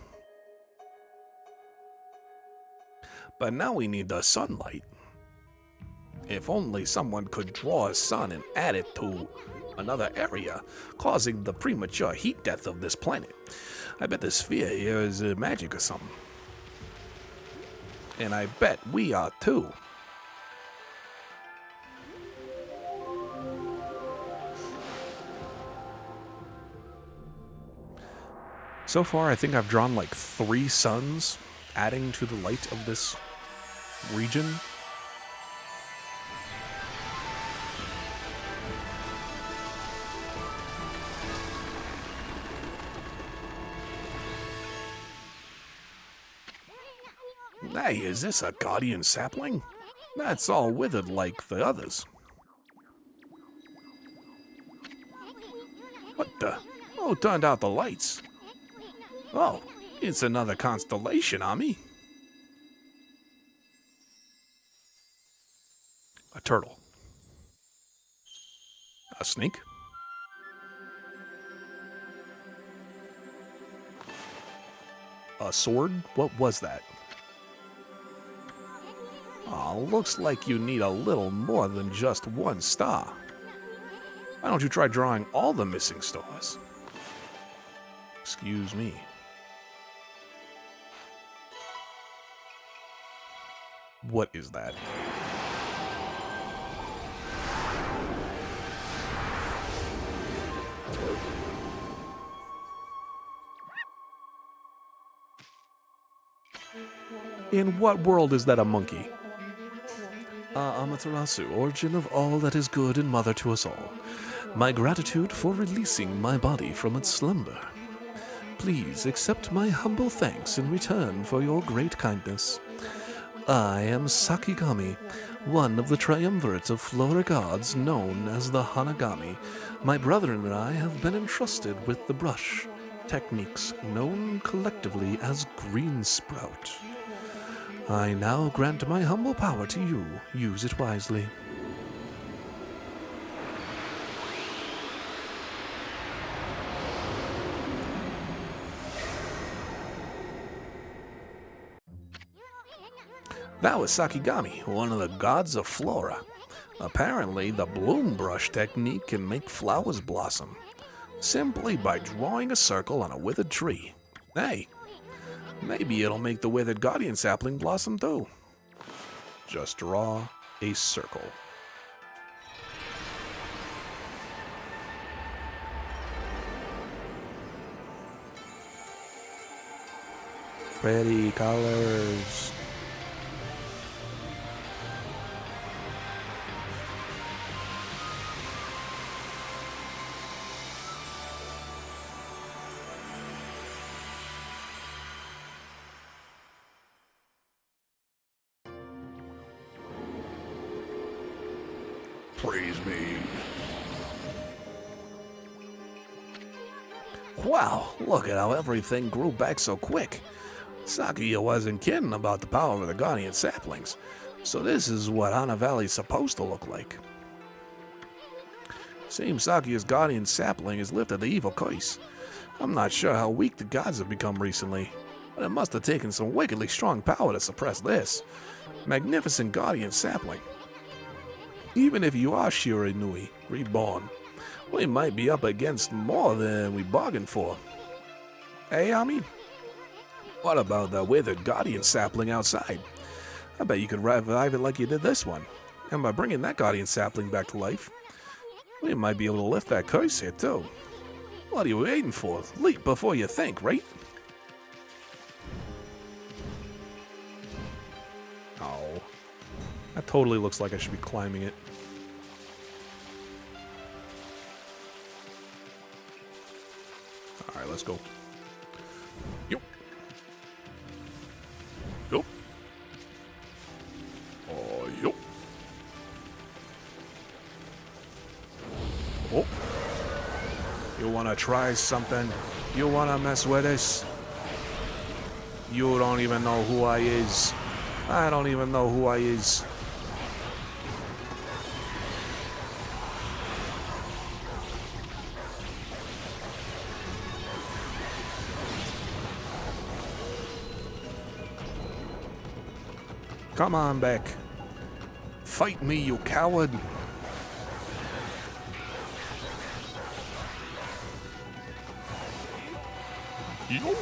S3: But now we need the sunlight. If only someone could draw a sun and add it to another area, causing the premature heat death of this planet. I bet the sphere here is magic or something. And I bet we are too.
S1: So far, I think I've drawn like 3 suns, adding to the light of this region.
S3: Hey, is this a guardian sapling? That's all withered like the others. What the? Who turned out the lights? Oh, it's another constellation, Ami.
S1: A turtle.
S3: A snake?
S1: A sword? What was that?
S3: Oh, looks like you need a little more than just one star. Why don't you try drawing all the missing stars? Excuse me.
S1: What is that? In what world is that a monkey? Amaterasu, origin of all that is good and mother to us all. My gratitude for releasing my body from its slumber. Please accept my humble thanks in return for your great kindness. I am Sakigami, one of the triumvirate of flora gods known as the Hanagami. My brother and I have been entrusted with the brush, techniques known collectively as Green Sprout. I now grant my humble power to you. Use it wisely.
S3: That was Sakigami, one of the gods of flora. Apparently, the bloom brush technique can make flowers blossom, simply by drawing a circle on a withered tree. Hey, maybe it'll make the withered guardian sapling blossom too.
S1: Just draw a circle. Pretty colors.
S2: Praise me.
S3: Wow, look at how everything grew back so quick. Sakia wasn't kidding about the power of the guardian saplings. So this is what Hana Valley's supposed to look like. Seems Sakia's guardian sapling has lifted the evil curse. I'm not sure how weak the gods have become recently, but it must have taken some wickedly strong power to suppress this. Magnificent guardian sapling. Even if you are Shira Nui, reborn, we might be up against more than we bargained for. Hey, Ami? What about the withered guardian sapling outside? I bet you could revive it like you did this one. And by bringing that guardian sapling back to life, we might be able to lift that curse here too. What are you waiting for? Leap before you think, right?
S1: Oh. That totally looks like I should be climbing it. Alright, let's go.
S2: Yup. Yup. Yup.
S1: Oh. You wanna try something? You wanna mess with us? You don't even know who I is. I don't even know who I is. Come on back. Fight me, you coward.
S2: Yo.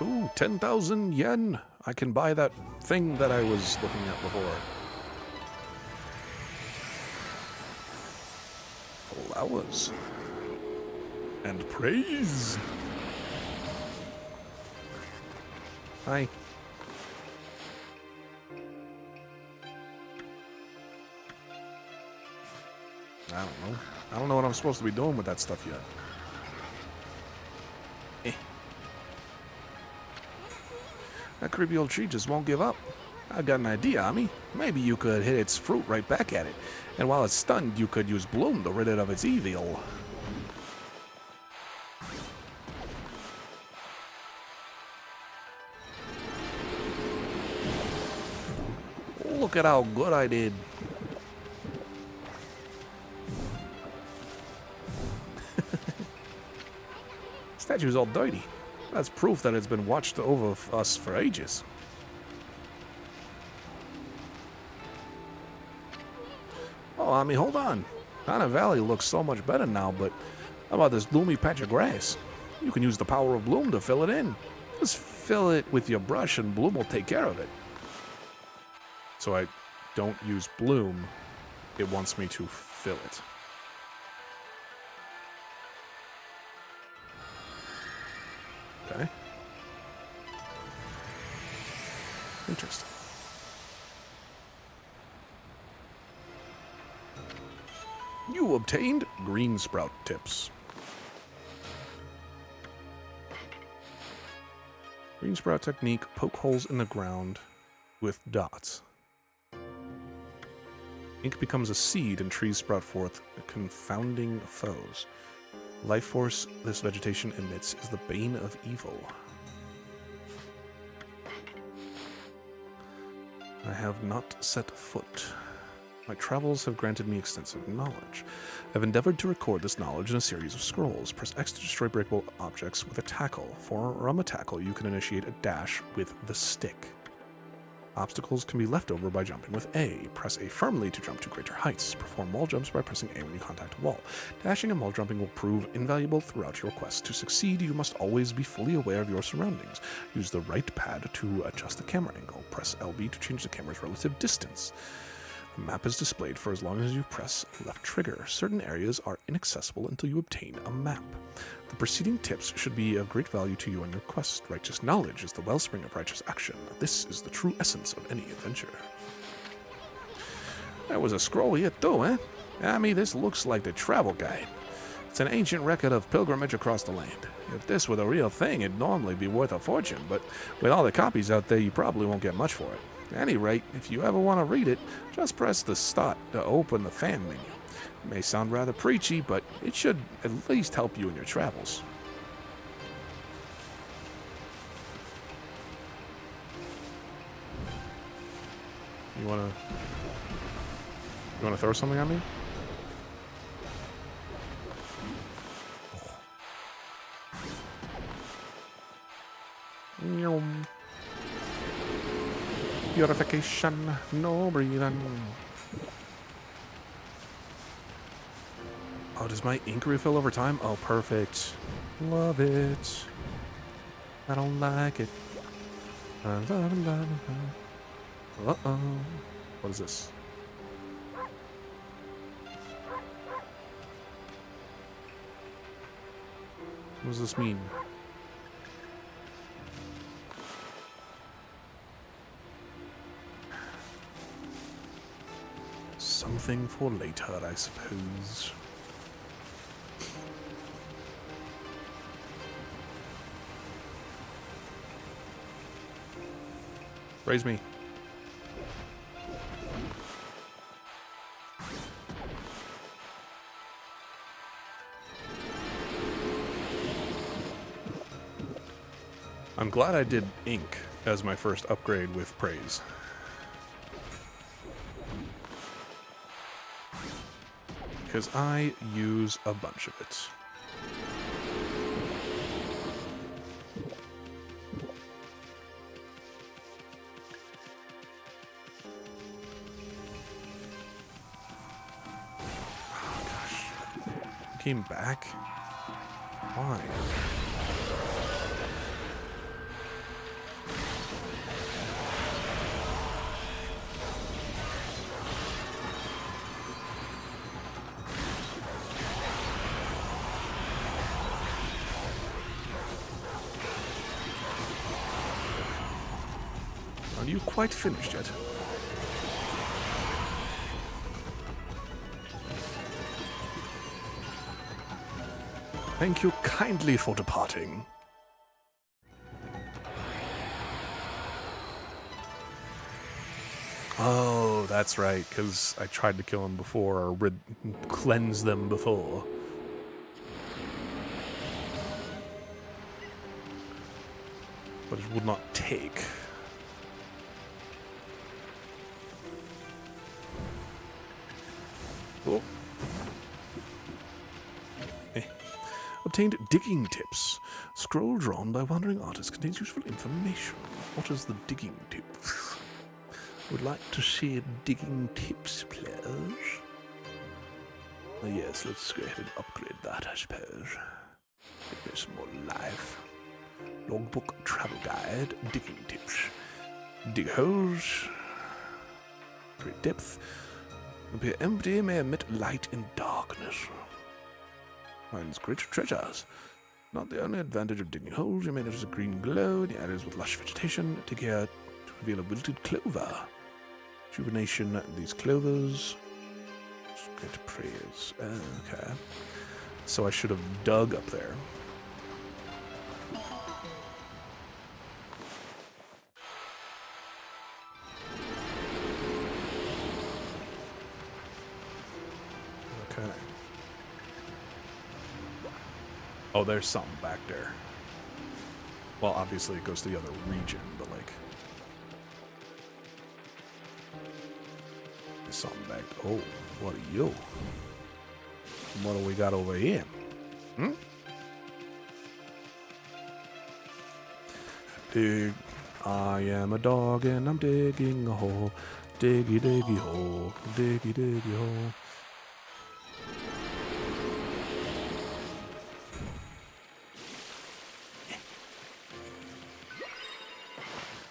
S1: Ooh, 10,000 yen. I can buy that thing that I was looking at before. Flowers. And praise. Hi. I don't know. I don't know what I'm supposed to be doing with that stuff yet. That creepy old tree just won't give up. I've got an idea, Ami. Maybe you could hit its fruit right back at it. And while it's stunned, you could use Bloom to rid it of its evil. Look at how good I did. Statue's all dirty. That's proof that it's been watched over us for ages. Oh, I mean, hold on. Hana Valley looks so much better now, but how about this gloomy patch of grass? You can use the power of Bloom to fill it in. Just fill it with your brush and Bloom will take care of it. So I don't use Bloom. It wants me to fill it. Okay. Interesting. You obtained green sprout tips. Green sprout technique, poke holes in the ground with dots. Ink becomes a seed and trees sprout forth, confounding foes. Life force this vegetation emits is the bane of evil. I have not set foot. My travels have granted me extensive knowledge. I've endeavored to record this knowledge in a series of scrolls. Press X to destroy breakable objects with a tackle. From a tackle, you can initiate a dash with the stick. Obstacles can be left over by jumping with A. Press A firmly to jump to greater heights. Perform wall jumps by pressing A when you contact a wall. Dashing and wall jumping will prove invaluable throughout your quest. To succeed, you must always be fully aware of your surroundings. Use the right pad to adjust the camera angle. Press LB to change the camera's relative distance. The map is displayed for as long as you press left trigger. Certain areas are inaccessible until you obtain a map. The preceding tips should be of great value to you on your quest. Righteous knowledge is the wellspring of righteous action. This is the true essence of any adventure. There was a scroll here too, eh? I mean, this looks like the travel guide. It's an ancient record of pilgrimage across the land. If this were the real thing, it'd normally be worth a fortune, but with all the copies out there, you probably won't get much for it. At any rate, if you ever want to read it, just press the start to open the fan menu. It may sound rather preachy, but it should at least help you in your travels. You wanna throw something at me? Yum. Purification, no breathing. Oh, does my ink refill over time? Oh, perfect. Love it. I don't like it. Uh-oh. What is this? What does this mean? something for later, I suppose. Raise me. I'm glad I did ink as my first upgrade with praise. Because I use a bunch of it. Oh gosh. Came back? Why? Are you quite finished yet? Thank you kindly for departing. Oh, that's right, because I tried to kill him before, or cleanse them before. But it would not take. Oh. Obtained digging tips. Scroll drawn by wandering artists contains useful information. What is the digging tip? Would like to see digging tips, please. Yes, let's go ahead and upgrade that, I suppose. Give me some more life. Logbook, travel guide, digging tips. Dig holes. Great depth. Appear empty, may emit light in darkness. Finds great treasures. Not the only advantage of digging holes, you may notice a green glow in the areas with lush vegetation. Dig here to reveal a wilted clover. Rejuvenation, these clovers. Great praise. Okay. So I should have dug up there. Okay. Oh, there's something back there. Well, obviously it goes to the other region, but like... There's something back... Oh, what are you? What do we got over here? Hmm? Dig. I am a dog and I'm digging a hole. Diggy, diggy hole. Diggy, diggy hole.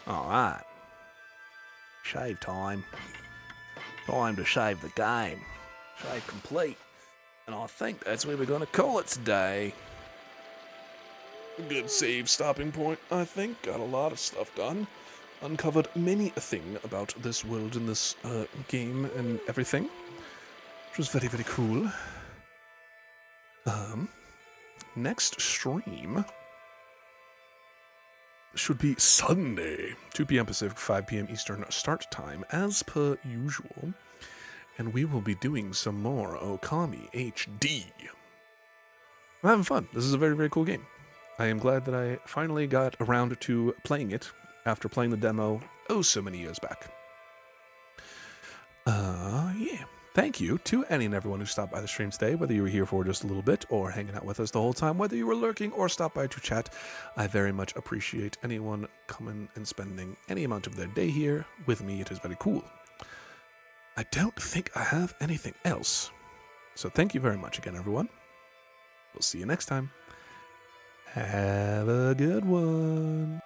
S1: Alright. Shave time. Time to save the game. Shave complete. And I think that's where we're going to call it today. A good save stopping point, I think. Got a lot of stuff done. Uncovered many a thing about this world and this game and everything. Which was very, very cool. Next stream should be Sunday, 2 p.m. Pacific, 5 p.m. Eastern start time, as per usual. And we will be doing some more Okami HD. I'm having fun. This is a very, very cool game. I am glad that I finally got around to playing it after playing the demo so many years back. Yeah. Thank you to any and everyone who stopped by the stream today, whether you were here for just a little bit or hanging out with us the whole time, whether you were lurking or stopped by to chat. I very much appreciate anyone coming and spending any amount of their day here with me. It is very cool. I don't think I have anything else. So thank you very much again, everyone. We'll see you next time. Have a good one.